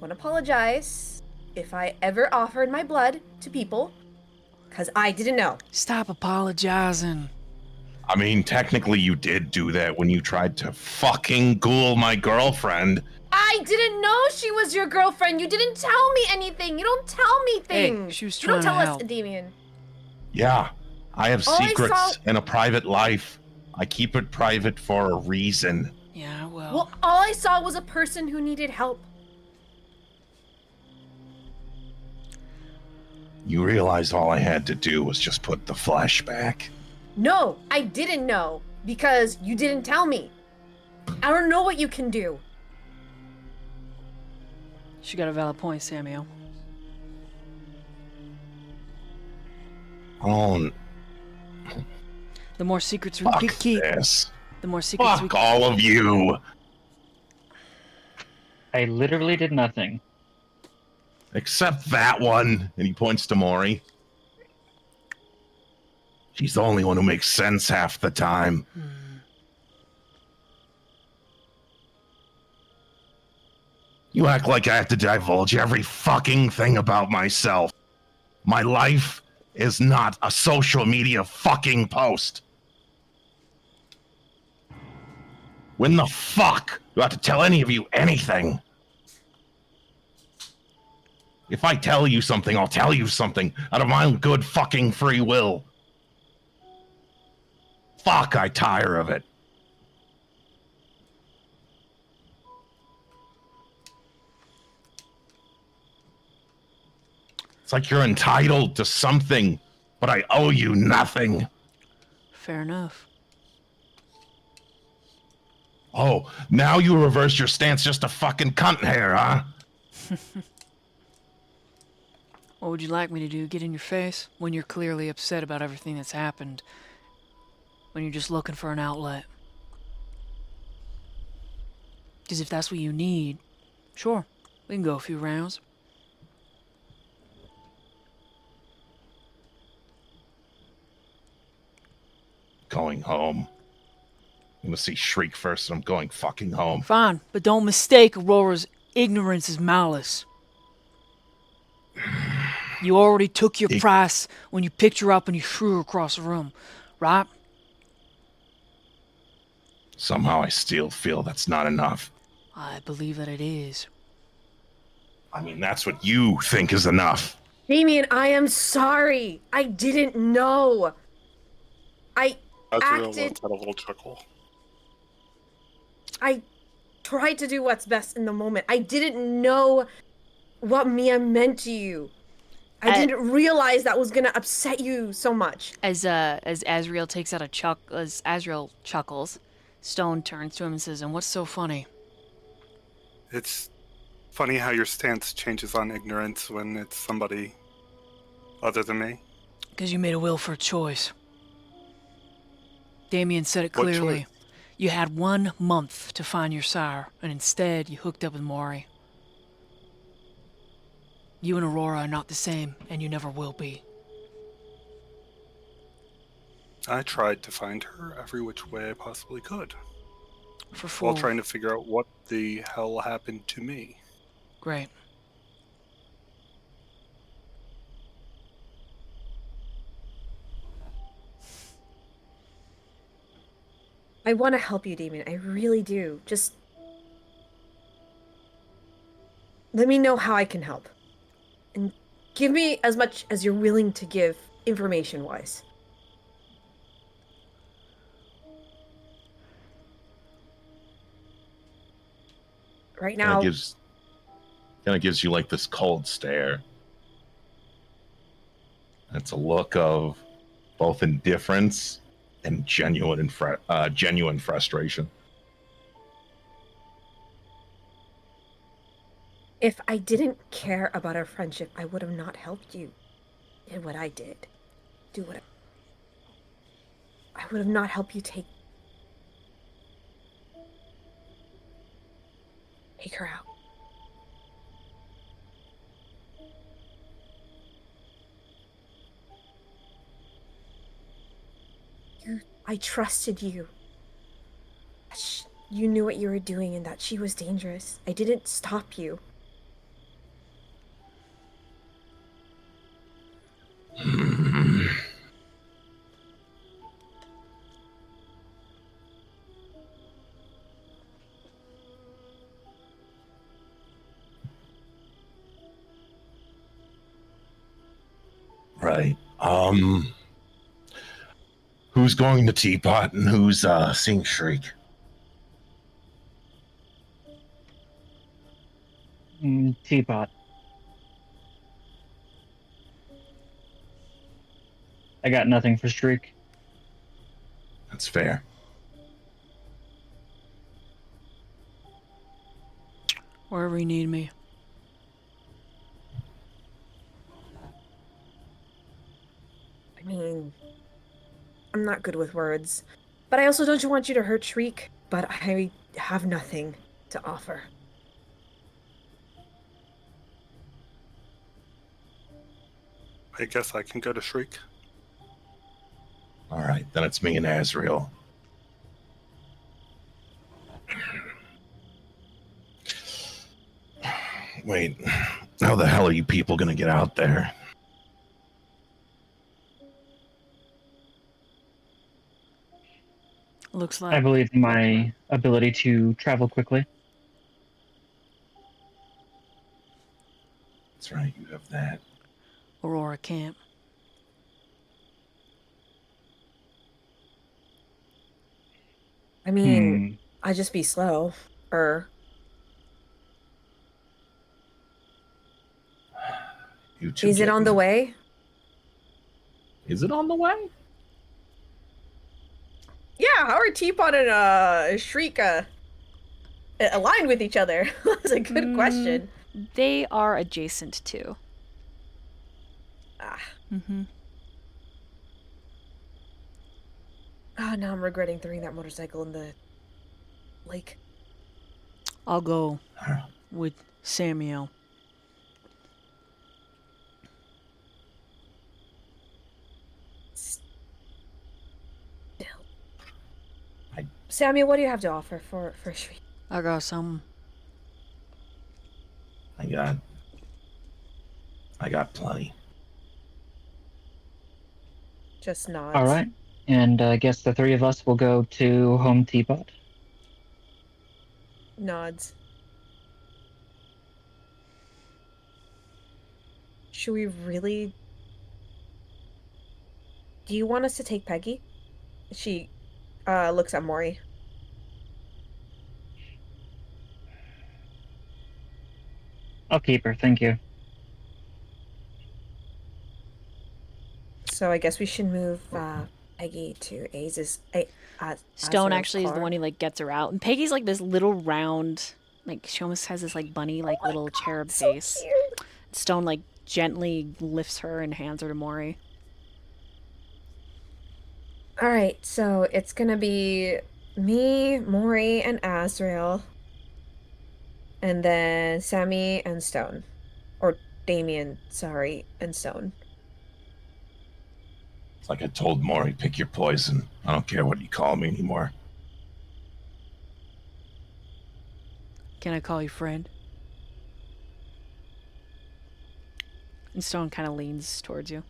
want to apologize if I ever offered my blood to people, because I didn't know. Stop apologizing. I mean, technically, you did do that when you tried to fucking ghoul my girlfriend. I didn't know she was your girlfriend. You didn't tell me anything. You don't tell me Hey, things. she was You don't trying tell to us, help. Damien. Yeah, I have All I secrets saw- and a private life. I keep it private for a reason. Yeah, Well, all I saw was a person who needed help. You realize all I had to do was just put the flesh back. No, I didn't know because you didn't tell me. I don't know what you can do. She got a valid point, Samiel. Oh, The more secrets we fuck keep, this. the more secrets we Fuck all of you. I literally did nothing. Except that one. And he points to Mori. She's the only one who makes sense half the time. You act like I have to divulge every fucking thing about myself. My life is not a social media fucking post. When the fuck do I have to tell any of you anything? If I tell you something, I'll tell you something out of my own good fucking free will. Fuck, I tire of it. It's like you're entitled to something, but I owe you nothing. Fair enough. Oh, now you reverse your stance just a fucking cunt hair, huh? What would you like me to do? Get in your face? When you're clearly upset about everything that's happened. When you're just looking for an outlet. Because if that's what you need, sure, we can go a few rounds. Going home. I'm gonna see Shriek first, and I'm going fucking home. Fine, but don't mistake Aurora's ignorance as malice. You already took your price when you picked her up and you threw her across the room, right? Somehow I still feel that's not enough. I believe that it is. I mean, that's what you think is enough. Damien, I am sorry. I didn't know. I Azriel acted. had a little chuckle. I tried to do what's best in the moment. I didn't know what Mia meant to you. I didn't realize that was gonna upset you so much. As Azriel takes out as Azriel chuckles, Stone turns to him and says, "And what's so funny?" It's funny how your stance changes on ignorance when it's somebody other than me. Because you made a will for a choice. Damien said it What clearly. choice? You had 1 month to find your sire, and instead you hooked up with Mori. You and Aurora are not the same, and you never will be. I tried to find her every which way I possibly could, For while full. trying to figure out what the hell happened to me. Great. I want to help you, Damien. I really do. Just let me know how I can help. And give me as much as you're willing to give information-wise. Right now, Kind of gives you like this cold stare. It's a look of both indifference and genuine frustration. if I didn't care about our friendship, I would have not helped you. Did what I did. Do what I would have not helped you take her out. I trusted you. You knew what you were doing and that she was dangerous. I didn't stop you. Right. Who's going to Teapot and who's seeing Shriek? Teapot. I got nothing for Shriek. That's fair. Wherever you need me. I mean, I'm not good with words, but I also don't want you to hurt Shriek, but I have nothing to offer. I guess I can go to Shriek. All right, then it's me and Azriel. Wait, how the hell are you people gonna get out there? Looks I like believe in my ability to travel quickly. That's right, you have that. Aurora camp. I mean, I'd just be slow. You two Is it get on the me. way? Is it on the way? Yeah, how are Teapot and Shriek aligned with each other? That's a good question. They are adjacent to. Ah. Mm-hmm. Oh, now I'm regretting throwing that motorcycle in the lake. I'll go with Samiel. Still. I- Samiel, what do you have to offer for Shriek? I got some. I got plenty. Just nods. All right. And I guess the three of us will go to Home Teapot. Nods. Should we really... Do you want us to take Peggy? She looks at Mori. I'll keep her, thank you. So I guess we should move Peggy to Stone Azriel's actually is the car. one who like gets her out, and Peggy's like this little round, like she almost has this like bunny like little cherub So face. cute. Stone like gently lifts her and hands her to Mori. All right, so it's gonna be me, Mori, and Azriel, and then Sammy and Stone, or Damien, sorry, and Stone. It's like I told Mori, pick your poison. I don't care what you call me anymore. Can I call you friend? And Stone kind of leans towards you.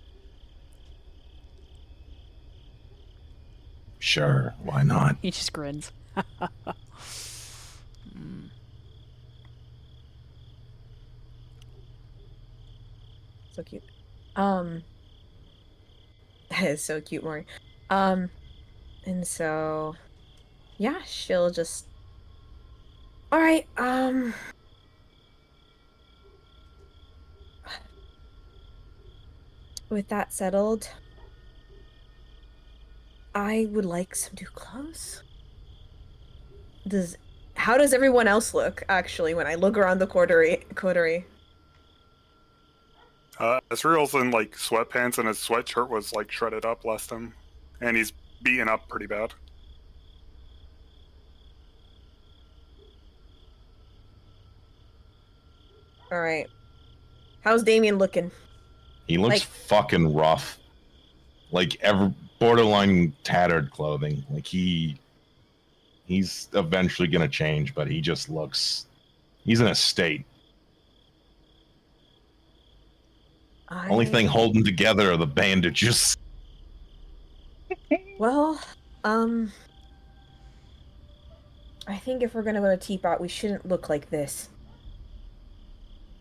Sure, why not? He just grins. So cute. That is so cute, Mori. And so, yeah, she'll just. All right. With that settled, I would like some new clothes. How does everyone else look, actually, when I look around the coterie? Azriel's in like sweatpants and his sweatshirt was like shredded up last time. And he's beaten up pretty bad. All right. How's Damien looking? He looks Like- fucking rough. Like every borderline tattered clothing. Like he's eventually gonna change, but he just looks he's in a state. Only thing holding together are the bandages. Well, I think if we're gonna go to Teapot, we shouldn't look like this.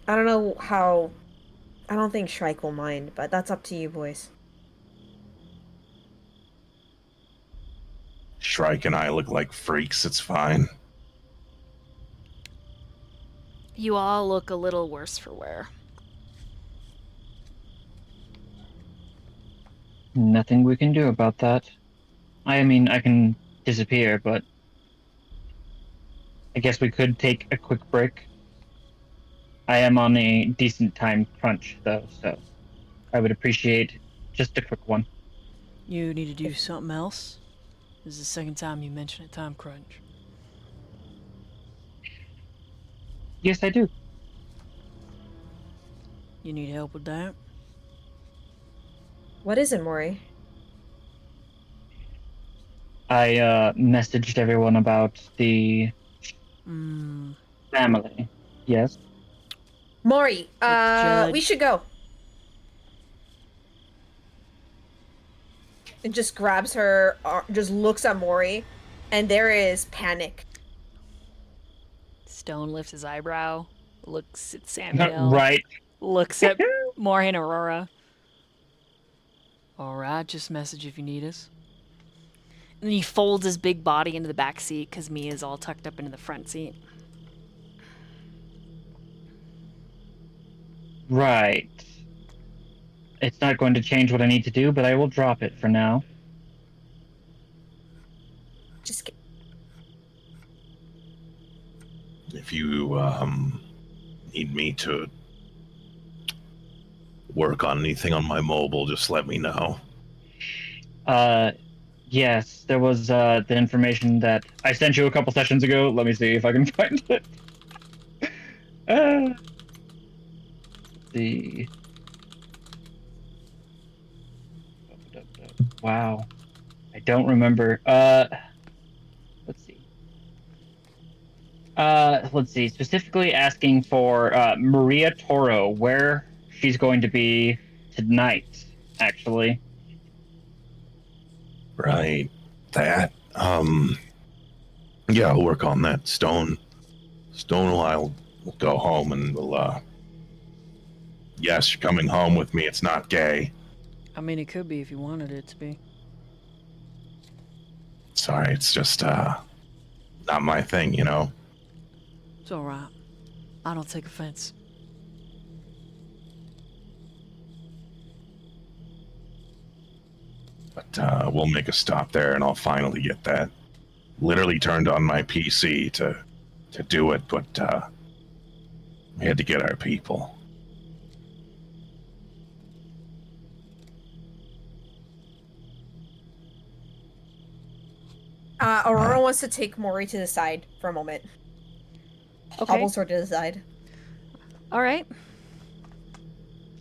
I don't know how... I don't think Shrike will mind, but that's up to you, boys. Shrike and I look like freaks, it's fine. You all look a little worse for wear. Nothing we can do about that. I mean, I can disappear, but I guess we could take a quick break. I am on a decent time crunch, though, so I would appreciate just a quick one. You need to do something else? This is the second time you mentioned a time crunch. Yes, I do. You need help with that? What is it, Mori? I messaged everyone about the Hmm. family. Yes. Mori, Judge. we should go. And just grabs her, just looks at Mori, and there is panic. Stone lifts his eyebrow, looks at Samiel, Right. looks at Mori and Aurora. Alright, just message if you need us. And he folds his big body into the back seat because Mia's all tucked up into the front seat. Right. It's not going to change what I need to do, but I will drop it for now. Just get... If you need me to work on anything on my mobile, just let me know. Yes, there was the information that I sent you a couple sessions ago. Let me see if I can find it. Let's see. Wow. I don't remember. Let's see. Let's see. Specifically asking for Maria Toro, where she's going to be tonight, actually. Right. That. Yeah, I'll work on that. Stone and I'll go home and we'll, yes, you're coming home with me. It's not gay. I mean, it could be if you wanted it to be. Sorry, it's just, not my thing, you know? It's alright. I don't take offense. But, we'll make a stop there and I'll finally get that. Literally turned on my PC to do it, but, we had to get our people. Aurora wants to take Mori to the side for a moment. Okay. Hobbles her to the side. All right.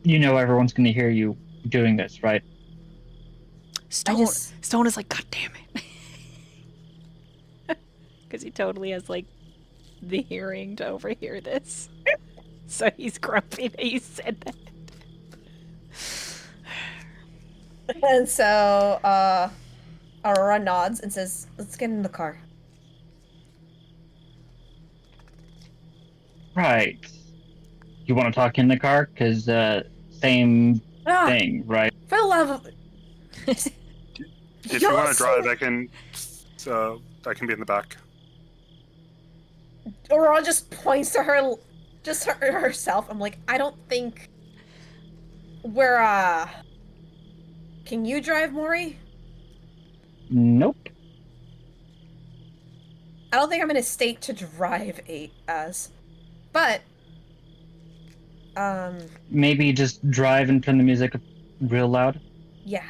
You know everyone's going to hear you doing this, right? Stone just- is like, God damn it. Because he totally has, like, the hearing to overhear this. So he's grumpy that you said that. And so, Aurora nods and says, let's get in the car. Right. You want to talk in the car? Because, same Ah, thing, right? for the love of... If you want to drive, I can be in the back. Aurora just points to her, just herself. I'm like, I don't think we're, Can you drive, Mori? Nope. I don't think I'm in a state to drive as. But, Maybe just drive and turn the music up real loud. yeah.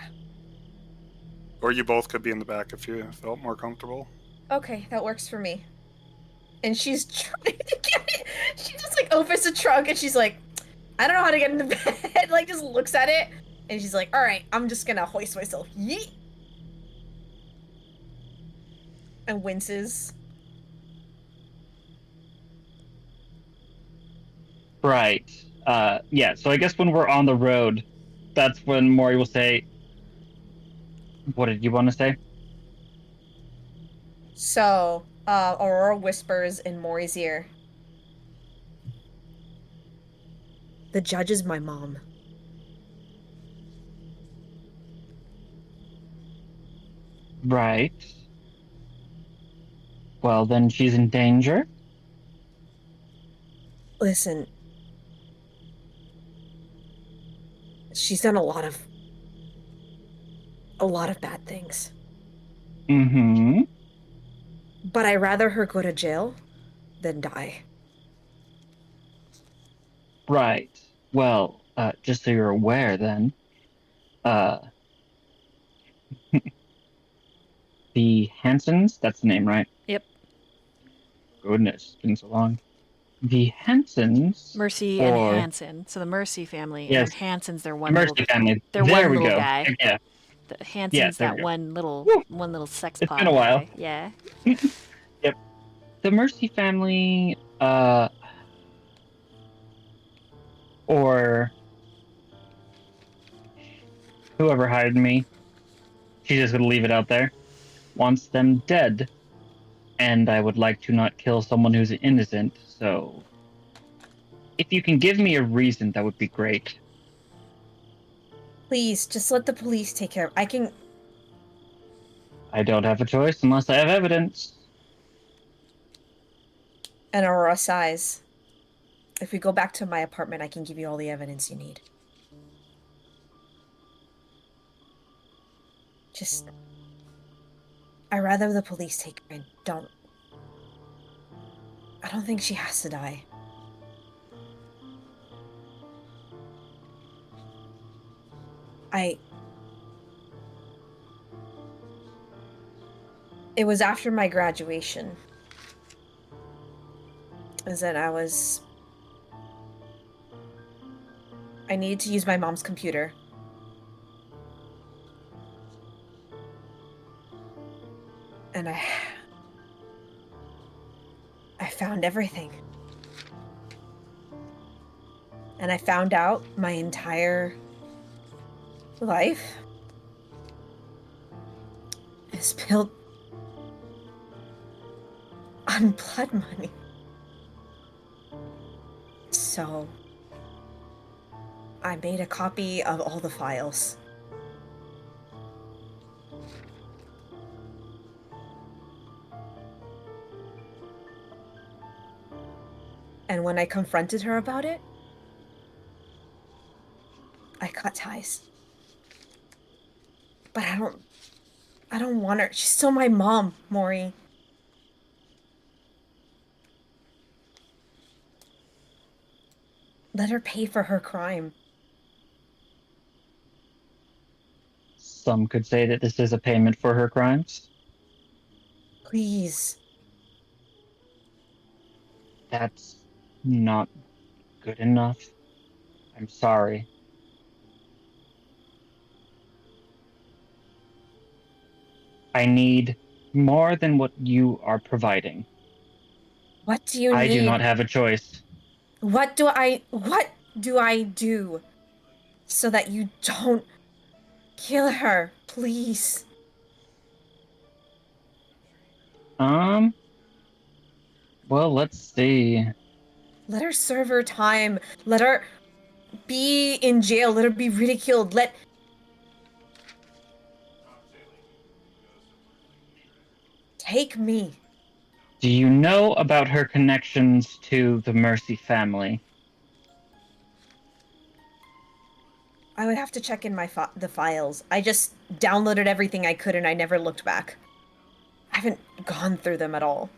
Or you both could be in the back if you felt more comfortable. Okay, that works for me. And she's trying to get it. She just, like, opens the trunk and she's like, I don't know how to get in the bed. Like, just looks at it. And she's like, alright, I'm just gonna hoist myself. Yeet! And winces. Right. Yeah, so I guess when we're on the road, that's when Mori will say, what did you want to say? So, Aurora whispers in Mori's ear. The judge is my mom. Right. Well, then she's in danger. Listen. She's done a lot of bad things. Mm-hmm. But I'd rather her go to jail than die. Right. Well, just so you're aware then, the Hansons, that's the name, right? Yep. Goodness, it's been so long. The Hansons, Mercy and Hanson. So the Mercy family, and Yes. then Hanson's their the one Mercy little, family. their There one we little go. guy. Yeah, The Hanson's there that we go. one little sex It's pot been a while. guy. Yeah. Yep. The Mercy family, or whoever hired me, she's just gonna leave it out there, wants them dead. And I would like to not kill someone who's innocent, so if you can give me a reason, that would be great. Please, just let the police take care of it. I don't have a choice unless I have evidence. And Aurora sighs. If we go back to my apartment, I can give you all the evidence you need. Just... I'd rather the police take her and I don't think she has to die. It was after my graduation. Is that I needed to use my mom's computer. And I found everything. And I found out my entire life is built on blood money. So I made a copy of all the files. And when I confronted her about it, I cut ties. But I don't want her. She's still my mom, Mori. Let her pay for her crime. Some could say that this is a payment for her crimes. Please. That's not good enough. I'm sorry. I need more than what you are providing. What do you need? I do not have a choice. What do I do so that you don't kill her, please? Well, let's see. Let her serve her time. Let her be in jail. Let her be ridiculed. Take me. Do you know about her connections to the Mercy family? I would have to check in the files. I just downloaded everything I could and I never looked back. I haven't gone through them at all.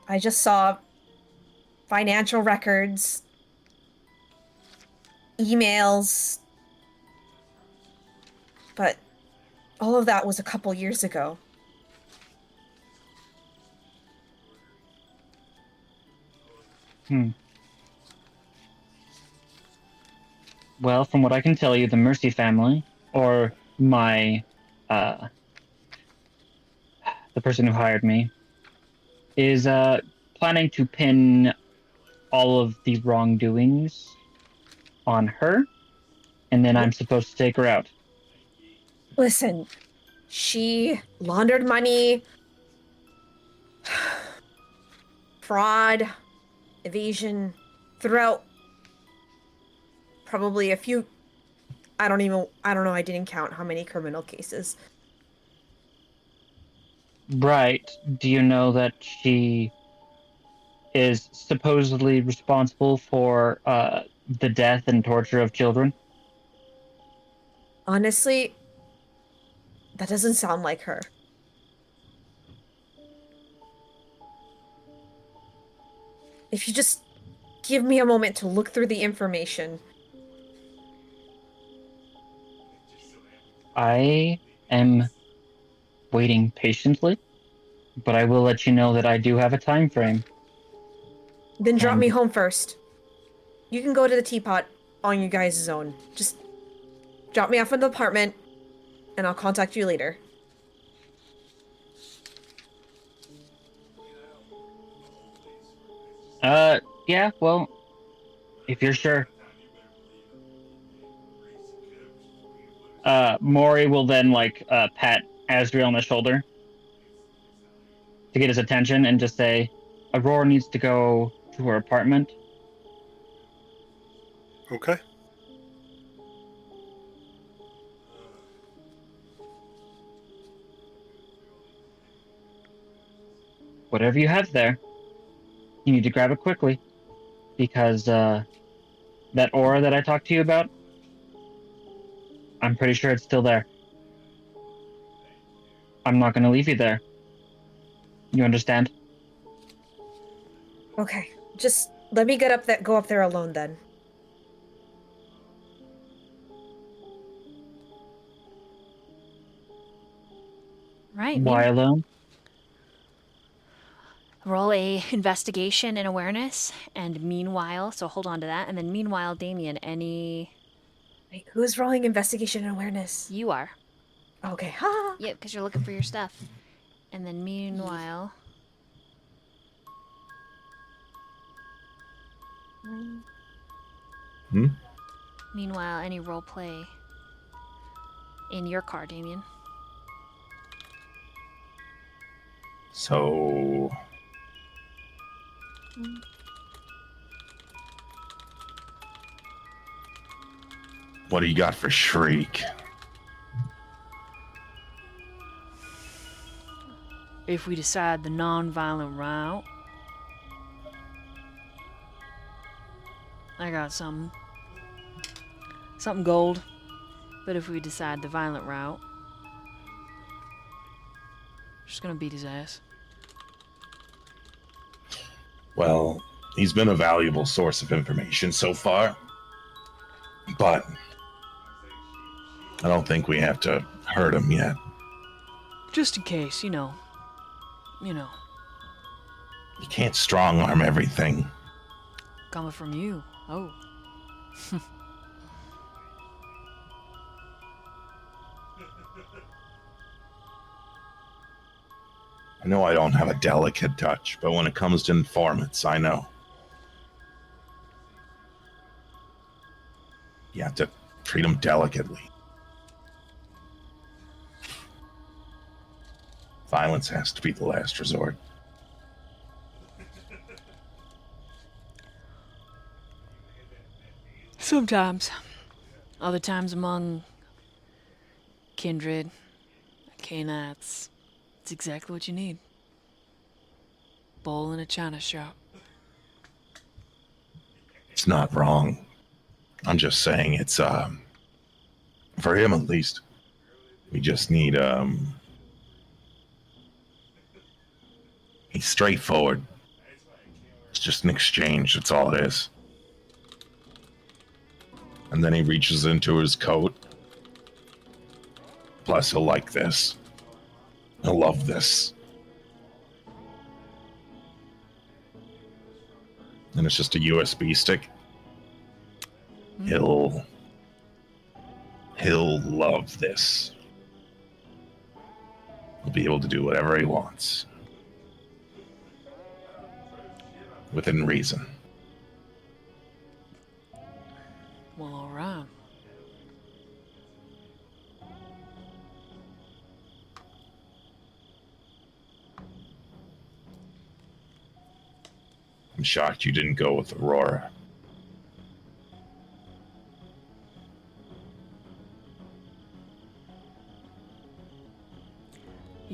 I just saw financial records, emails, but all of that was a couple years ago. Well, from what I can tell you, the Mercy family, or my, the person who hired me, is planning to pin all of the wrongdoings on her, and then I'm supposed to take her out. Listen, she laundered money, fraud, evasion, throughout probably a few, I don't know, I didn't count how many criminal cases. Right. Do you know that she is supposedly responsible for the death and torture of children? Honestly, that doesn't sound like her. If you just give me a moment to look through the information. I am waiting patiently, but I will let you know that I do have a time frame. Then drop And- me home first. You can go to the teapot on your guys' own. Just drop me off in the apartment, and I'll contact you later. Yeah, well, if you're sure. Mori will then, pat Azriel on the shoulder to get his attention and just say, Aurora needs to go to her apartment. Okay. Whatever you have there, you need to grab it quickly, because, that aura that I talked to you about, I'm pretty sure it's still there. I'm not going to leave you there. You understand? Okay, just let me go up there alone then. Right. Why alone? Roll a investigation and awareness, and meanwhile, so hold on to that, and then meanwhile, Damien, Wait, who's rolling investigation and awareness? you are. Okay, ha! Yep, because you're looking for your stuff. And then meanwhile, meanwhile, any role play in your car, Damien. So. What do you got for Shriek? If we decide the non-violent route, I got something. Something gold. But if we decide the violent route, just gonna beat his ass. Well, he's been a valuable source of information so far, but I don't think we have to hurt him yet. Just in case, you know. You can't strong arm everything. coming from you. Oh. I know I don't have a delicate touch, but when it comes to informants, I know. You have to treat them delicately. Violence has to be the last resort. Sometimes. Other times among kindred, canites, it's exactly what you need. Bowl in a china shop. It's not wrong. I'm just saying it's, for him at least, we just need, he's straightforward. It's just an exchange, that's all it is. And then he reaches into his coat. Plus, he'll like this. He'll love this. And it's just a USB stick. He'll love this. He'll be able to do whatever he wants. Within reason. Well, alright. I'm shocked you didn't go with Aurora.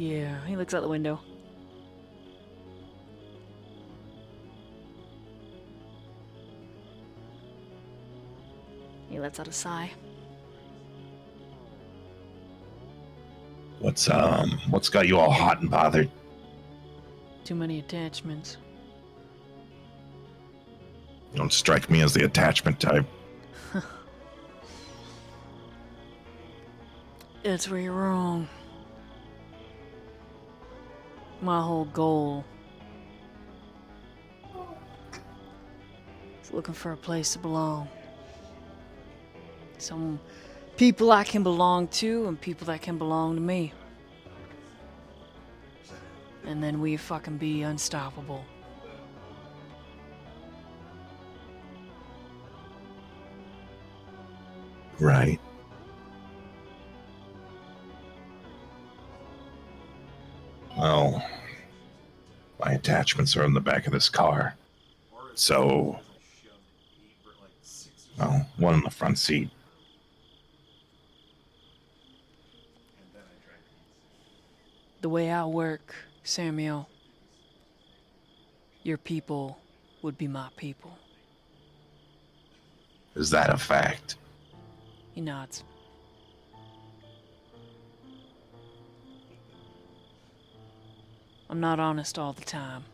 Yeah, he looks out the window. He lets out a sigh. What's got you all hot and bothered? Too many attachments. You don't strike me as the attachment type. That's where you're wrong. My whole goal is looking for a place to belong. Some people I can belong to and people that can belong to me. And then we fucking be unstoppable. Right. Well, my attachments are in the back of this car. So, well, one in the front seat. The way I work, Samiel, your people would be my people. Is that a fact? He nods. I'm not honest all the time.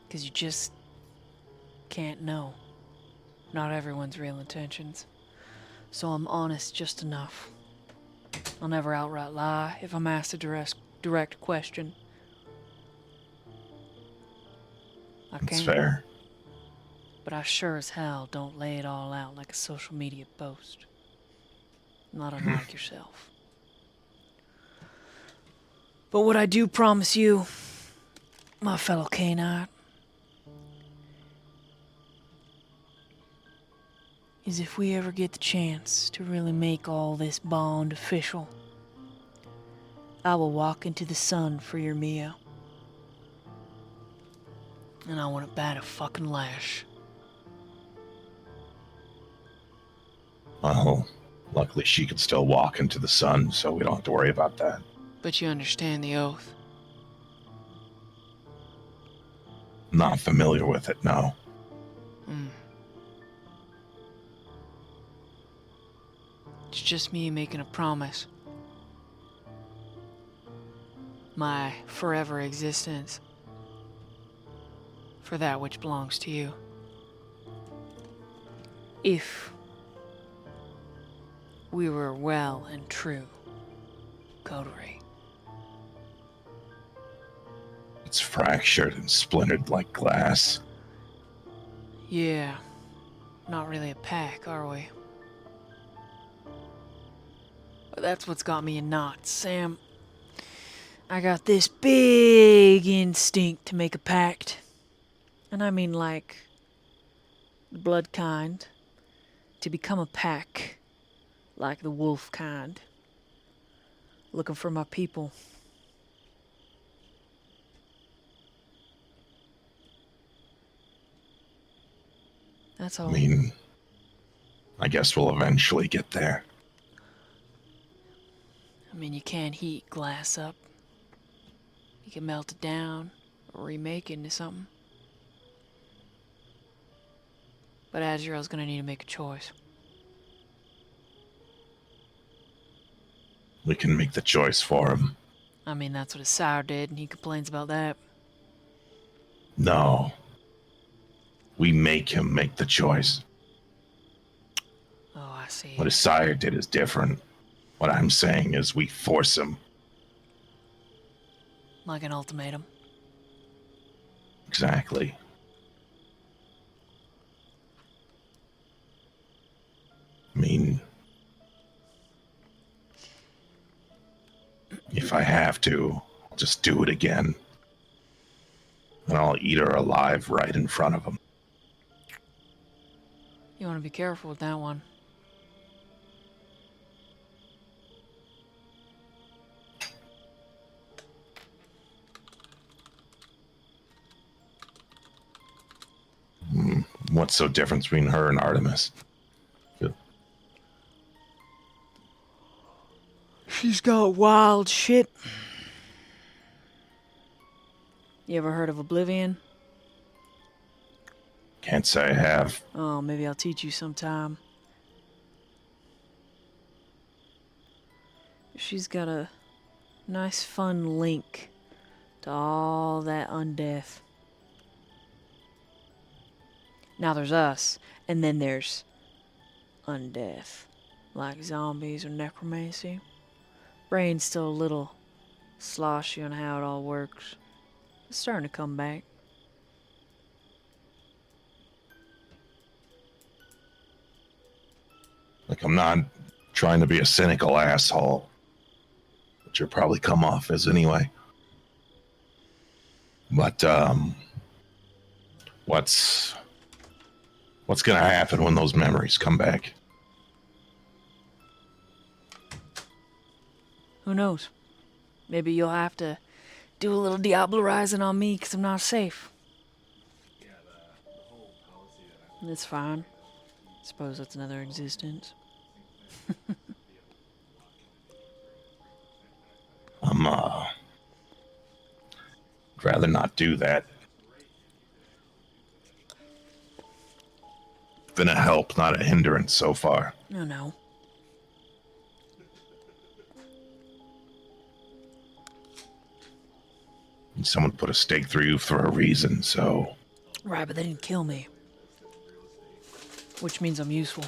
'Cause you just can't know. Not everyone's real intentions. So I'm honest just enough. I'll never outright lie if I'm asked a direct question. I That's can't. fair. But I sure as hell don't lay it all out like a social media post. Not unlike yourself. But what I do promise you, my fellow Canine, is if we ever get the chance to really make all this bond official, I will walk into the sun for your Mia. And I want to bat a fucking lash. Well, luckily she can still walk into the sun, so we don't have to worry about that. But you understand the oath. Not familiar with it, no. It's just me making a promise. My forever existence. For that which belongs to you. If we were well and true coterie. It's fractured and splintered like glass. Yeah. Not really a pack, are we? But that's what's got me in knots, Sam. I got this big instinct to make a pact. And I mean like the blood kind. To become a pack. Like the wolf kind. Looking for my people. That's all. I mean, I guess we'll eventually get there. I mean, you can't heat glass up. You can melt it down or remake it into something. But Azriel's gonna need to make a choice. We can make the choice for him. I mean, that's what his sire did, and he complains about that. No. We make him make the choice. Oh, I see. What his sire did is different. What I'm saying is we force him. Like an ultimatum. Exactly. I mean, if I have to, I'll just do it again. And I'll eat her alive right in front of him. You want to be careful with that one. What's so different between her and Artemis? She's got wild shit. You ever heard of Oblivion? Can't say I have. Oh, maybe I'll teach you sometime. She's got a nice fun link to all that undeath. Now there's us, and then there's undeath, like zombies or necromancy. Brain's still a little sloshy on how it all works. It's starting to come back. Like, I'm not trying to be a cynical asshole, which you'll probably come off as anyway. But, what's gonna happen when those memories come back? Who knows? Maybe you'll have to do a little Diablo-rising on me because I'm not safe. It's fine. Suppose that's another existence. I'd rather not do that. Been a help, not a hindrance so far. No, no. Someone put a stake through you for a reason, so... Right, but they didn't kill me. Which means I'm useful.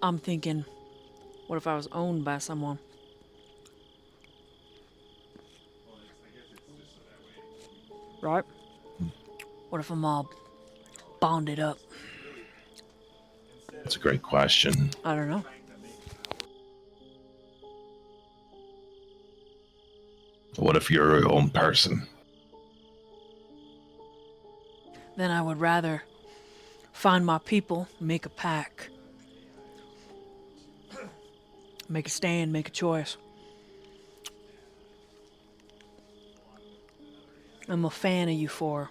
I'm thinking, what if I was owned by someone? Right? What if I'm all bonded up? That's a great question. I don't know. What if you're your own person? Then I would rather find my people, make a pack. Make a stand, make a choice. I'm a fan of you four.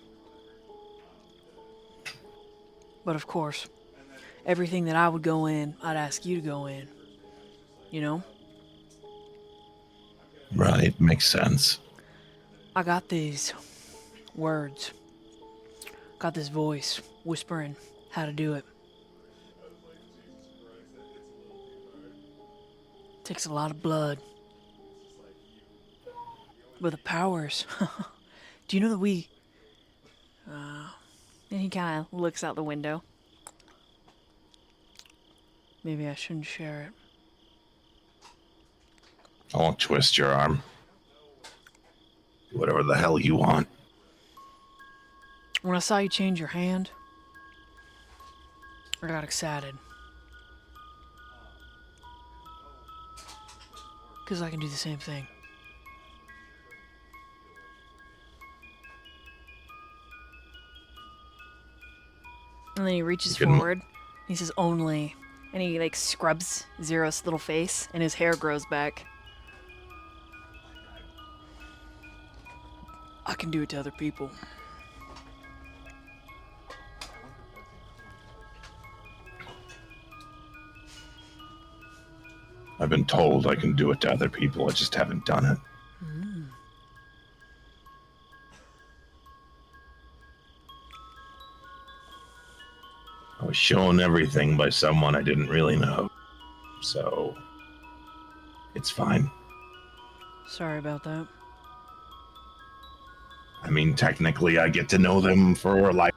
But of course, everything that I would go in, I'd ask you to go in. You know? Right, makes sense. I got these words. Got this voice whispering how to do it. Takes a lot of blood. But the powers. Do you know that we... and he kind of looks out the window. Maybe I shouldn't share it. I won't twist your arm. Do whatever the hell you want. When I saw you change your hand, I got excited. Because I can do the same thing. And then he reaches forward. He says, only. And he, like, scrubs Zero's little face, and his hair grows back. I can do it to other people. I've been told I can do it to other people, I just haven't done it. I was shown everything by someone I didn't really know. So, it's fine. Sorry about that. I mean, technically, I get to know them for life.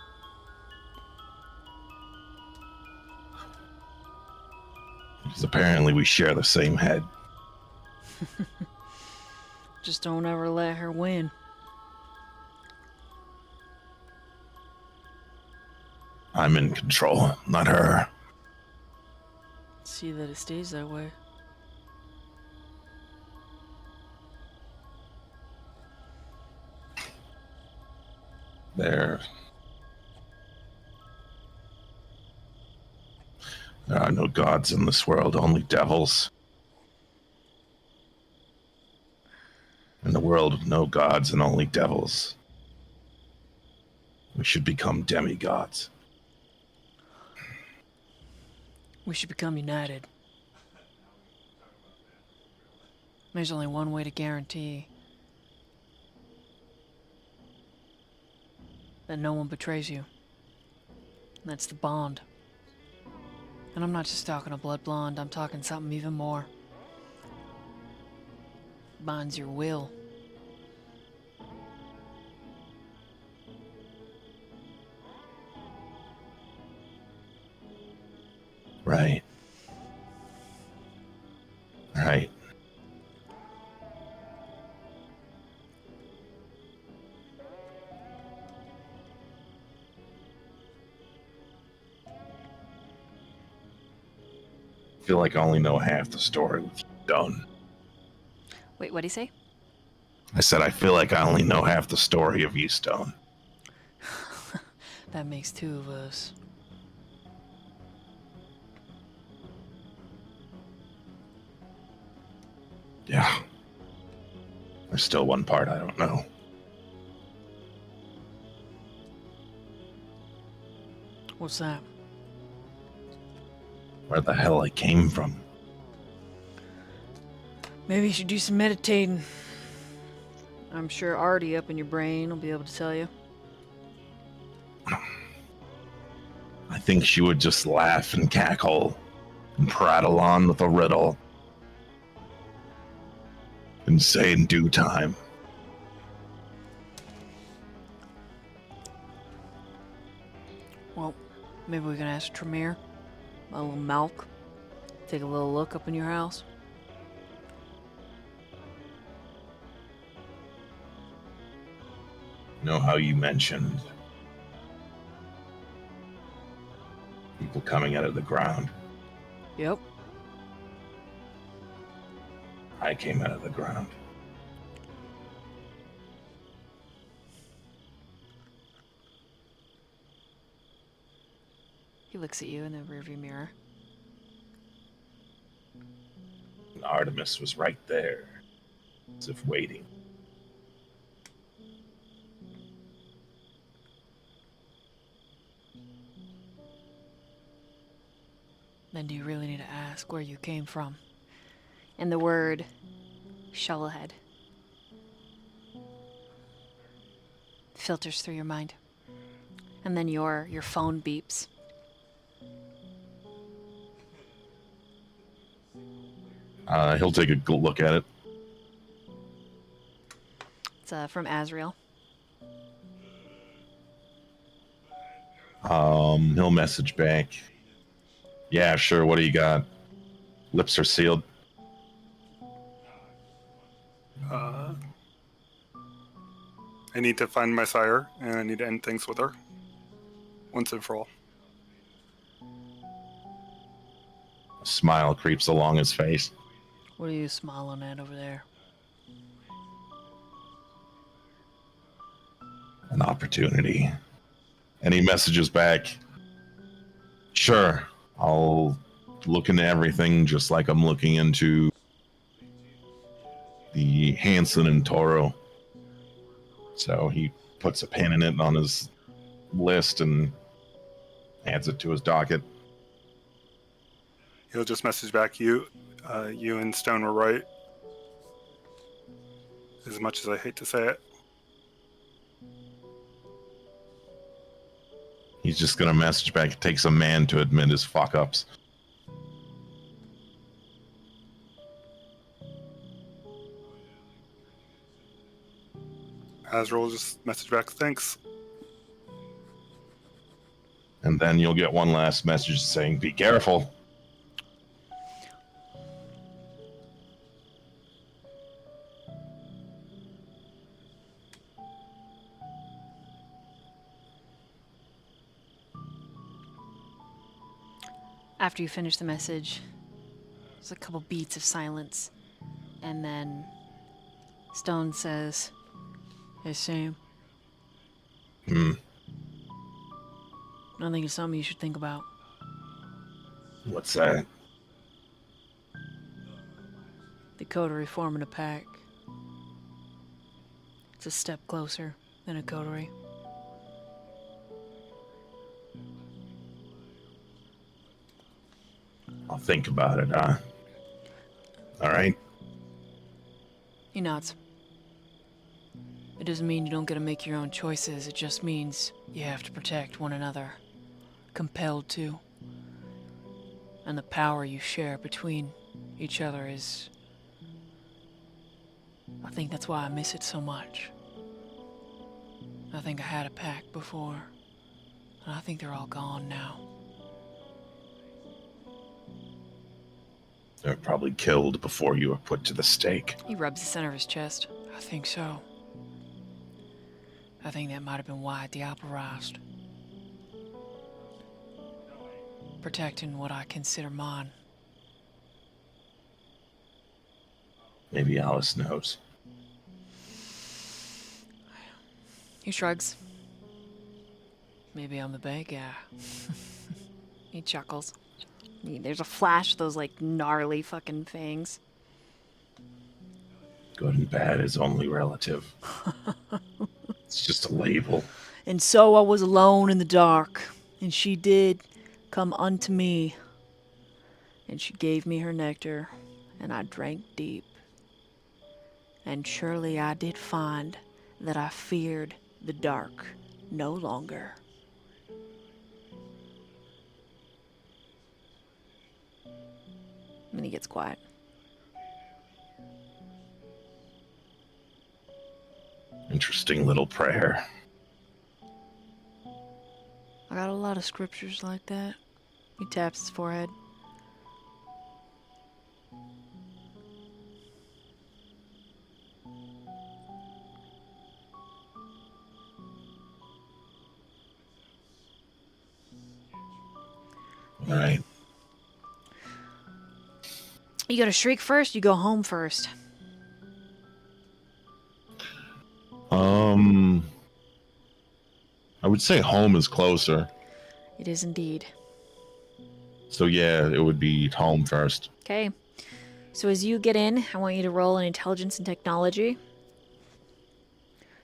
Because apparently we share the same head. Just don't ever let her win. I'm in control, not her. See that it stays that way. There are no gods in this world, only devils. In the world of no gods and only devils, we should become demigods. We should become united. There's only one way to guarantee that no one betrays you. And that's the bond. And I'm not just talking a blood bond, I'm talking something even more. Binds your will. Right. Right. I feel like I only know half the story with you done. Wait, what'd he say? I said I feel like I only know half the story of Eastone. That makes two of us. Yeah. There's still one part I don't know. What's that? Where the hell I came from. Maybe you should do some meditating. I'm sure Artie up in your brain will be able to tell you. I think she would just laugh and cackle and prattle on with a riddle and say in due time. Well, maybe we can ask Tremere. A little milk. Take a little look up in your house. You know how you mentioned people coming out of the ground? Yep. I came out of the ground. He looks at you in the rearview mirror. And Artemis was right there, as if waiting. Then do you really need to ask where you came from? And the word shovelhead filters through your mind. And then your phone beeps. He'll take a good look at it. It's from Azriel. He'll message back. Yeah, sure, what do you got? Lips are sealed. I need to find my sire, and I need to end things with her. Once and for all. A smile creeps along his face. What are you smiling at over there? An opportunity. And he messages back. Sure, I'll look into everything just like I'm looking into the Hanson and Toro. So he puts a pin in it on his list and adds it to his docket. He'll just message back, you and Stone were right. As much as I hate to say it. He's just gonna message back. It takes a man to admit his fuck-ups. Azriel will just message back, thanks. And then you'll get one last message saying, be careful. After you finish the message, there's a couple beats of silence. And then Stone says, Hey, Sam. Hmm. I think it's something you should think about. What's that? The coterie forming a pack. It's a step closer than a coterie. I'll think about it, huh? All right. He nods. It doesn't mean you don't get to make your own choices. It just means you have to protect one another. Compelled to. And the power you share between each other is... I think that's why I miss it so much. I think I had a pack before, and I think they're all gone now. They were probably killed before you were put to the stake. He rubs the center of his chest. I think so. I think that might have been why Diablo arrived. Protecting what I consider mine. Maybe Alice knows. He shrugs. Maybe I'm the bad guy. He chuckles. There's a flash of those, like, gnarly fucking fangs. Good and bad is only relative. It's just a label. And so I was alone in the dark, and she did come unto me. And she gave me her nectar, and I drank deep. And surely I did find that I feared the dark no longer. And he gets quiet. Interesting little prayer. I got a lot of scriptures like that. He taps his forehead. All right. You go to Shriek first, you go home first. I would say home is closer. It is indeed. So yeah, it would be home first. Okay. So as you get in, I want you to roll an intelligence and technology.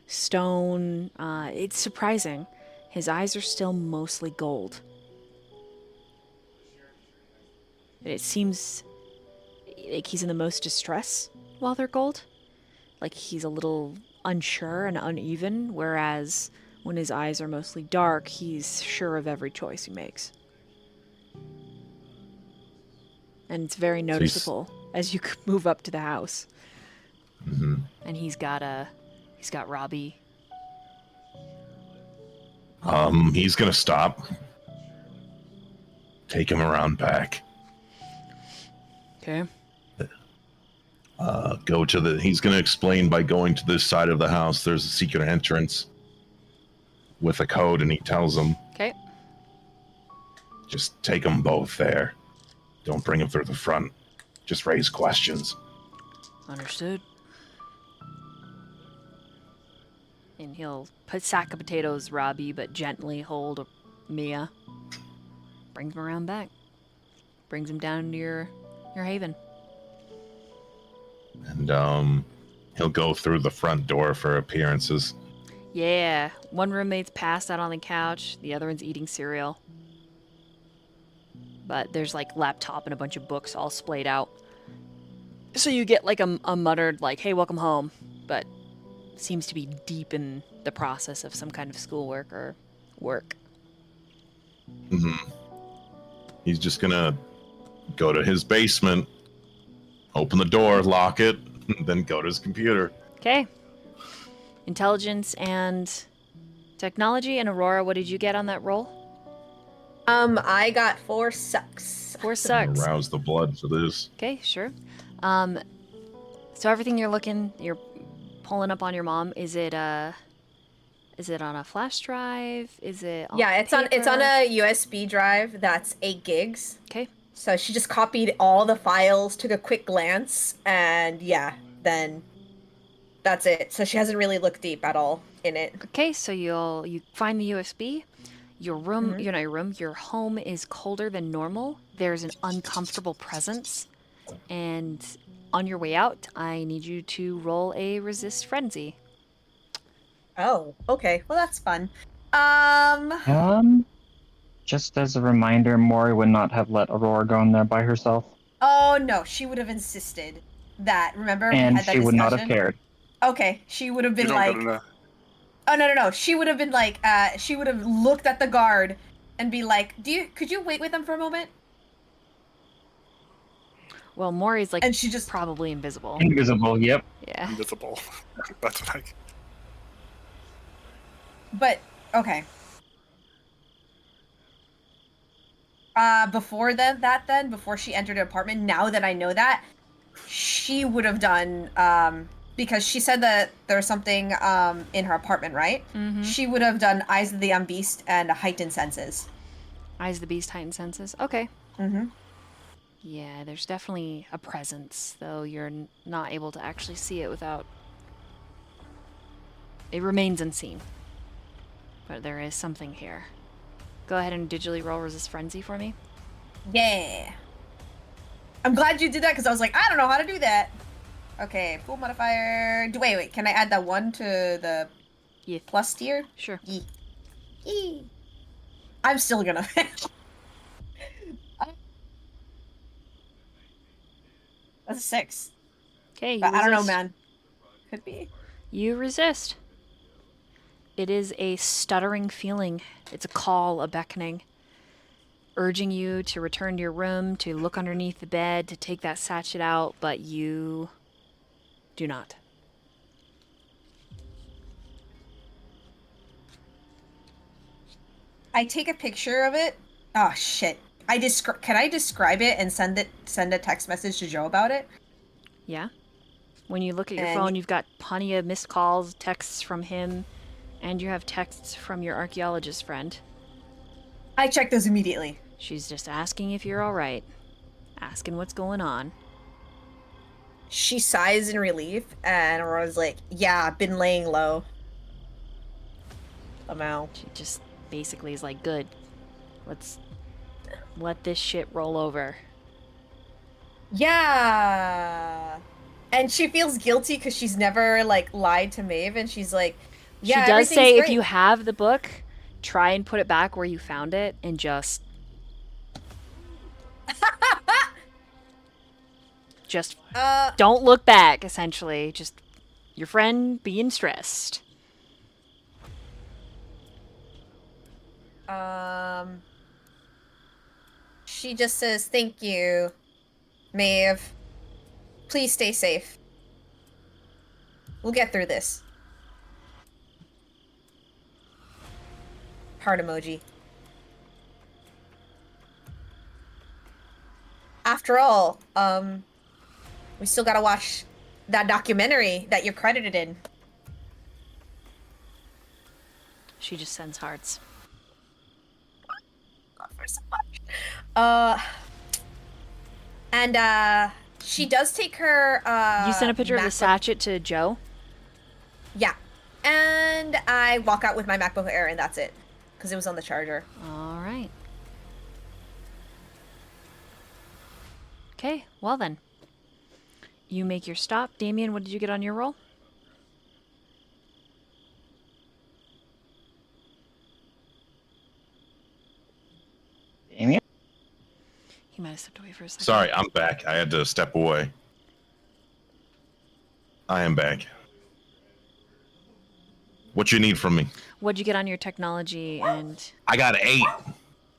Stone, it's surprising. His eyes are still mostly gold. It seems like he's in the most distress while they're gold. Like he's a little unsure and uneven, whereas when his eyes are mostly dark, he's sure of every choice he makes. And it's very noticeable as you move up to the house. Mm-hmm. And he's got Robbie. He's gonna stop. Take him around back. Okay. He's gonna explain by going to this side of the house. There's a secret entrance with a code, and he tells them, Okay. just take them both there. Don't bring them through the front. Just raise questions. Understood. And he'll put sack of potatoes, Robbie, but gently hold Mia. Brings him around back. Brings him down to your haven. And he'll go through the front door for appearances. Yeah. One roommate's passed out on the couch. The other one's eating cereal. But there's like laptop and a bunch of books all splayed out. So you get like a muttered like, hey, welcome home. But seems to be deep in the process of some kind of schoolwork or work. Mm-hmm. He's just gonna go to his basement, open the door, lock it, then go to his computer. Okay. Intelligence and technology. And Aurora, what did you get on that roll? I got 4 sucks. 4 sucks. Arouse the blood for this. Okay, sure. So everything you're pulling up on your mom, is it on a flash drive? Is it on Yeah, it's on a USB drive that's 8 gigs. Okay. So she just copied all the files, took a quick glance, and yeah, then that's it. So she hasn't really looked deep at all in it. Okay, so you find the USB. Your room, your home is colder than normal. There's an uncomfortable presence. And on your way out, I need you to roll a resist frenzy. Oh, okay. Well, that's fun. Just as a reminder, Mori would not have let Aurora go in there by herself, Oh no, she would have insisted that. Remember, we and had that she would not have discussion? cared. Okay, she would have You been don't like, get enough. oh no, she would have been like, she would have looked at the guard and be like, could you wait with them for a moment? Well, Mori's like And she just, probably invisible. Invisible, yep. Yeah. Invisible. That's what I. but okay. Before before she entered her apartment, now that I know that, she would have done, because she said that there was something, in her apartment, right? Mm-hmm. She would have done Eyes of the Unbeast and Heightened Senses. Eyes of the Beast, heightened senses. Okay. Mm-hmm. Yeah, there's definitely a presence, though you're not able to actually see it without... It remains unseen. But there is something here. Go ahead and digitally roll Resist Frenzy for me. Yeah. I'm glad you did that, because I was like, I don't know how to do that. Okay, pool modifier. Wait, can I add that 1 to the Yeah. plus tier? Sure. Yee. Yee. I'm still gonna fail. That's a 6. Okay, But I don't know, man. Could be. You resist. It is a stuttering feeling. It's a call, a beckoning, urging you to return to your room, to look underneath the bed, to take that sachet out, but you do not. I take a picture of it. Oh shit. Can I describe it and send a text message to Joe about it? Yeah? When you look at your And- phone, you've got plenty of missed calls, texts from him, and you have texts from your archaeologist friend. I check those immediately. She's just asking if you're alright, asking what's going on. She sighs in relief, and Aurora's like, yeah, been laying low. Somehow. She just basically is like, good, let's let this shit roll over. Yeah. And she feels guilty because she's never, like, lied to Maeve, and she's like, yeah, she does say everything's if great. you have the book, try and put it back where you found it and just don't look back, essentially. Just your friend being stressed. She just says, thank you, Maeve. Please stay safe. We'll get through this. Heart emoji. After all, we still gotta watch that documentary that you're credited in. She just sends hearts. God, for so much. And she does take her You sent a picture of the MacBook- sachet to Joe? Yeah. And I walk out with my MacBook Air and that's it. Because it was on the charger. Alright. Okay, well then. You make your stop. Damien, what did you get on your roll? Damien? He might have stepped away for a second. Sorry, I'm back. I had to step away. I am back. What you need from me? What'd you get on your technology and... I got 8.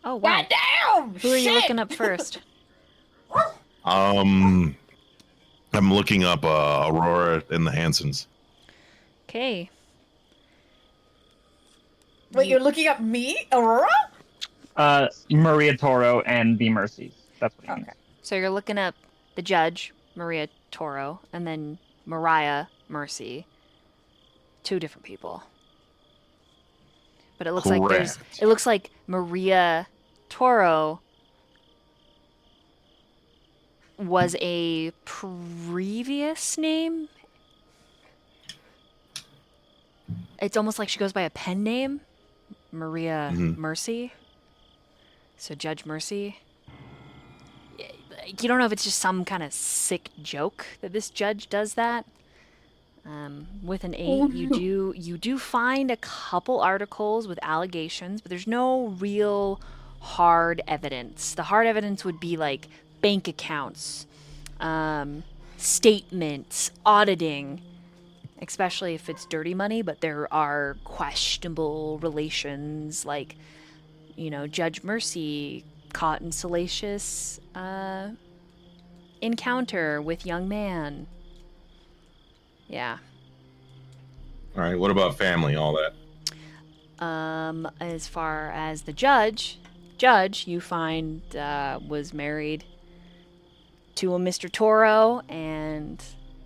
Oh, wow. Goddamn! Who are you looking up first? I'm looking up Aurora and the Hansons. Okay. Wait, you're looking up me? Aurora? Maria Toro and the Mercies. That's what he means. Okay. So you're looking up the judge, Maria Toro, and then Mariah Mercy. 2 different people. But it looks like there's... Correct. It looks like Maria Toro was a previous name. It's almost like she goes by a pen name. Maria Mercy. So Judge Mercy. You don't know if it's just some kind of sick joke that this judge does that. With an 8, you do find a couple articles with allegations, but there's no real hard evidence. The hard evidence would be like bank accounts, statements, auditing, especially if it's dirty money, but there are questionable relations, like, you know, Judge Mercy caught in salacious encounter with young man. Yeah. All right. What about family? All that. As far as the judge you find was married to a Mr. Toro, and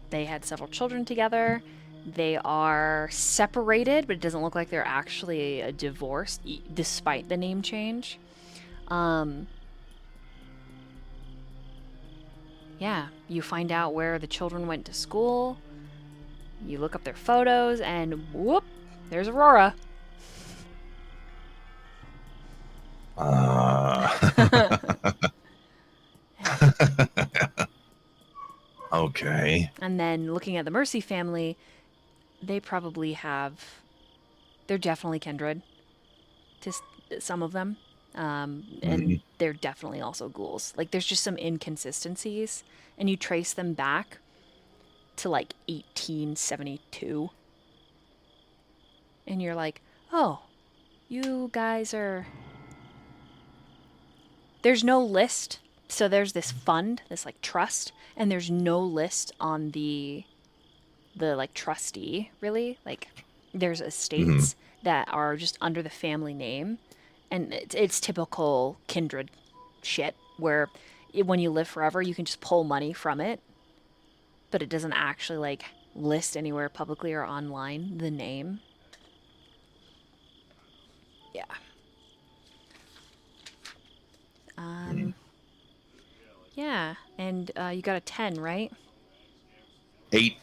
they had several children together. They are separated, but it doesn't look like they're actually a divorce, despite the name change. Yeah, you find out where the children went to school. You look up their photos, and whoop, there's Aurora. Okay. And then looking at the Mercy family, they probably have... They're definitely kindred to some of them. And they're definitely also ghouls. Like, there's just some inconsistencies. And you trace them back to, like, 1872. And you're like, oh, you guys are... There's no list. So there's this fund, this, like, trust. And there's no list on the like, trustee, really. Like, there's estates that are just under the family name. And it's typical kindred shit, where when you live forever, you can just pull money from it. But it doesn't actually, like, list anywhere publicly or online the name. Yeah. Yeah, and you got a 10, right? 8.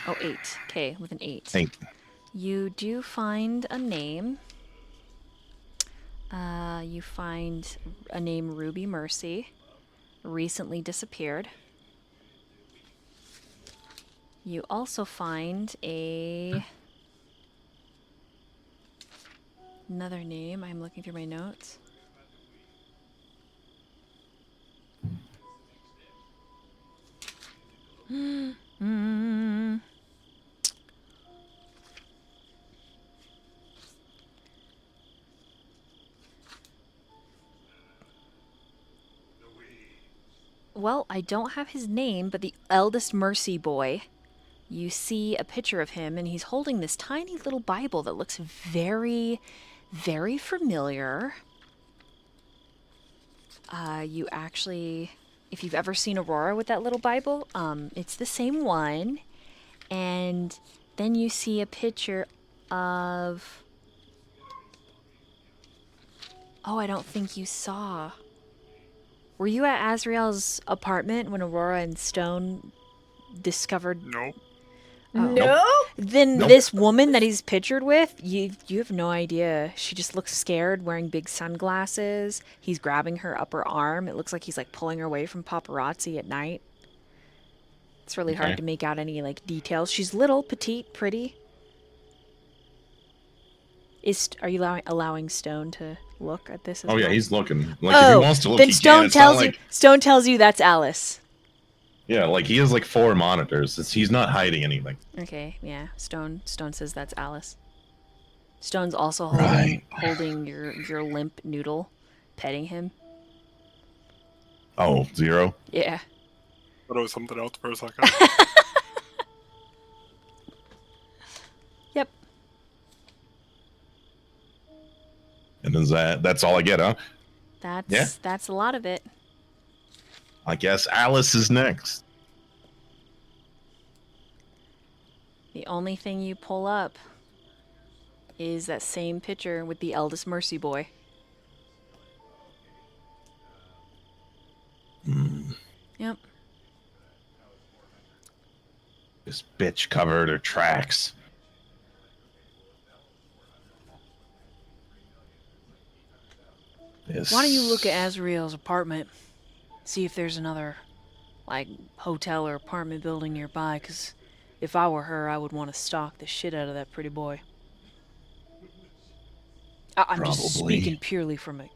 Oh, 8. Okay, with an 8. 8. You do find a name. You find a name, Ruby Mercy, recently disappeared. You also find another name. I'm looking through my notes. Well, I don't have his name, but the eldest Mercy boy, you see a picture of him, and he's holding this tiny little Bible that looks very, very familiar. You actually, if you've ever seen Aurora with that little Bible, it's the same one. And then you see a picture of... Oh, I don't think you saw... Were you at Azriel's apartment when Aurora and Stone discovered... Nope. Oh. No? Then this woman that he's pictured with, you have no idea. She just looks scared, wearing big sunglasses. He's grabbing her upper arm. It looks like he's, like, pulling her away from paparazzi at night. It's really hard to make out any, like, details. She's little, petite, pretty. Are you allowing Stone to look at this as well? Yeah, he's looking. Like, if he wants to look, then he Stone can. It's not tells you. like... Stone tells you that's Alice. Yeah, like, he has, like, 4 monitors. He's not hiding anything. Okay, yeah. Stone says that's Alice. Stone's also holding your limp noodle, petting him. Oh, 0? Yeah. But it was something else for a second. Yep. And is that's all I get, huh? That's a lot of it. I guess Alice is next. The only thing you pull up is that same picture with the eldest Mercy boy. Yep. This bitch covered her tracks. Why don't you look at Azriel's apartment? See if there's another, like, hotel or apartment building nearby, because if I were her, I would want to stalk the shit out of that pretty boy. I'm just Probably. speaking purely from a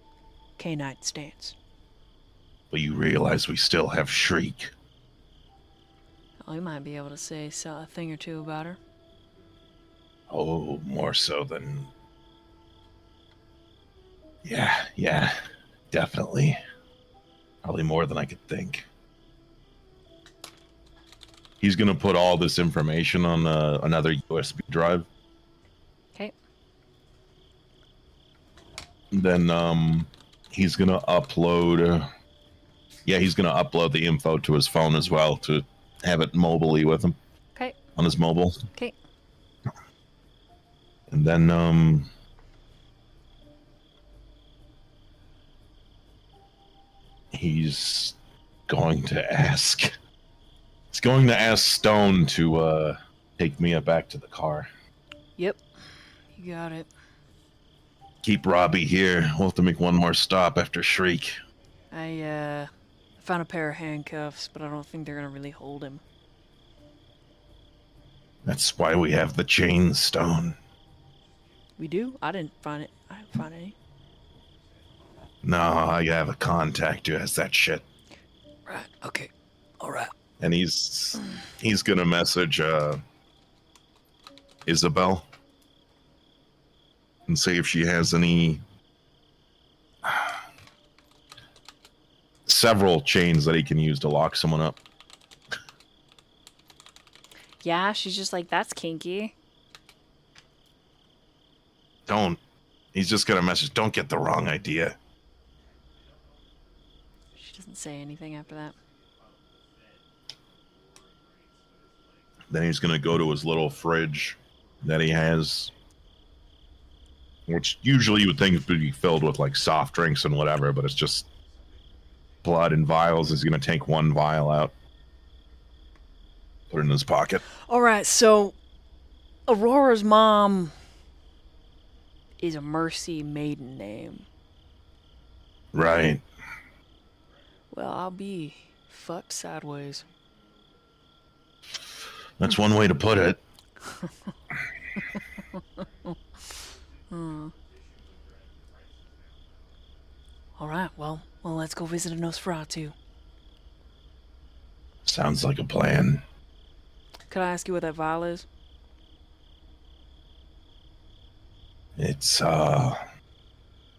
canine stance. But you realize we still have Shriek. Oh, you might be able to say a thing or two about her. Oh, more so than... Yeah, definitely. Probably more than I could think. He's gonna put all this information on another USB drive. Okay. Then he's gonna upload. He's gonna upload the info to his phone as well to have it mobilely with him. Okay. On his mobile. Okay. And then he's going to ask. He's going to ask Stone to take Mia back to the car. Yep. You got it. Keep Robbie here. We'll have to make one more stop after Shriek. I found a pair of handcuffs, but I don't think they're gonna really hold him. That's why we have the chain, Stone. We do? I didn't find any. No, I have a contact who has that shit. Right. Okay. All right. And he's gonna message Isabel and see if she has any several chains that he can use to lock someone up. Yeah, she's just like, that's kinky. He's just gonna message, don't get the wrong idea. She doesn't say anything after that. Then he's gonna go to his little fridge that he has, which usually you would think would be filled with like soft drinks and whatever, but it's just blood in vials. He's gonna take one vial out, put it in his pocket. All right, so Aurora's mom is a Mercy maiden name. Right. Well, I'll be fucked sideways. That's one way to put it. All right, well, let's go visit a Nosferatu. Sounds like a plan. Could I ask you what that vial is? It's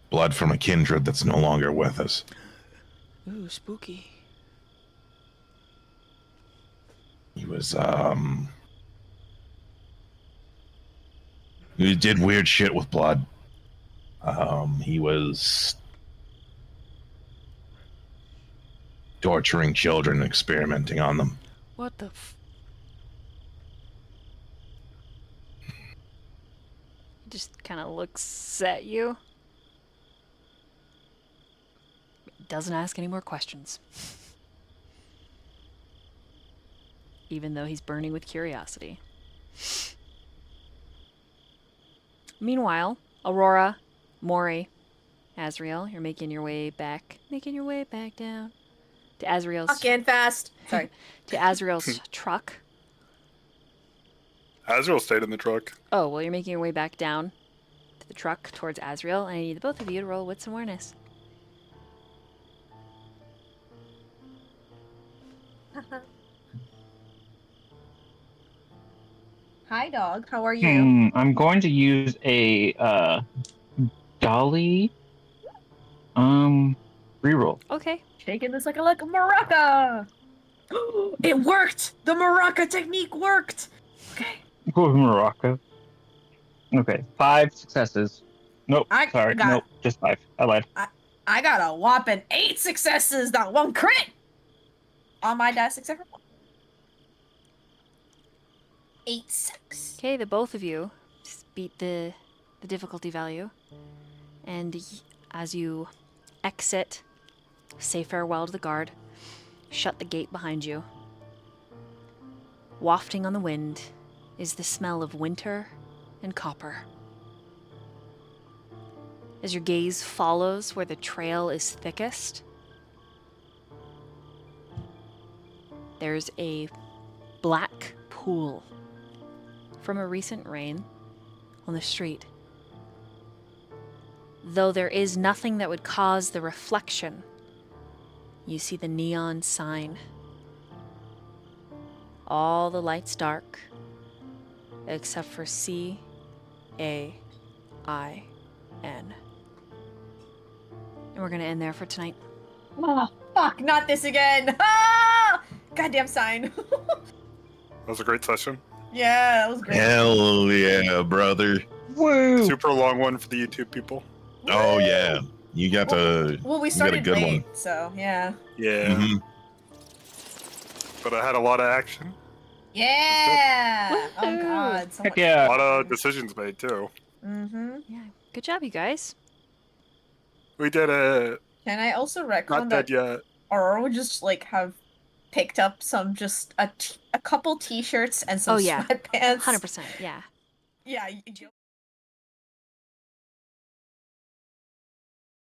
blood from a kindred that's no longer with us. Ooh, spooky. He was he did weird shit with blood. He was torturing children, experimenting on them. What the He just kind of looks at you. Doesn't ask any more questions. Even though he's burning with curiosity. Meanwhile, Aurora, Mori, Azriel, you're making your way back down to Azriel's Fucking fast. Sorry. to Azriel's truck. Azriel stayed in the truck. Oh, well, you're making your way back down to the truck towards Azriel, and I need the both of you to roll wits and awareness. Hi, dog. How are you? I'm going to use a dolly reroll. Okay. Shaking this like a maraca. It worked. The maraca technique worked. Okay. Go with Morocco. Okay, 5 successes. Nope, nope, just 5. I lied. I got a whopping 8 successes, not 1 crit on my dice except for 1. 8 6. Okay, the both of you just beat the difficulty value. And as you exit, say farewell to the guard, shut the gate behind you. Wafting on the wind is the smell of winter and copper. As your gaze follows where the trail is thickest, there's a black pool from a recent rain on the street. though there is nothing that would cause the reflection. You see the neon sign. All the lights dark, except for CAIN. And we're gonna end there for tonight. Oh, fuck, not this again. Ah! Goddamn sign. That was a great session. Yeah, that was great. Hell yeah, brother. Woo! Super long one for the YouTube people. Oh yeah, you got the. Well, we you got a started good late, one. so yeah. Yeah. Mhm. But I had a lot of action. Yeah! Oh Woohoo! god, so Heck much A yeah. lot of decisions made too. Mm-hmm. Yeah, good job, you guys. We did it. Can I also Not retcon dead that yet. Aurora would just like have picked up some a couple t-shirts and some Oh, yeah. sweatpants? 100%, yeah. Yeah.